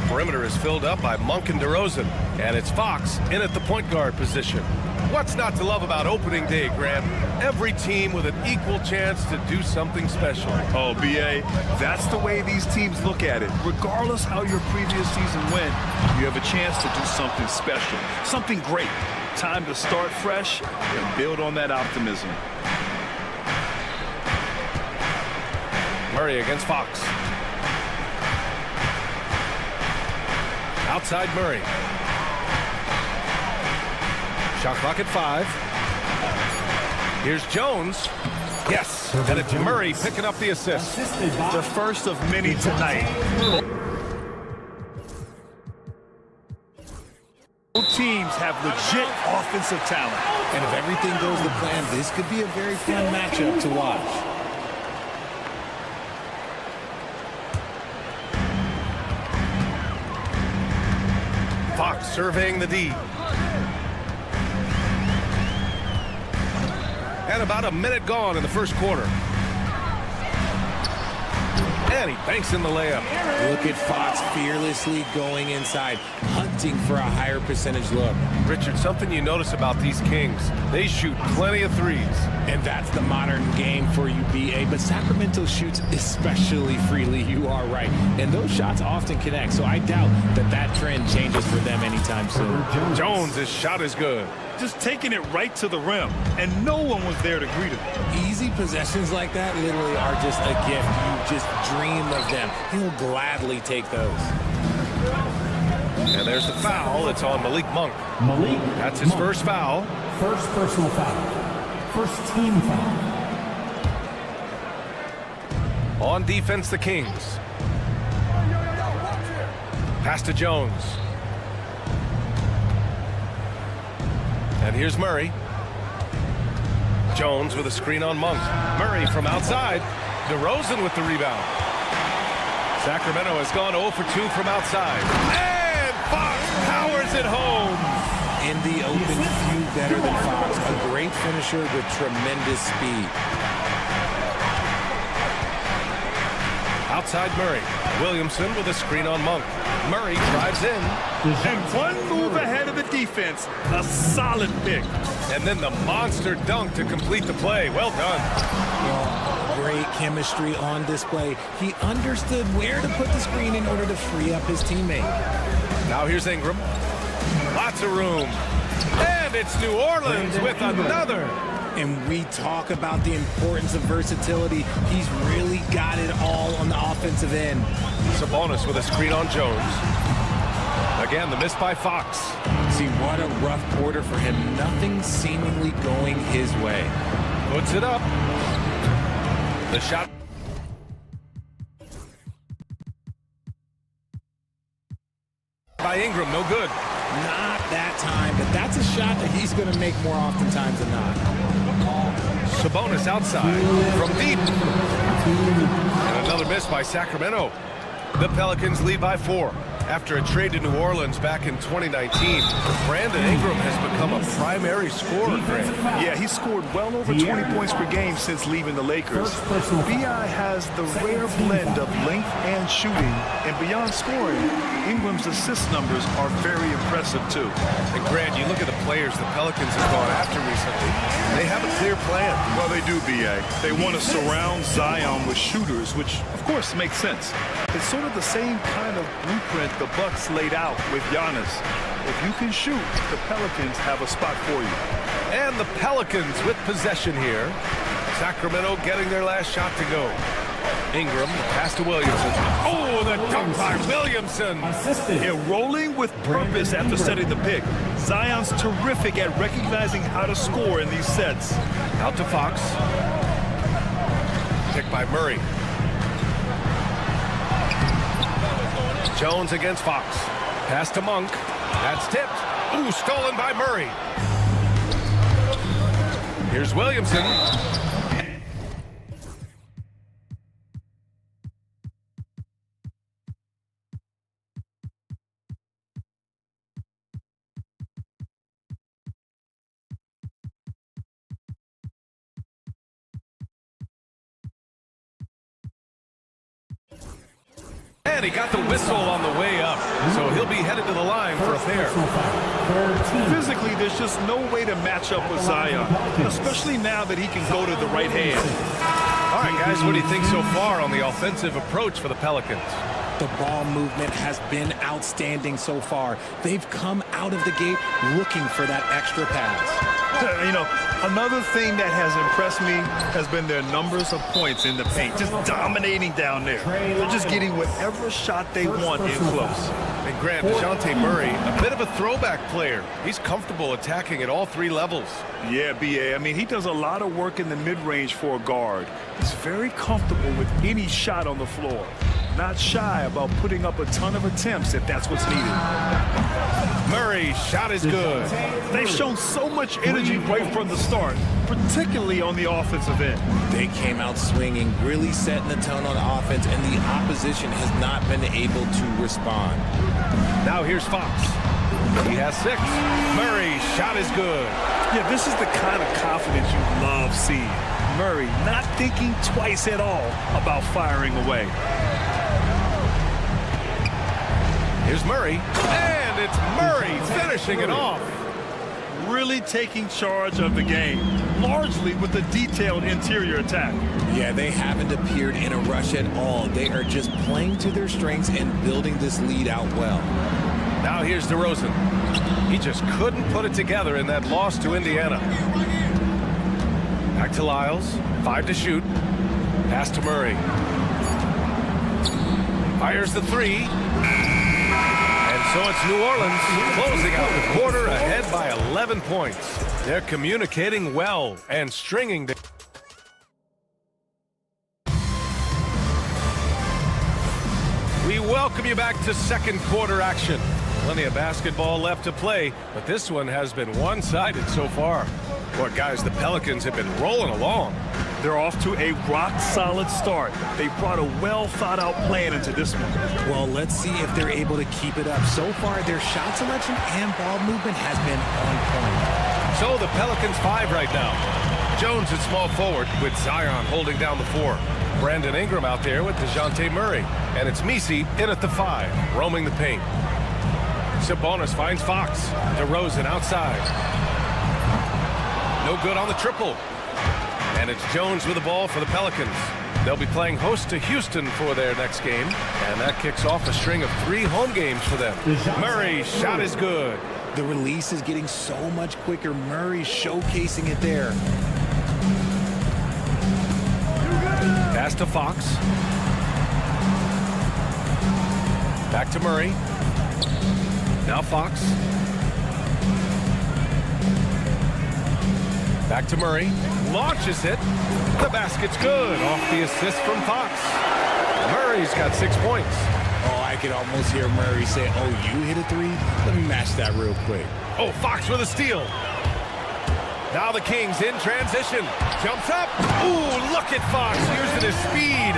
Perimeter is filled up by Monk and DeRozan. And it's Fox in at the point guard position. What's not to love about opening day, Grant? Every team with an equal chance to do something special. Oh, B.A., that's the way these teams look at it. Regardless how your previous season went, you have a chance to do something special, something great. Time to start fresh and build on that optimism. Murray against Fox. Outside Murray. Shot clock at 5. Here's Jones. Yes, and it's Murray picking up the assist. The first of many tonight. Both teams have legit offensive talent. And if everything goes to plan, this could be a very fun matchup to watch. Fox surveying the D. And about a minute gone in the first quarter. And he banks in the layup. Look at Fox fearlessly going inside, hunting for a higher percentage look. Richard, something you notice about these Kings, they shoot plenty of threes. And that's the modern game for you, B.A. But Sacramento shoots especially freely. You are right. And those shots often connect, so I doubt that trend changes for them anytime soon. Jones' shot is good. Just taking it right to the rim, and no one was there to greet him. Easy possessions like that literally are just a gift. You just dream of them. He'll gladly take those. And there's the foul. It's on Malik Monk. That's his first foul. First personal foul. First team foul. On defense, the Kings. Pass to Jones. And here's Murray. Jones with a screen on Monk. Murray from outside. DeRozan with the rebound. Sacramento has gone 0 for 2 from outside. And Fox powers it home. In the open, few better than Fox. A great finisher with tremendous speed. Outside Murray. Williamson with a screen on Monk. Murray drives in. And one move ahead of the defense. A solid pick. And then the monster dunk to complete the play. Well done. Well, great chemistry on display. He understood where to put the screen in order to free up his teammate. Now here's Ingram. Lots of room. And it's New Orleans with another. And we talk about the importance of versatility. He's really got it all on the offensive end. Sabonis with a screen on Jones. Again, the miss by Fox. See, what a rough quarter for him. Nothing seemingly going his way. Puts it up. The shot. By Ingram, no good. Not that time, but that's a shot that he's going to make more oftentimes than not. Sabonis outside from deep. And another miss by Sacramento. The Pelicans lead by 4. After a trade to New Orleans back in 2019, Brandon Ingram has become a primary scorer, Grant. Yeah, he's scored well over 20 points per game since leaving the Lakers. B.I. has the rare blend of length and shooting, and beyond scoring, Ingram's assist numbers are very impressive too. And Grant, you look at the players the Pelicans have gone after recently. They have a clear plan. Well, they do, B.A. They want to surround Zion with shooters, which of course makes sense. It's sort of the same kind of blueprint the Bucks laid out with Giannis. If you can shoot, the Pelicans have a spot for you. And the Pelicans with possession here. Sacramento getting their last shot to go. Ingram, pass to Williamson. Oh, the dunk by Williamson. Yeah, rolling with purpose after setting the pick. Zion's terrific at recognizing how to score in these sets. Out to Fox. Pick by Murray. Jones against Fox. Pass to Monk. That's tipped. Ooh, stolen by Murray. Here's Williamson. And he got the whistle on the way up, so he'll be headed to the line for a pair. Physically, there's just no way to match up with Zion, especially now that he can go to the right hand. All right, guys, what do you think so far on the offensive approach for the Pelicans? The ball movement has been outstanding so far. They've come out of the gate looking for that extra pass. You know, another thing that has impressed me has been their numbers of points in the paint, just dominating down there. They're just getting whatever shot they want in close. And Grant, DeJounte Murray, a bit of a throwback player. He's comfortable attacking at all three levels. Yeah, B.A. I mean, he does a lot of work in the mid-range for a guard. He's very comfortable with any shot on the floor. Not shy about putting up a ton of attempts if that's what's needed. Murray's shot is good. They've shown so much energy right from the start, particularly on the offensive end. They came out swinging, really setting the tone on offense, and the opposition has not been able to respond. Now here's Fox. He has 6. Murray's shot is good. Yeah, this is the kind of confidence you love seeing. Murray not thinking twice at all about firing away. Here's Murray, and it's Murray finishing it off. Really taking charge of the game, largely with a detailed interior attack. Yeah, they haven't appeared in a rush at all. They are just playing to their strengths and building this lead out well. Now here's DeRozan. He just couldn't put it together in that loss to Indiana. Back to Lyles, 5 to shoot. Pass to Murray. Fires the 3. So it's New Orleans closing out the quarter ahead by 11 points. They're communicating well and stringing the... We welcome you back to second quarter action. Plenty of basketball left to play, but this one has been one-sided so far. Boy, guys, the Pelicans have been rolling along. They're off to a rock-solid start. They brought a well-thought-out plan into this one. Well, let's see if they're able to keep it up. So far, their shot selection and ball movement has been on point. So the Pelicans 5 right now. Jones at small forward with Zion holding down the 4. Brandon Ingram out there with DeJounte Murray. And it's Messi in at the 5, roaming the paint. Sabonis finds Fox. DeRozan outside. No good on the triple. And it's Jones with the ball for the Pelicans. They'll be playing host to Houston for their next game. And that kicks off a string of 3 home games for them. Murray's shot is good. The release is getting so much quicker. Murray showcasing it there. Pass to Fox. Back to Murray. Now Fox. Back to Murray. Launches it. The basket's good. Off the assist from Fox. Murray's got 6 points. Oh, I could almost hear Murray say, oh, you hit a 3? Let me match that real quick. Oh, Fox with a steal. Now the Kings in transition. Jumps up. Ooh, look at Fox using his speed.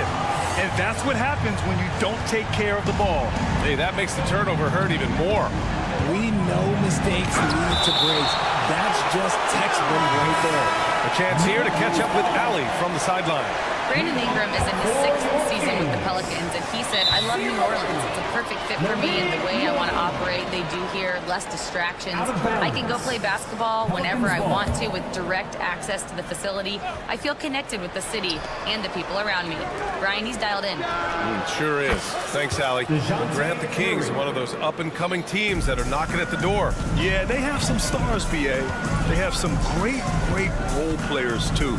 And that's what happens when you don't take care of the ball. Hey, that makes the turnover hurt even more. We know mistakes lead to breaks. That's just textbook right there. A chance here to catch up with Allie from the sideline. Brandon Ingram is in his 6th season with the Pelicans, and he said, I love New Orleans. It's a perfect fit for me and the way I want to operate. They do here, less distractions. I can go play basketball whenever I want to with direct access to the facility. I feel connected with the city and the people around me. Brian, he's dialed in. Sure is. Thanks, Allie. Grant the Kings are one of those up-and-coming teams that are knocking at the door. Yeah, they have some stars, BA. They have some great role players, too.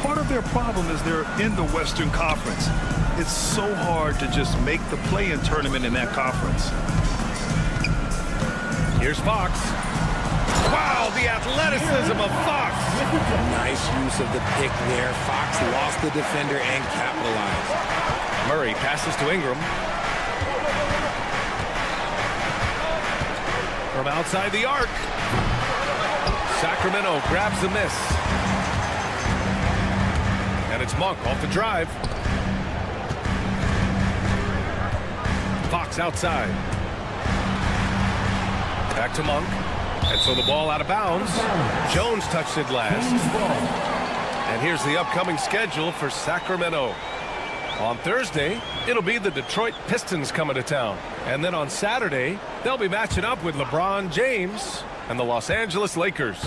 Part of their problem is they're in the Western Conference. It's so hard to just make the play-in tournament in that conference. Here's Fox. Wow, the athleticism of Fox. Nice use of the pick there. Fox lost the defender and capitalized. Murray passes to Ingram. From outside the arc. Sacramento grabs the miss. And it's Monk off the drive. Fox outside. Back to Monk. And so the ball out of bounds. Jones touched it last. And here's the upcoming schedule for Sacramento. On Thursday, it'll be the Detroit Pistons coming to town. And then on Saturday, they'll be matching up with LeBron James and the Los Angeles Lakers.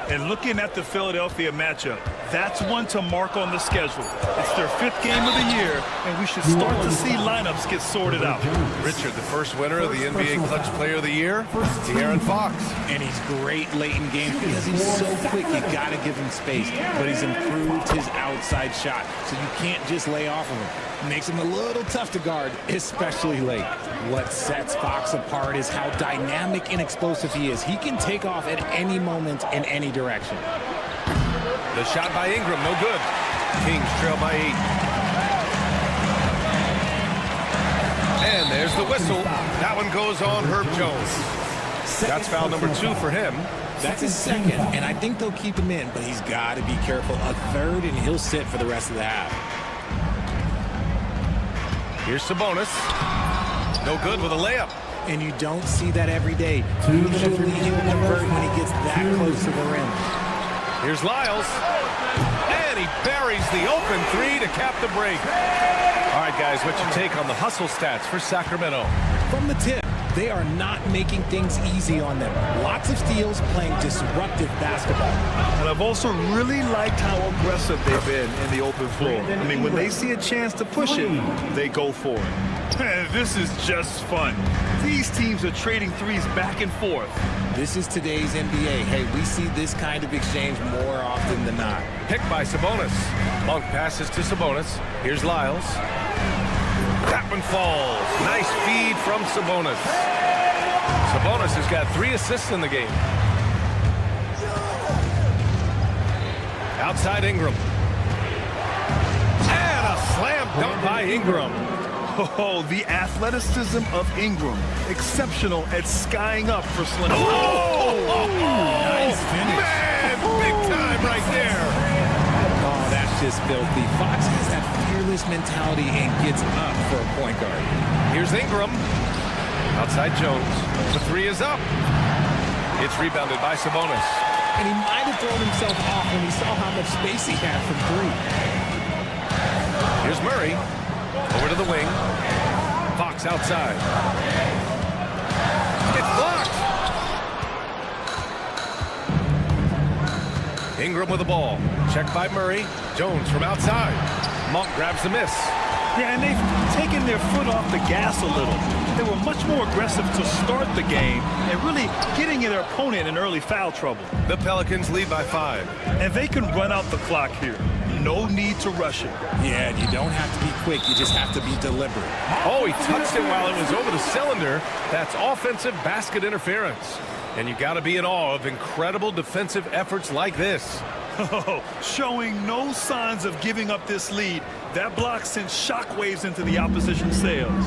And looking at the Philadelphia matchup, that's one to mark on the schedule. It's their 5th game of the year, and we should start to see lineups get sorted out. Richard, the first winner of the NBA Clutch Player of the Year, De'Aaron Fox. And he's great late in games because he's so quick. You got to give him space. But he's improved his outside shot, so you can't just lay off of him. Makes him a little tough to guard, especially late. What sets Fox apart is how dynamic and explosive he is. He can take off at any moment in any direction. The shot by Ingram, no good. Kings trail by 8. And there's the whistle. That one goes on Herb Jones. That's foul number 2 for him. That's his 2nd, and I think they'll keep him in, but he's got to be careful. A 3rd, and he'll sit for the rest of the half. Here's Sabonis. No good with a layup. And you don't see that every day. Usually he'll convert when he gets that close to the rim. Here's Lyles. And he buries the open 3 to cap the break. All right, guys, what's your take on the hustle stats for Sacramento? From the tip, they are not making things easy on them. Lots of steals, playing disruptive basketball. And I've also really liked how aggressive they've been in the open floor. I mean, when they see a chance to push it, they go for it. Man, this is just fun. These teams are trading threes back and forth. This is today's NBA. Hey, we see this kind of exchange more often than not. Pick by Sabonis. Monk passes to Sabonis. Here's Lyles. That one falls. Nice feed from Sabonis. Sabonis has got 3 assists in the game. Outside Ingram. And a slam dunk by Ingram. Oh, the athleticism of Ingram. Exceptional at skying up for Slim. Nice finish. Man, big time right there. Oh, that's just filthy. Fox has that fearless mentality and gets up for a point guard. Here's Ingram. Outside Jones. The 3 is up. It's rebounded by Sabonis. And he might have thrown himself off when he saw how much space he had from 3. Here's Murray. Over to the wing. Fox outside. It's blocked. Ingram with the ball. Checked by Murray. Jones from outside. Monk grabs the miss. Yeah, and they've taken their foot off the gas a little. They were much more aggressive to start the game and really getting their opponent in early foul trouble. The Pelicans lead by 5. And they can run out the clock here. No need to rush it. Yeah, you don't have to be quick. You just have to be deliberate. Oh, he touched it while it was over the cylinder. That's offensive basket interference. And you got to be in awe of incredible defensive efforts like this. Oh, showing no signs of giving up this lead. That block sent shockwaves into the opposition sails.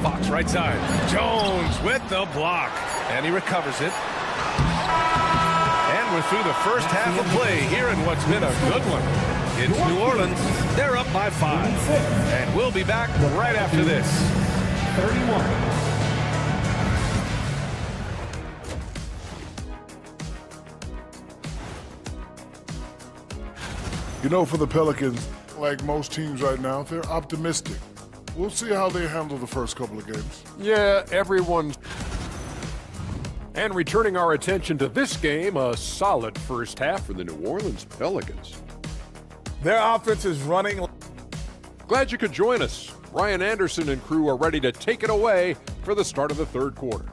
Fox right side. Jones with the block. And he recovers it. And we're through the first half of play here in what's been a good one. It's New Orleans. They're up by 5. And we'll be back right after this. 31. You know, for the Pelicans, like most teams right now, they're optimistic. We'll see how they handle the first couple of games. Yeah, everyone. And returning our attention to this game, a solid first half for the New Orleans Pelicans. Their offense is running. Glad you could join us. Ryan Anderson and crew are ready to take it away for the start of the third quarter.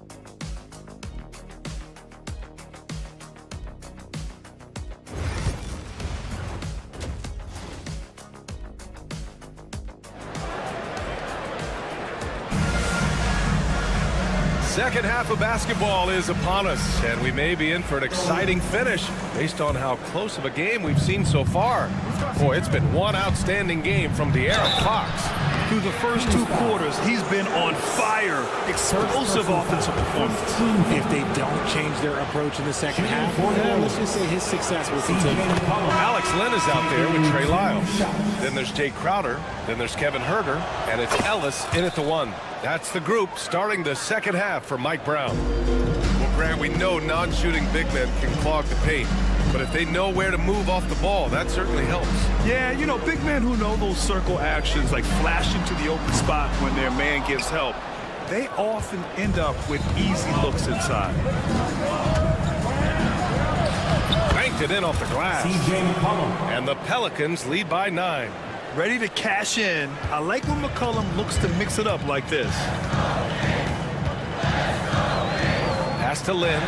Second half of basketball is upon us, and we may be in for an exciting finish based on how close of a game we've seen so far. Boy, it's been one outstanding game from De'Aaron Fox. Through the first 2 quarters, he's been on fire. Explosive offensive performance. If they don't change their approach in the second half, let's just say his success will continue. Alex Len is out there with Trey Lyles. Then there's Jay Crowder. Then there's Kevin Huerter. And it's Ellis in at the 1. That's the group starting the second half for Mike Brown. Well, Grant, we know non-shooting big men can clog the paint. But if they know where to move off the ball, that certainly helps. Yeah, you know, big men who know those circle actions, like flashing to the open spot when their man gives help, they often end up with easy looks inside. Banked it in off the glass. And the Pelicans lead by 9. Ready to cash in. I like when McCollum looks to mix it up like this. Pass to Lynn.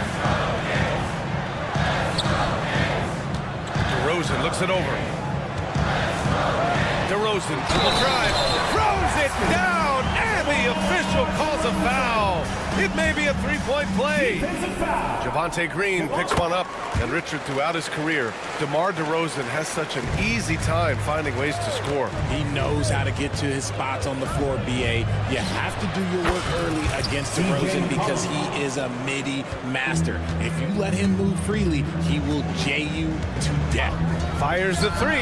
DeRozan looks it over. DeRozan to the drive. Throws it down. And the official calls a foul. It may be a 3-point play. Javonte Green picks one up. And Richard, throughout his career, DeMar DeRozan has such an easy time finding ways to score. He knows how to get to his spots on the floor, BA. You have to do your work early against DeRozan because he is a midi master. If you let him move freely, he will J you to death. Fires the 3.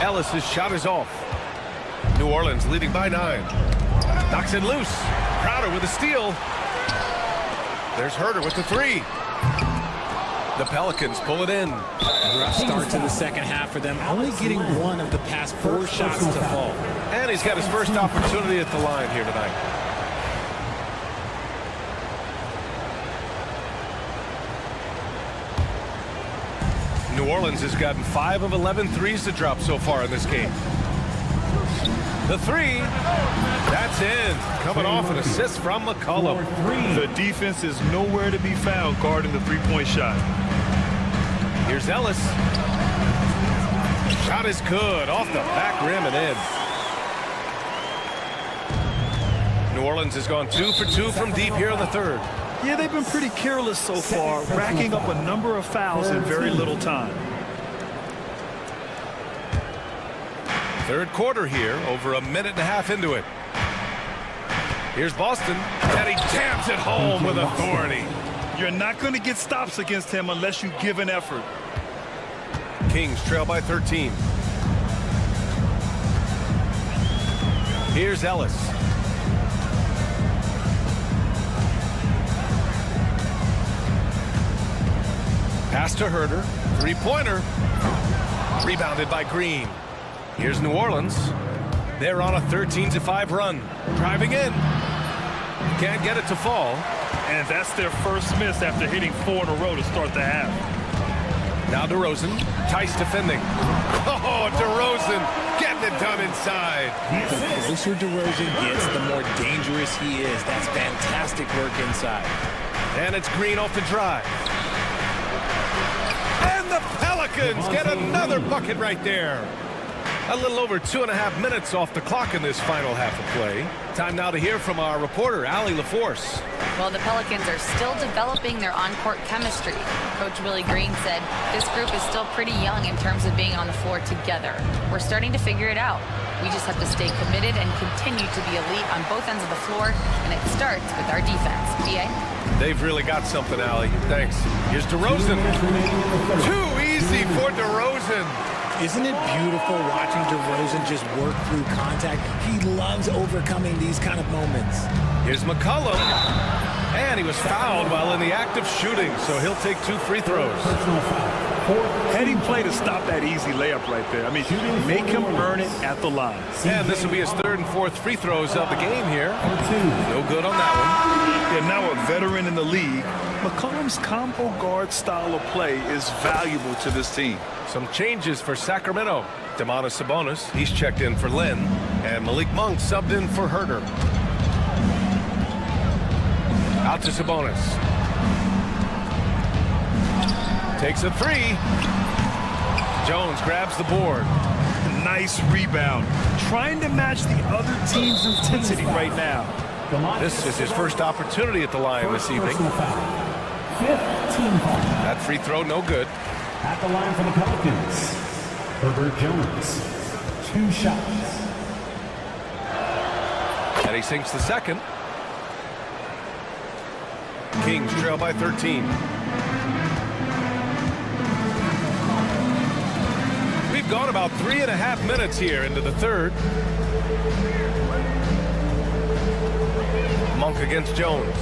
Ellis' shot is off. New Orleans leading by 9. Knocks it loose. Crowder with a steal. There's Huerter with the 3. The Pelicans pull it in. Rough start to the second half for them, only getting 1 of the past 4 shots to fall. And he's got his first opportunity at the line here tonight. New Orleans has gotten 5 of 11 threes to drop so far in this game. The 3, that's in. Coming off an assist from McCollum. The defense is nowhere to be found guarding the 3-point shot. Here's Ellis. Shot is good. Off the back rim and in. New Orleans has gone 2 for 2 from deep here in the third. Yeah, they've been pretty careless so far, racking up a number of fouls in very little time. Third quarter here, over a minute and a half into it. Here's Boston, and he jams it home with authority. You're not going to get stops against him unless you give an effort. Kings trail by 13. Here's Ellis. Pass to Huerter. 3-pointer. Rebounded by Green. Here's New Orleans. They're on a 13-5 run. Driving in. Can't get it to fall. And that's their first miss after hitting 4 in a row to start the half. Now DeRozan. Tice defending. Oh, DeRozan getting it done inside. The closer DeRozan gets, the more dangerous he is. That's fantastic work inside. And it's Green off the drive. And the Pelicans get another bucket right there. A little over 2.5 minutes off the clock in this final half of play. Time now to hear from our reporter, Allie LaForce. Well, the Pelicans are still developing their on-court chemistry. Coach Willie Green said this group is still pretty young in terms of being on the floor together. We're starting to figure it out. We just have to stay committed and continue to be elite on both ends of the floor, and it starts with our defense. DA? They've really got something, Allie. Thanks. Here's DeRozan. Too easy for DeRozan. Isn't it beautiful watching DeRozan just work through contact? He loves overcoming these kind of moments. Here's McCollum. And he was fouled while in the act of shooting, so he'll take 2 free throws. Heading play to stop that easy layup right there. I mean, make him earn it at the line. And this will be his third and fourth free throws of the game here. No good on that one. And now a veteran in the league, McCollum's combo guard style of play is valuable to this team. Some changes for Sacramento. Domantas Sabonis, he's checked in for Lynn. And Malik Monk subbed in for Herter. Out to Sabonis. Takes a three. Jones grabs the board. Nice rebound. Trying to match the other team's intensity right now. This is his first opportunity at the line this evening. That free throw, no good. At the line for the Pelicans, Herbert Jones, 2 shots. And he sinks the second. Kings trail by 13. We've gone about 3.5 minutes here into the third. Monk against Jones.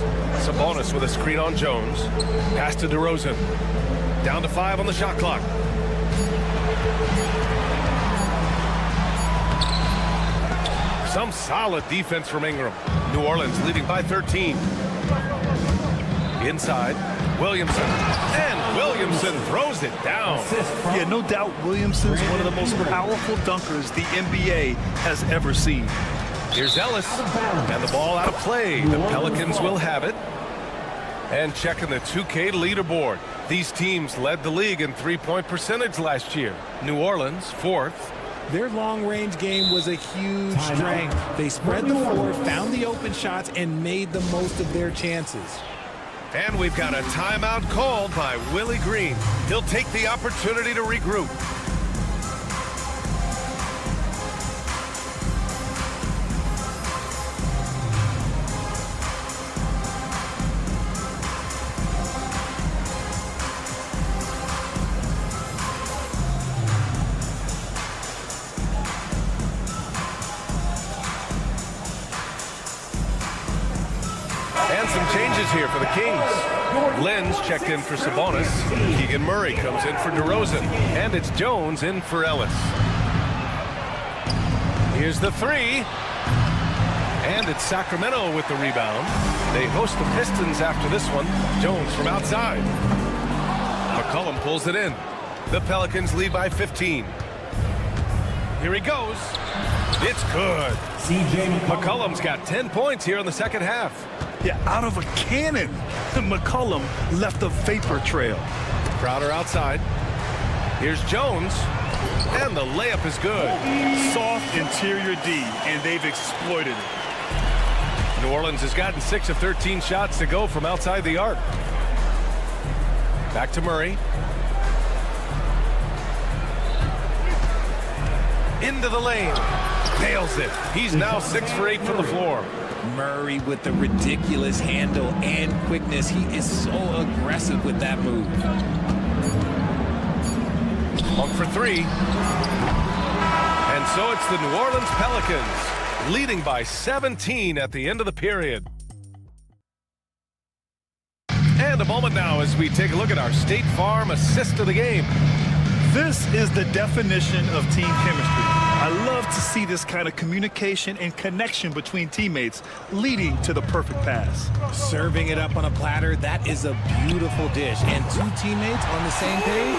Sabonis with a screen on Jones. Pass to DeRozan. Down to 5 on the shot clock. Some solid defense from Ingram. New Orleans leading by 13. Inside, Williamson. And Williamson throws it down. Yeah, no doubt Williamson's one of the most powerful dunkers the NBA has ever seen. Here's Ellis. And the ball out of play. The Pelicans will have it. And checking the 2K leaderboard. These teams led the league in three-point percentage last year. New Orleans, 4th. Their long-range game was a huge strength. They spread the floor, found the open shots, and made the most of their chances. And we've got a timeout called by Willie Green. He'll take the opportunity to regroup. And some changes here for the Kings. Lynn's checked in for Sabonis. Keegan Murray comes in for DeRozan. And it's Jones in for Ellis. Here's the three. And it's Sacramento with the rebound. They host the Pistons after this one. Jones from outside. McCollum pulls it in. The Pelicans lead by 15. Here he goes. It's good. McCollum's got 10 points here in the second half. Yeah, out of a cannon. McCollum left a vapor trail. Crowder outside. Here's Jones. And the layup is good. Soft interior D, and they've exploited it. New Orleans has gotten 6 of 13 shots to go from outside the arc. Back to Murray. Into the lane. Nails it. He's now 6 for 8 from the floor. Murray with the ridiculous handle and quickness. He is so aggressive with that move. Monk for 3. And so it's the New Orleans Pelicans leading by 17 at the end of the period. And a moment now as we take a look at our State Farm assist of the game. This is the definition of team chemistry. I love to see this kind of communication and connection between teammates leading to the perfect pass. Serving it up on a platter, that is a beautiful dish. And 2 teammates on the same page.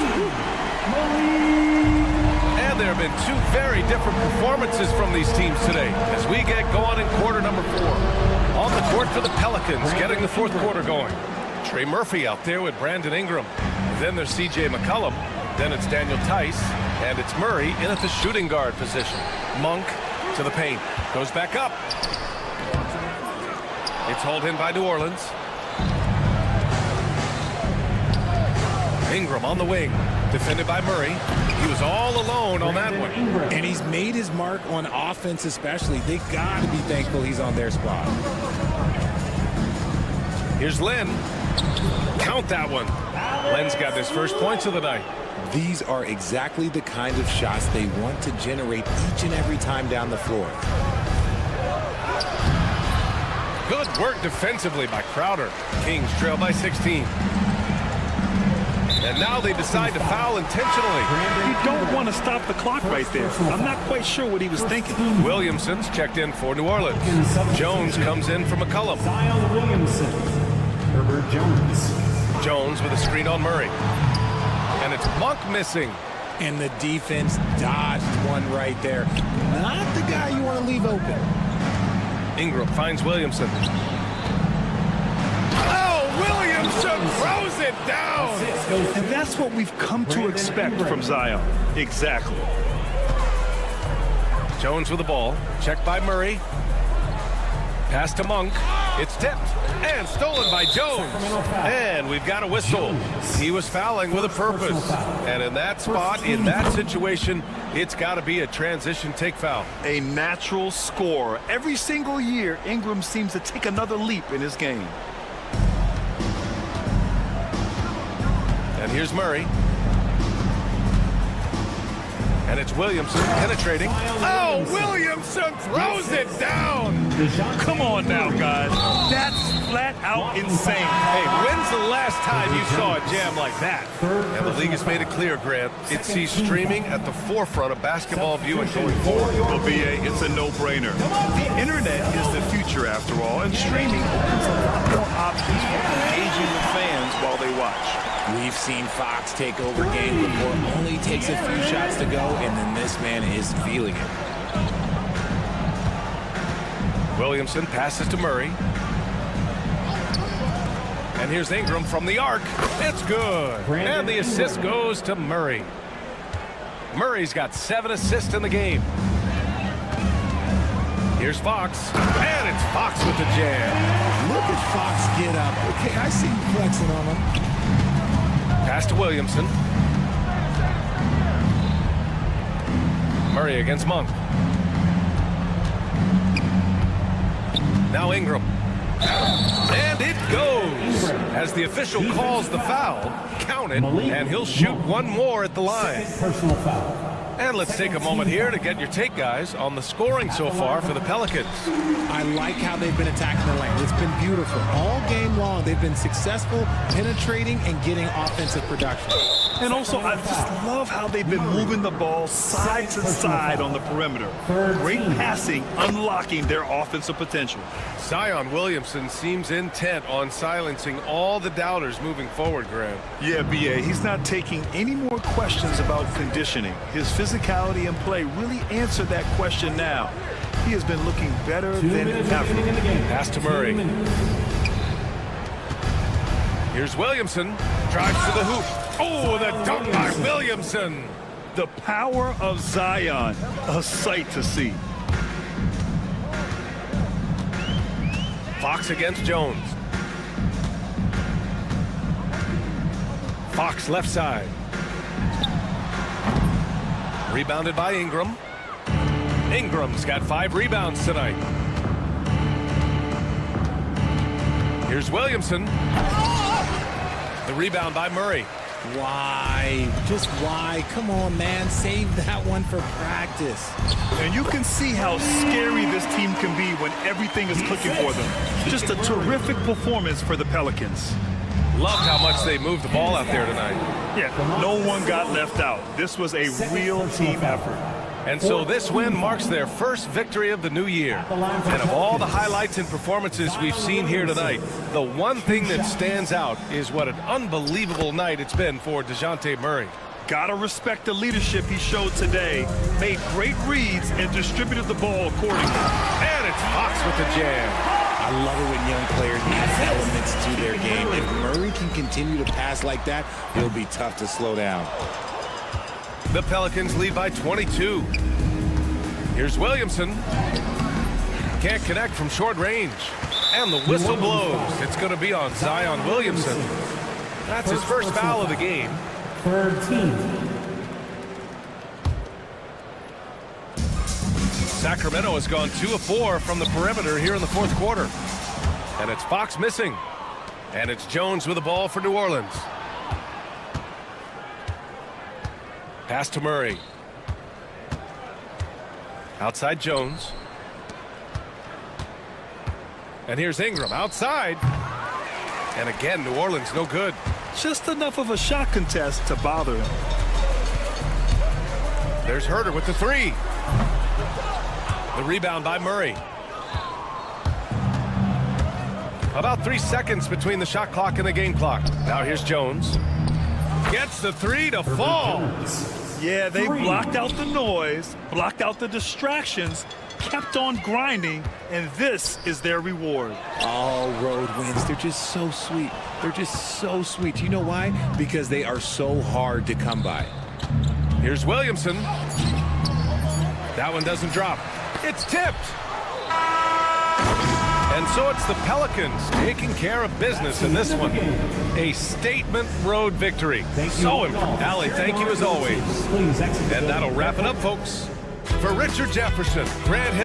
And there have been 2 very different performances from these teams today as we get going in quarter number 4. On the court for the Pelicans, getting the 4th quarter going. Trey Murphy out there with Brandon Ingram. Then there's C.J. McCollum. Then it's Daniel Tice, and it's Murray in at the shooting guard position. Monk to the paint, goes back up. It's hauled in by New Orleans. Ingram on the wing, defended by Murray. He was all alone on that one. And he's made his mark on offense especially. They got to be thankful he's on their spot. Here's Lynn. Count that one. Lynn's got his first points of the night. These are exactly the kind of shots they want to generate each and every time down the floor. Good work defensively by Crowder. Kings trail by 16. And now they decide to foul intentionally. You don't want to stop the clock right there. I'm not quite sure what he was thinking. Williamson's checked in for New Orleans. Jones comes in for McCollum. Zion Williamson. Herbert Jones. Jones with a screen on Murray. And it's Monk missing. And the defense dodged one right there. Not the guy you want to leave open. Ingram finds Williamson. Oh, Williamson throws it down. And that's what we've come to expect from Zion. Exactly. Jones with the ball. Checked by Murray. Pass to Monk. It's tipped and stolen by Jones. And we've got a whistle. He was fouling with a purpose. And in that spot, in that situation, it's got to be a transition take foul. A natural scorer. Every single year, Ingram seems to take another leap in his game. And here's Murray. And it's Williamson penetrating. Oh, Williamson throws it down. Come on now, guys. That's flat out insane. Hey, when's the last time you saw a jam like that? And the league has made it clear, Grant. It sees streaming at the forefront of basketball viewing going forward. Well, BA, it's a no-brainer. The internet is the future, after all, and streaming opens a lot more options for engaging with fans while they watch. We've seen Fox take over games before. Only takes a few shots to go, and then this man is feeling it. Williamson passes to Murray. And here's Ingram from the arc. It's good. And the assist goes to Murray. Murray's got 7 assists in the game. Here's Fox. And it's Fox with the jam. Look at Fox get up. Okay, I see you flexing on him. Pass to Williamson. Murray against Monk. Now Ingram. And it goes. As the official calls the foul, count it, and he'll shoot one more at the line. Personal foul. And let's take a moment here to get your take, guys, on the scoring so far for the Pelicans. I like how they've been attacking the lane. It's been beautiful. All game long, they've been successful penetrating and getting offensive production. And also, I just love how they've been moving the ball side to side on the perimeter. Great passing, unlocking their offensive potential. Zion Williamson seems intent on silencing all the doubters moving forward, Grant. Yeah, BA, he's not taking any more questions about conditioning. His physicality and play really answer that question now. He has been looking better than ever. Pass to Murray. Here's Williamson. Drives to the hoop. Oh, the dunk by Williamson. The power of Zion, a sight to see. Fox against Jones. Fox left side. Rebounded by Ingram. Ingram's got 5 rebounds tonight. Here's Williamson. The rebound by Murray. Why? Just why? Come on, man. Save that one for practice. And you can see how scary this team can be when everything is clicking for them. Just a terrific performance for the Pelicans. Loved how much they moved the ball out there tonight. Yeah, no one got left out. This was a real team effort. And so this win marks their first victory of the new year. And of all the highlights and performances we've seen here tonight, the one thing that stands out is what an unbelievable night it's been for DeJounte Murray. Gotta respect the leadership he showed today. Made great reads and distributed the ball accordingly. And it's Fox with the jam. I love it when young players add elements to their game. If Murray can continue to pass like that, it'll be tough to slow down. The Pelicans lead by 22. Here's Williamson. Can't connect from short range. And the whistle blows. It's going to be on Zion Williamson. That's his first foul of the game. Third team. Sacramento has gone 2 of 4 from the perimeter here in the fourth quarter. And it's Fox missing. And it's Jones with the ball for New Orleans. Pass to Murray. Outside Jones. And here's Ingram outside. And again, New Orleans no good. just enough of a shot contest to bother him. There's Herter with the three. The rebound by Murray. About 3 seconds between the shot clock and the game clock. Now here's Jones. Gets the three to fall. Yeah, they blocked out the noise, blocked out the distractions, kept on grinding, and this is their reward. All road wins. They're just so sweet. They're just so sweet. You know why? Because they are so hard to come by. Here's Williamson. That one doesn't drop. It's tipped. And so it's the Pelicans taking care of business in this one. A statement road victory. So important. Allie, thank you as always. And that'll wrap it up, folks. For Richard Jefferson, Grant Hill.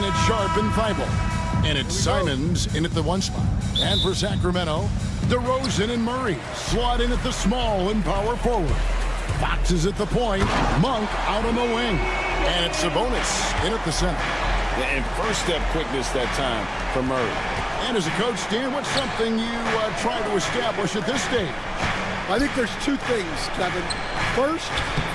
it's Sharp and Thibault. And it's Simons in at the 1 spot. And for Sacramento, DeRozan and Murray slot in at the small and power forward. Fox is at the point, Monk out on the wing. And it's Sabonis in at the center. And first step quickness that time for Murray. And as a coach, Dan, what's something you try to establish at this stage? I think there's 2 things, Kevin. First,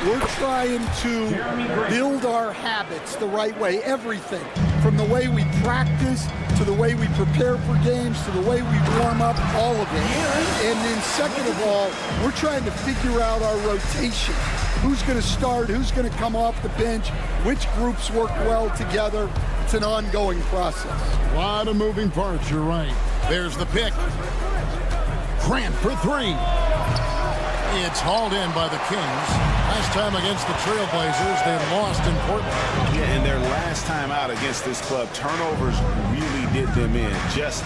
we're trying to build our habits the right way, everything. From the way we practice, to the way we prepare for games, to the way we warm up, all of it. And then second of all, we're trying to figure out our rotation. Who's going to start, who's going to come off the bench, which groups work well together. It's an ongoing process. A lot of moving parts, you're right. There's the pick. Grant for 3. It's hauled in by the Kings. Last time against the Trailblazers, they lost in Portland. Yeah, and their last time out against this club, turnovers really did them in. Just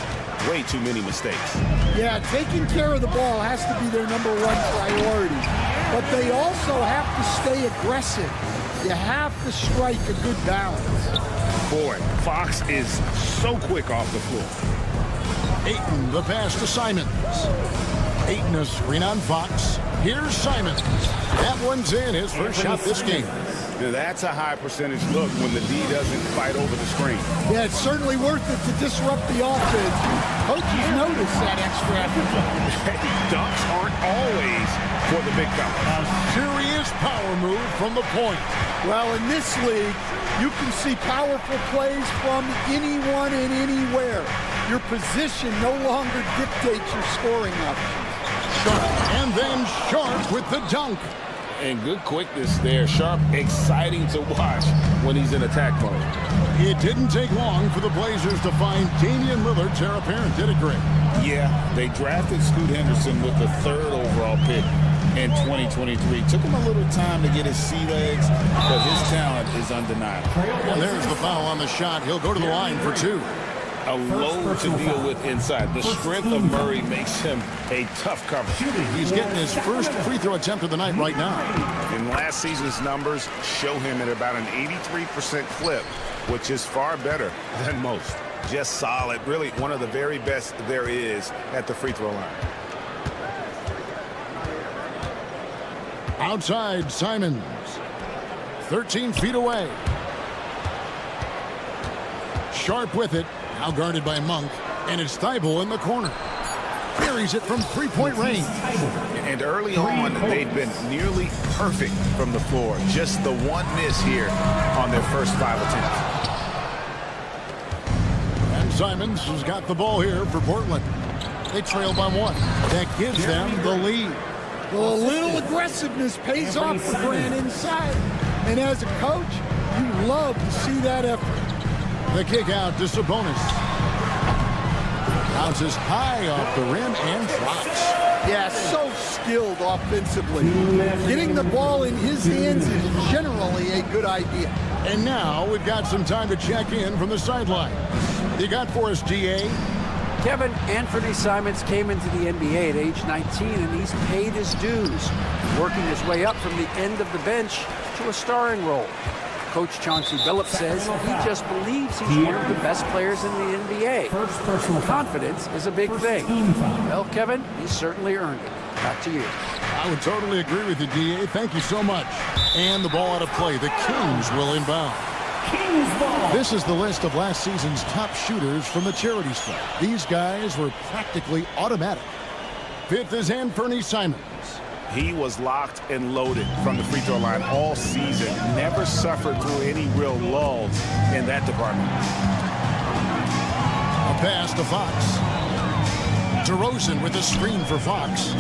way too many mistakes. Yeah, taking care of the ball has to be their #1 priority. But they also have to stay aggressive. You have to strike a good balance. Boy, Fox is so quick off the floor. Ayton, the pass to Simons. Ayton, a screen on Fox. Here's Simons. That one's in, his first shot this game. Now, that's a high percentage look when the D doesn't fight over the screen. Yeah, it's certainly worth it to disrupt the offense. Coaches notice that extra effort. Dunks aren't always for the big fella. A serious power move from the point. Well, in this league, you can see powerful plays from anyone and anywhere. Your position no longer dictates your scoring options. Sharp, and then Sharp with the dunk. And good quickness there. Sharp, exciting to watch when he's in attack mode. It didn't take long for the Blazers to find Damian Lillard's heir apparent, did it, Greg? Yeah, they drafted Scoot Henderson with the 3rd overall pick in 2023. Took him a little time to get his sea legs, but his talent is undeniable. And there's the foul on the shot. He'll go to the line for 2. A load to deal with inside. The strength of Murray makes him a tough cover. He's getting his first free throw attempt of the night right now. And last season's numbers show him at about an 83% clip, which is far better than most. Just solid. Really one of the very best there is at the free throw line. Outside, Simons. 13 feet away. Sharp with it. Now guarded by Monk. And it's Thibault in the corner. Buries it from 3-point range. And early on, they've been nearly perfect from the floor. Just the one miss here on their first 5 attempts. And Simons has got the ball here for Portland. They trail by 1. That gives them the lead. Well, a little aggressiveness pays off for Grant inside. And as a coach, you love to see that effort. The kick out to Sabonis. Bounces high off the rim and drops. Yeah, so skilled offensively. Getting the ball in his hands is generally a good idea. And now we've got some time to check in from the sideline. You got for us, GA? Kevin, Anthony Simons came into the NBA at age 19, and he's paid his dues, working his way up from the end of the bench to a starring role. Coach Chauncey Billups says he just believes he's one of the best players in the NBA. Confidence is a big thing. Well, Kevin, he's certainly earned it. Back to you. I would totally agree with you, DA. Thank you so much. And the ball out of play. The Kings will inbound. This is the list of last season's top shooters from the charity stripe. These guys were practically automatic. 5th is Anthony Simons. He was locked and loaded from the free throw line all season. Never suffered through any real lulls in that department. A pass to Fox. DeRozan with a screen for Fox.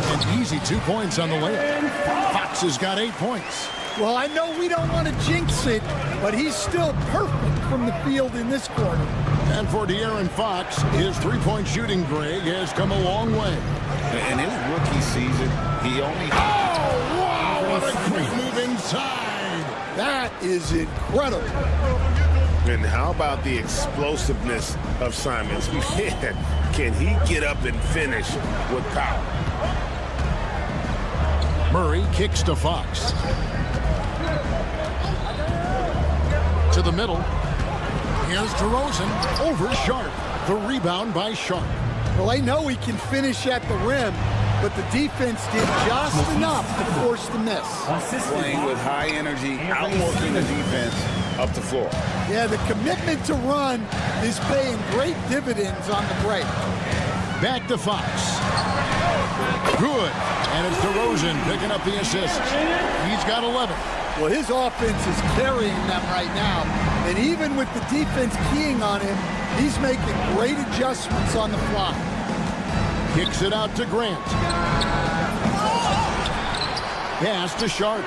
An easy 2 points on the layup. Fox has got 8 points. Well, I know we don't want to jinx it, but he's still perfect from the field in this quarter. And for De'Aaron Fox, his 3-point shooting, Greg, has come a long way. In his rookie season, he only... Oh, wow! What a great move inside! That is incredible. And how about the explosiveness of Simons? Can he get up and finish with power? Murray kicks to Fox. To the middle. Here's DeRozan over Sharp. The rebound by Sharp. Well, they know he can finish at the rim, but the defense did just enough to force the miss. Playing with high energy, outworking the defense up the floor. Yeah, the commitment to run is paying great dividends on the break. Back to Fox. Good. And it's DeRozan picking up the assist. He's got 11. Well, his offense is carrying them right now. And even with the defense keying on him, he's making great adjustments on the fly. Kicks it out to Grant. Pass to Sharp.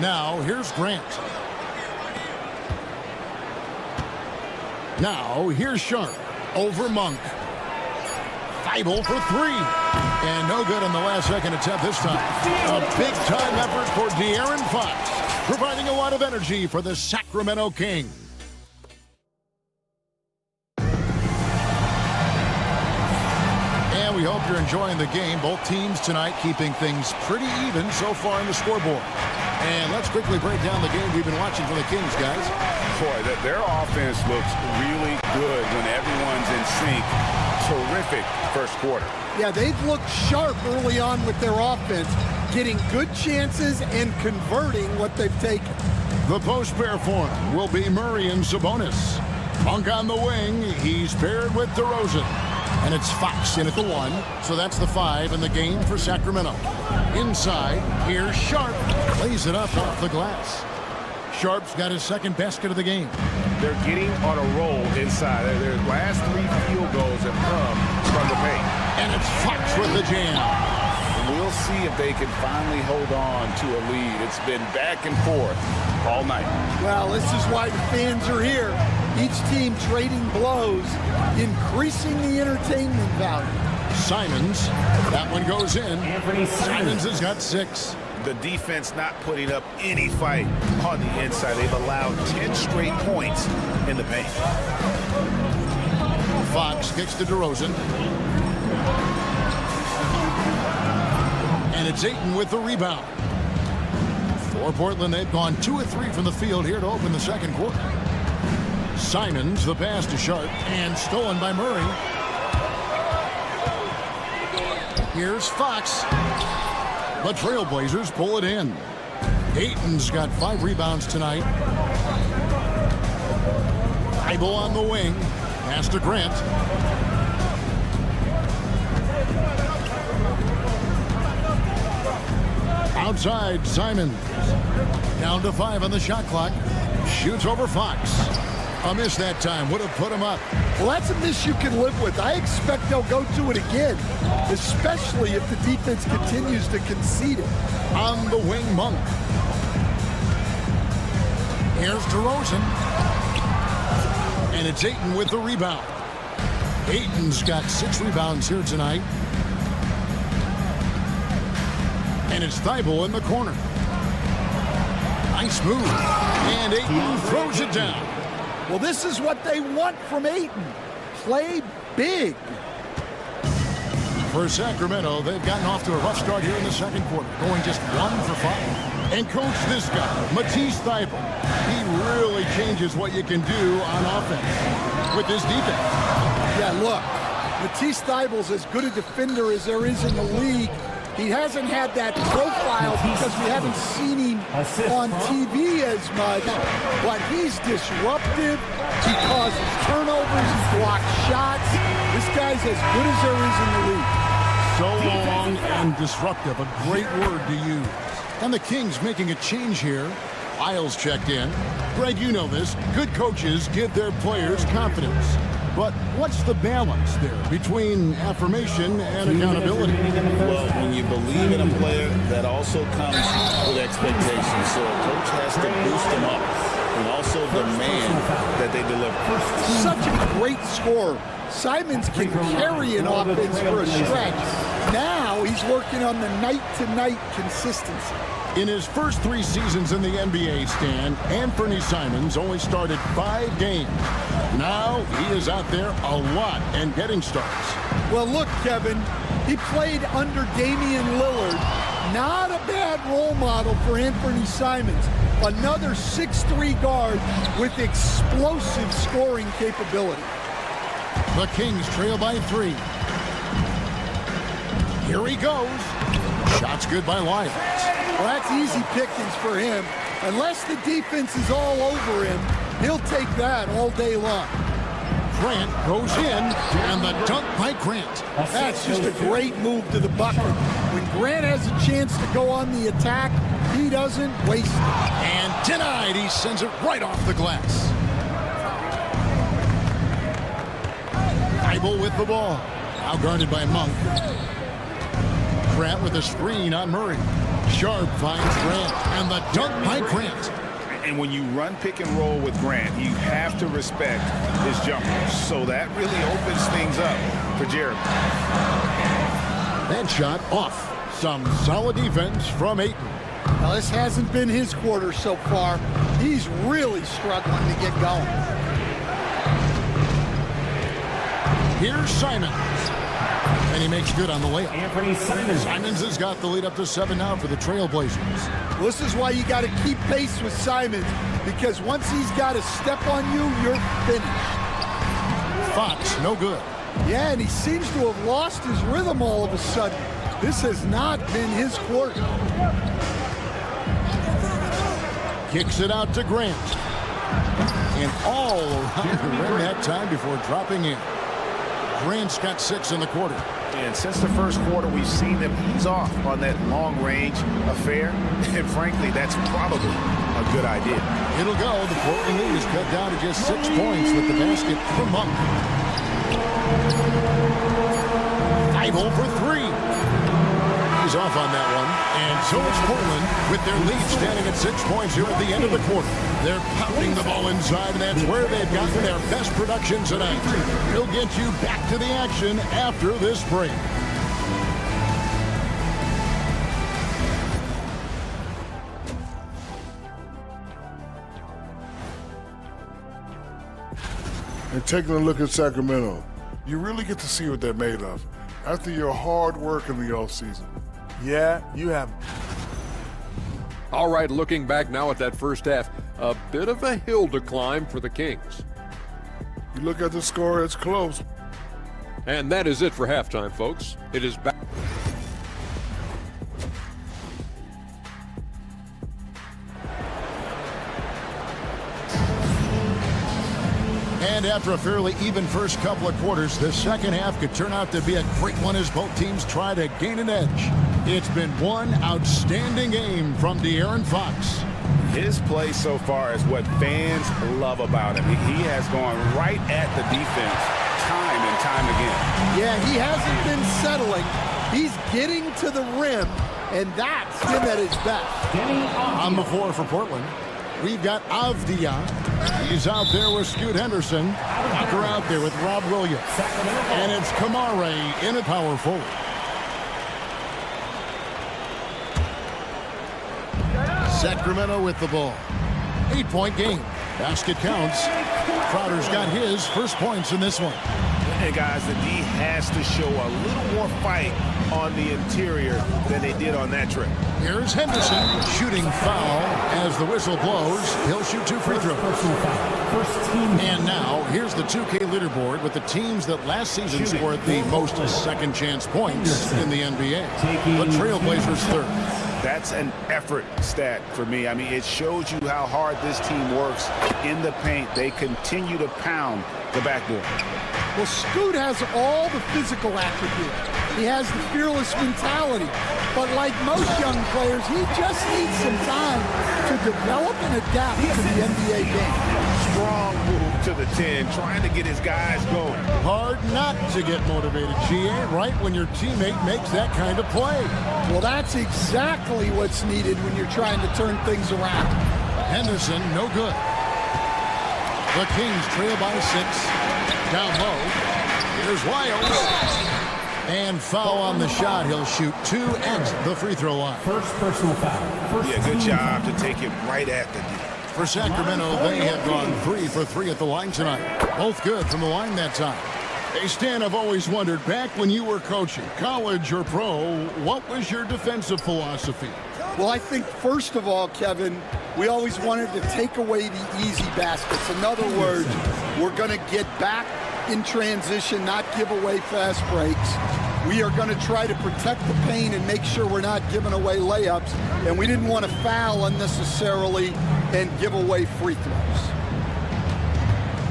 Now, here's Grant. Now, here's Sharp. Over Monk. Thibault for three. And no good on the last second attempt this time. A big-time effort for De'Aaron Fox, providing a lot of energy for the Sacramento Kings. And we hope you're enjoying the game. Both teams tonight keeping things pretty even so far in the scoreboard. And let's quickly break down the game we've been watching for the Kings, guys. Boy, their offense looks really good when everyone's in sync. Terrific first quarter. Yeah, they've looked sharp early on with their offense, getting good chances and converting what they've taken. The post pair form will be Murray and Sabonis. Monk on the wing. He's paired with DeRozan. And it's Fox in at the 1, so that's the 5 in the game for Sacramento. Inside, here's Sharp. Plays it up off the glass. Sharp's got his second basket of the game. They're getting on a roll inside. Their last 3 field goals have come from the paint. And it's Fox with the jam. We'll see if they can finally hold on to a lead. It's been back and forth all night. Well, this is why the fans are here. Each team trading blows, increasing the entertainment value. Simons, that one goes in. Simons has got 6. The defense not putting up any fight on the inside. They've allowed 10 straight points in the paint. Fox kicks to DeRozan. And it's Ayton with the rebound. For Portland, they've gone 2 of 3 from the field here to open the second quarter. Simons, the pass to Sharp, and stolen by Murray. Here's Fox. The Trailblazers pull it in. Ayton's got 5 rebounds tonight. Thibault on the wing. Pass to Grant. Outside, Simons. Down to 5 on the shot clock. Shoots over Fox. A miss that time would have put him up. Well, that's a miss you can live with. I expect they'll go to it again, especially if the defense continues to concede it. On the wing, Monk. Here's DeRozan. And it's Ayton with the rebound. Ayton's got 6 rebounds here tonight. And it's Thibault in the corner. Nice move. And Ayton throws it down. Well, this is what they want from Ayton. Play big. For Sacramento, they've gotten off to a rough start here in the second quarter, going just 1 for 5. And coach, this guy, Matisse Thybulle, he really changes what you can do on offense with his defense. Yeah, look, Matisse Thybulle's as good a defender as there is in the league. He hasn't had that profile because we haven't seen him on TV as much, but he's disruptive. He causes turnovers, he blocks shots. This guy's as good as there is in the league. So long and disruptive, a great word to use. And the Kings making a change here. Isles checked in. Greg, you know this. Good coaches give their players confidence. But what's the balance there between affirmation and accountability? Well, when you believe in a player, that also comes with expectations. So a coach has to boost them up and also demand that they deliver. Such a great scorer. Simons can carry an offense for a stretch. Now he's working on the night-to-night consistency. In his first 3 seasons in the NBA, Stan, Anthony Simons only started 5 games. Now he is out there a lot and getting starts. Well, look, Kevin, he played under Damian Lillard. Not a bad role model for Anthony Simons. Another 6'3" guard with explosive scoring capability. The Kings trail by 3. Here he goes. Shot's good by Lyons. Well, that's easy pickings for him. Unless the defense is all over him, he'll take that all day long. Grant goes in, and the dunk by Grant. That's just a great move to the bucket. When Grant has a chance to go on the attack, he doesn't waste it. And denied. He sends it right off the glass. Thibault with the ball. Now guarded by Monk. Grant with a screen on Murray. Sharp finds Grant, and the dunk by Grant. And when you run pick and roll with Grant, you have to respect his jumper. So that really opens things up for Jeremy. That shot off. Some solid defense from Ayton. Now, this hasn't been his quarter so far. He's really struggling to get going. Here's Simons. And he makes good on the layup. Anthony Simons. Simons has got the lead up to 7 now for the Trailblazers. Well, this is why you got to keep pace with Simons, because once he's got a step on you, you're finished. Fox, no good. Yeah, and he seems to have lost his rhythm all of a sudden. This has not been his quarter. Kicks it out to Grant. And all around the rim that time before dropping in. Grant's got 6 in the quarter. And since the first quarter, we've seen them ease off on that long-range affair. And frankly, that's probably a good idea. It'll go. The Portland lead is cut down to just 6 points with the basket from Monk. Thibault for 3. He's off on that one. And so it's Portland with their lead standing at 6 points here at the end of the quarter. They're pounding the ball inside, and that's where they've gotten their best production tonight. We'll get you back to the action after this break. And taking a look at Sacramento, you really get to see what they're made of after your hard work in the offseason. Yeah, you have. All right, looking back now at that first half, a bit of a hill to climb for the Kings. You look at the score, it's close. And that is it for halftime, folks. It is back. And after a fairly even first couple of quarters, the second half could turn out to be a great one as both teams try to gain an edge. It's been one outstanding game from De'Aaron Fox. His play so far is what fans love about him. He has gone right at the defense time and time again. Yeah, he hasn't been settling. He's getting to the rim, and that's him at his best. On the floor for Portland, we've got Avdia. He's out there with Scoot Henderson. Tucker out there with Rob Williams. And it's Kamare in a power forward. Sacramento with the ball. 8-point game. Basket counts. Crowder's got his first points in this one. And guys, the D has to show a little more fight on the interior than they did on that trip. Here's Henderson shooting foul as the whistle blows. He'll shoot 2 free throws. And now here's the 2K leaderboard with the teams that last season scored the most second chance points in the NBA. The Trailblazers third. That's an effort stat for me. I mean, it shows you how hard this team works in the paint. They continue to pound the backboard. Well, Scoot has all the physical attributes. He has the fearless mentality. But like most young players, he just needs some time to develop and adapt to the NBA game. Strong move to the 10, trying to get his guys going. Hard not to get motivated, GA, right when your teammate makes that kind of play. Well, that's exactly what's needed when you're trying to turn things around. Henderson, no good. The Kings trail by 6. Down low. Here's Lyles. And foul on the shot. He'll shoot 2 at the free throw line. First personal foul. Yeah, good job to take it right at the D. For Sacramento, they have gone 3 for 3 at the line tonight. Both good from the line that time. Hey, Stan, I've always wondered, back when you were coaching, college or pro, what was your defensive philosophy? Well, I think, first of all, Kevin, we always wanted to take away the easy baskets. In other words, we're going to get back in transition, not give away fast breaks. We are going to try to protect the paint and make sure we're not giving away layups. And we didn't want to foul unnecessarily and give away free throws.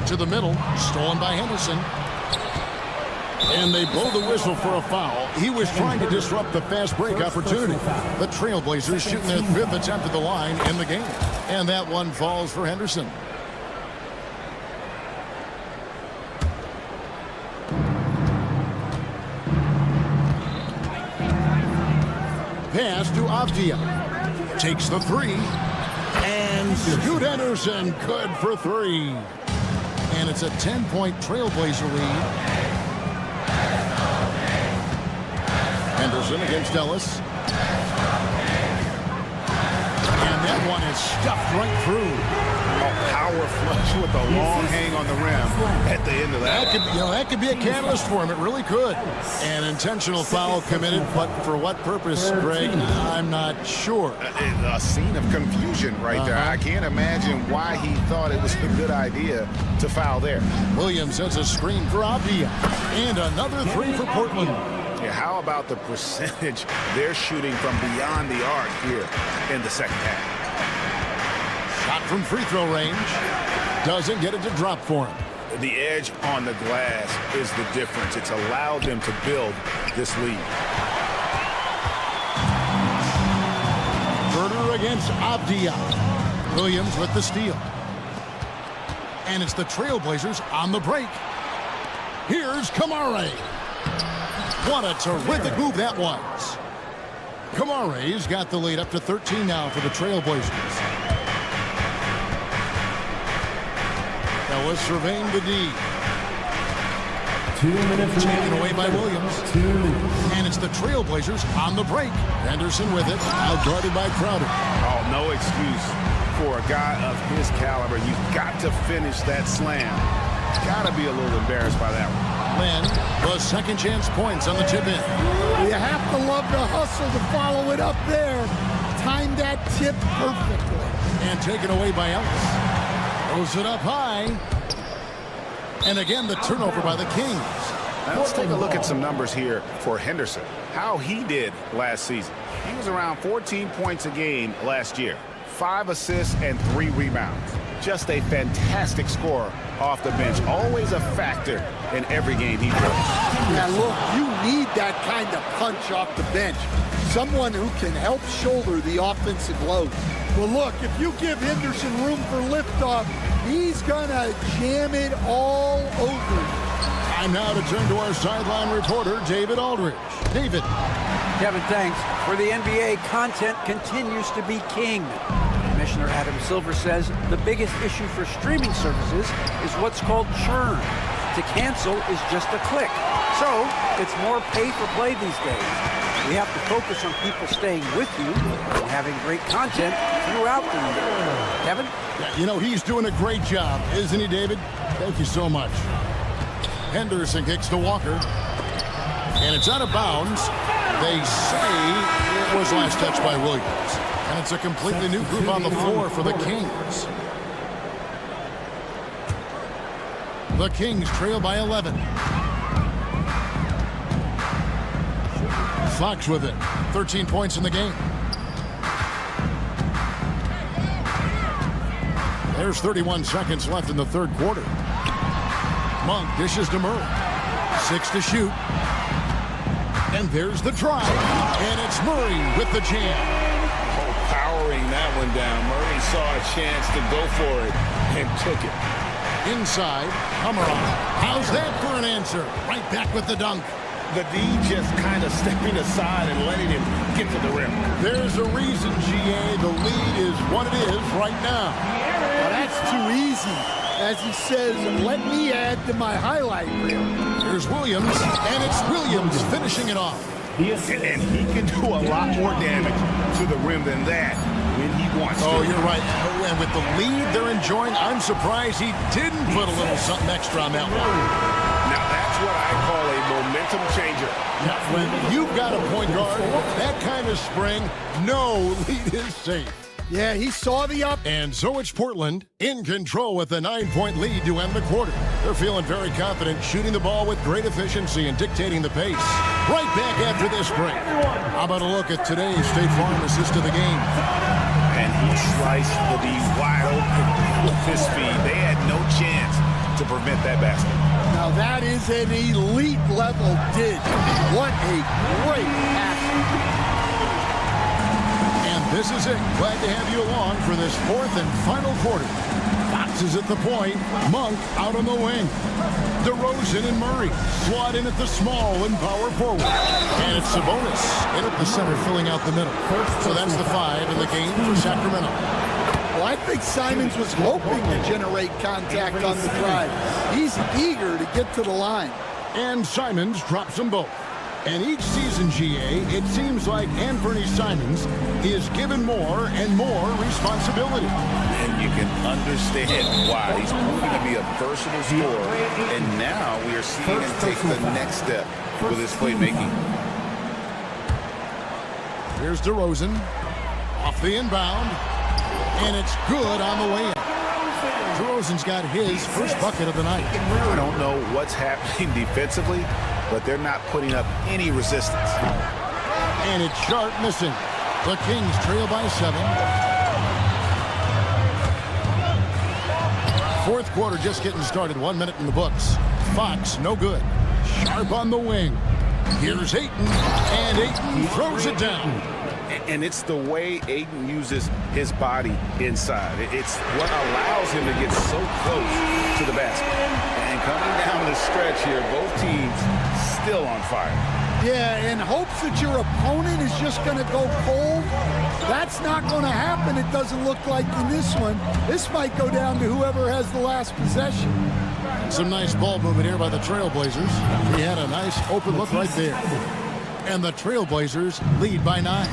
To the middle, stolen by Henderson. And they blow the whistle for a foul. He was trying to disrupt the fast break opportunity. The Trailblazers shooting their 5th attempt at the line in the game. And that one falls for Henderson. Pass to Avdia. Takes the 3. And Scoot Henderson, good for 3. And it's a 10-point Trailblazer lead. Henderson against Ellis. And that one is stuffed right through. A power flush with a long hang on the rim at the end of that. That could be a catalyst for him. It really could. An intentional foul committed, but for what purpose, Greg? I'm not sure. A scene of confusion right there. I can't imagine why he thought it was a good idea to foul there. Williams has a screen for Avdia. And another 3 for Portland. Yeah, how about the percentage they're shooting from beyond the arc here in the second half? Shot from free throw range. Doesn't get it to drop for him. The edge on the glass is the difference. It's allowed them to build this lead. Herder against Avdia. Williams with the steal. And it's the Trailblazers on the break. Here's Kamare. What a terrific move that was. Kamare's got the lead up to 13 now for the Trailblazers. Ellis surveying the D. 2 minutes taken away by Williams. And it's the Trailblazers on the break. Henderson with it, out guarded by Crowder. Oh, no excuse for a guy of his caliber. You've got to finish that slam. Got to be a little embarrassed by that one. Lynn, the second chance points on the tip in. You have to love the hustle to follow it up there. Timed that tip perfectly. And taken away by Ellis. Throws it up high. And again, the turnover by the Kings. Now let's take a look at some numbers here for Henderson. How he did last season. He was around 14 points a game last year. 5 assists and 3 rebounds. Just a fantastic scorer off the bench. Always a factor in every game he plays. Yeah, look, you need that kind of punch off the bench. Someone who can help shoulder the offensive load. Well, look, if you give Henderson room for liftoff, he's going to jam it all over. Time now to turn to our sideline reporter, David Aldridge. David. Kevin, thanks. For the NBA, content continues to be king. Commissioner Adam Silver says the biggest issue for streaming services is what's called churn. To cancel is just a click. So it's more pay for play these days. We have to focus on people staying with you and having great content throughout the year. Kevin? Yeah, you know, he's doing a great job, isn't he, David? Thank you so much. Henderson kicks to Walker. And it's out of bounds. They say it was last touched by Williams. And it's a completely new group on the floor for the Kings. The Kings trail by 11. Fox with it. 13 points in the game. There's 31 seconds left in the third quarter. Monk dishes to Murray. 6 to shoot. And there's the drive. And it's Murray with the jam. Powering that one down. Murray saw a chance to go for it and took it. Inside, Hammeron. How's that for an answer? Right back with the dunk. The D just kind of stepping aside and letting him get to the rim. There's a reason, GA. The lead is what it is right now. Well, that's too easy. As he says, let me add to my highlight reel. Here's Williams, and it's Williams finishing it off. And he can do a lot more damage to the rim than that when he wants to. Oh, you're right. Oh, and with the lead they're enjoying, I'm surprised he didn't put a little something extra on that one. Now, that's what I call a momentum changer. Now, when you've got a point guard, that kind of spring, no lead is safe. Yeah, he saw the up. And so it's Portland in control with a 9-point lead to end the quarter. They're feeling very confident, shooting the ball with great efficiency and dictating the pace. Right back after this break. How about a look at today's State Farm assist of the game? And he sliced the D wide open with his speed. They had no chance to prevent that basket. Now that is an elite level dig. What a great pass. And this is it. Glad to have you along for this fourth and final quarter. Fox is at the point. Monk out on the wing. DeRozan and Murray slot in at the small and power forward. And it's Sabonis in at the center, filling out the middle. So that's the 5 in the game for Sacramento. Well, I think Simons was hoping to generate contact on the drive. He's eager to get to the line. And Simons drops them both. And each season, GA, it seems like Anthony Simons is given more and more responsibility. And you can understand why. He's proven to be a versatile scorer. And now we are seeing him take the next step with his playmaking. Here's DeRozan off the inbound. And it's good on the way in. DeRozan's got his first bucket of the night. I don't know what's happening defensively, but they're not putting up any resistance. And it's Sharp missing. The Kings trail by 7. Fourth quarter just getting started. 1 minute in the books. Fox, no good. Sharp on the wing. Here's Ayton. And Ayton throws it down. And it's the way Ayton uses his body inside. It's what allows him to get so close to the basket. And coming down the stretch here, both teams still on fire. Yeah, in hopes that your opponent is just going to go cold. That's not going to happen, it doesn't look like in this one. This might go down to whoever has the last possession. Some nice ball movement here by the Trailblazers. He had a nice open look right there. And the Trailblazers lead by 9.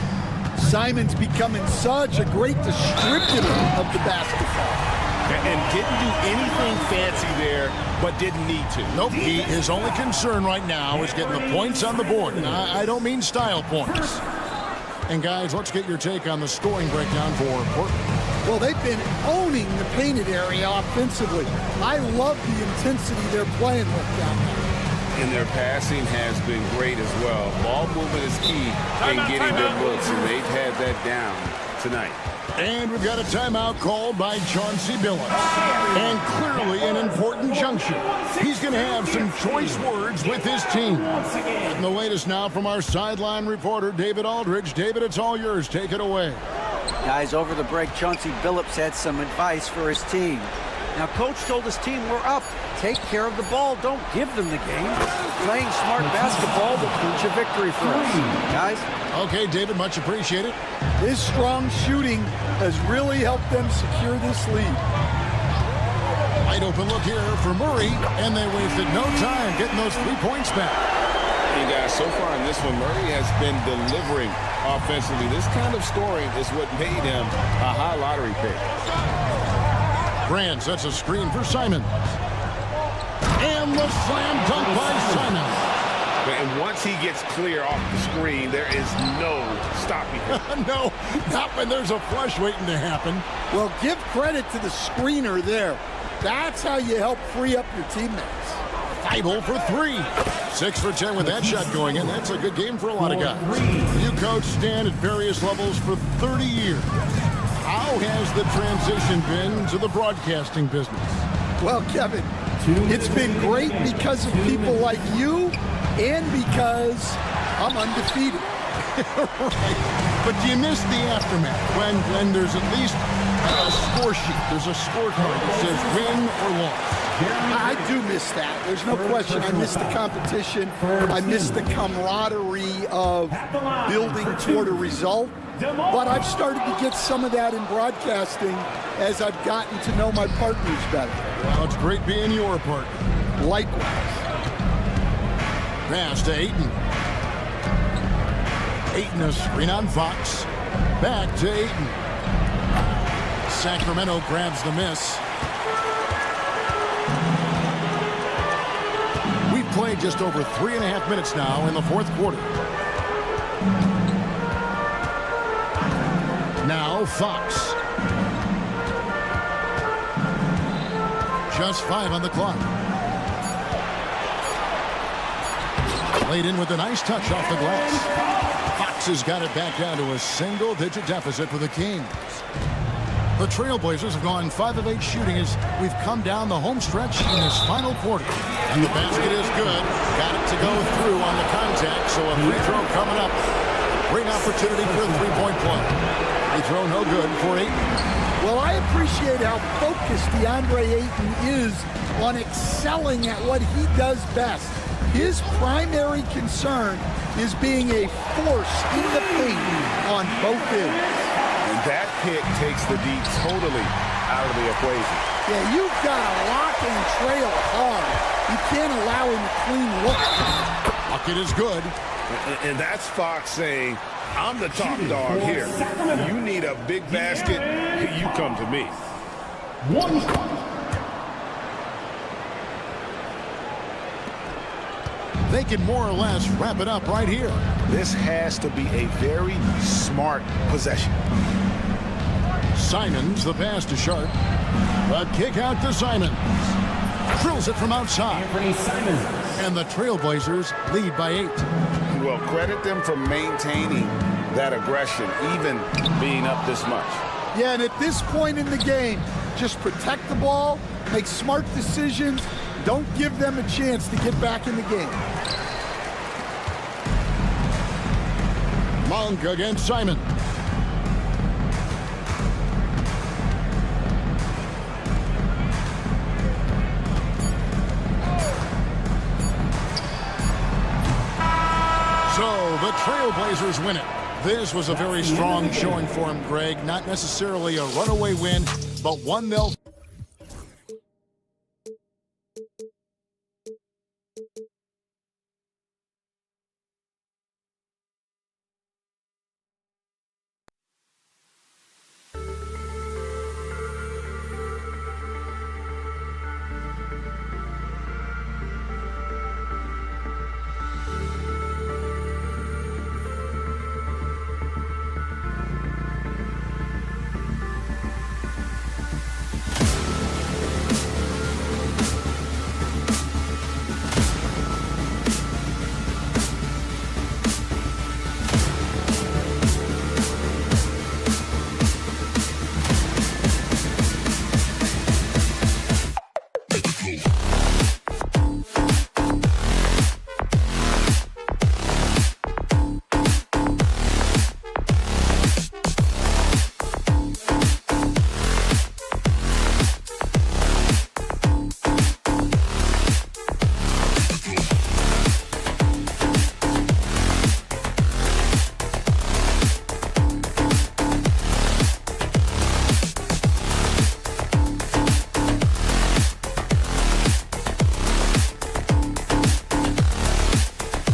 Simon's becoming such a great distributor of the basketball. And didn't do anything fancy there, but didn't need to. Nope, his only concern right now is getting the points on the board. And I don't mean style points. And guys, let's get your take on the scoring breakdown for Portland. Well, they've been owning the painted area offensively. I love the intensity they're playing with down there. And their passing has been great as well. Ball movement is key in getting their looks, and they've had that down tonight. And we've got a timeout called by Chauncey Billups. And clearly an important juncture. He's going to have some choice words with his team. And the latest now from our sideline reporter, David Aldridge. David, it's all yours. Take it away. Guys, over the break, Chauncey Billups had some advice for his team. Now, Coach told his team, we're up. Take care of the ball. Don't give them the game. Playing smart basketball will clinch a victory for us. Guys? Okay, David, much appreciated. His strong shooting has really helped them secure this lead. Wide open look here for Murray, and they wasted no time getting those 3 points back. And guys, so far in this one, Murray has been delivering offensively. This kind of scoring is what made him a high lottery pick. Brand sets a screen for Simon. And the slam dunk by Simon. And once he gets clear off the screen, there is no stopping him. No, not when there's a flush waiting to happen. Well, give credit to the screener there. That's how you help free up your teammates. Thibault for 3. 6 for 10 with that shot going in. That's a good game for a lot of guys. You coach Stan at various levels for 30 years. How has the transition been to the broadcasting business? Well, Kevin, it's been great because of people like you and because I'm undefeated. Right. But do you miss the aftermath when there's at least a score sheet? There's a scorecard that says win or loss. I do miss that. There's no question. I miss the competition. I miss the camaraderie of building toward a result. But I've started to get some of that in broadcasting as I've gotten to know my partners better. Well, it's great being your partner. Likewise. Pass to Ayton. Ayton a screen on Fox. Back to Ayton. Sacramento grabs the miss. We've played just over 3.5 minutes now in the fourth quarter. Now Fox. Just 5 on the clock. Laid in with a nice touch off the glass. Fox has got it back down to a single-digit deficit for the Kings. The Trailblazers have gone 5 of 8 shooting as we've come down the home stretch in this final quarter. And the basket is good. Got it to go through on the contact, so a free throw coming up. Great opportunity for a three-point play. Free throw no good for Ayton. Well, I appreciate how focused DeAndre Ayton is on excelling at what he does best. His primary concern is being a force in the paint on both ends. And that pick takes the D totally out of the equation. Yeah, you've got to lock and trail hard. You can't allow him to clean look. Bucket is good. And that's Fox saying, I'm the top dog here. You need a big basket, you come to me. They can more or less wrap it up right here. This has to be a very smart possession. Simons, the pass to Sharp. A kick out to Simons. Drills it from outside. And the Trailblazers lead by 8. Well, credit them for maintaining that aggression, even being up this much. Yeah, and at this point in the game, just protect the ball, make smart decisions, don't give them a chance to get back in the game. Monk against Simon. So the Trailblazers win it. This was a very strong showing for him, Greg. Not necessarily a runaway win, but one they'll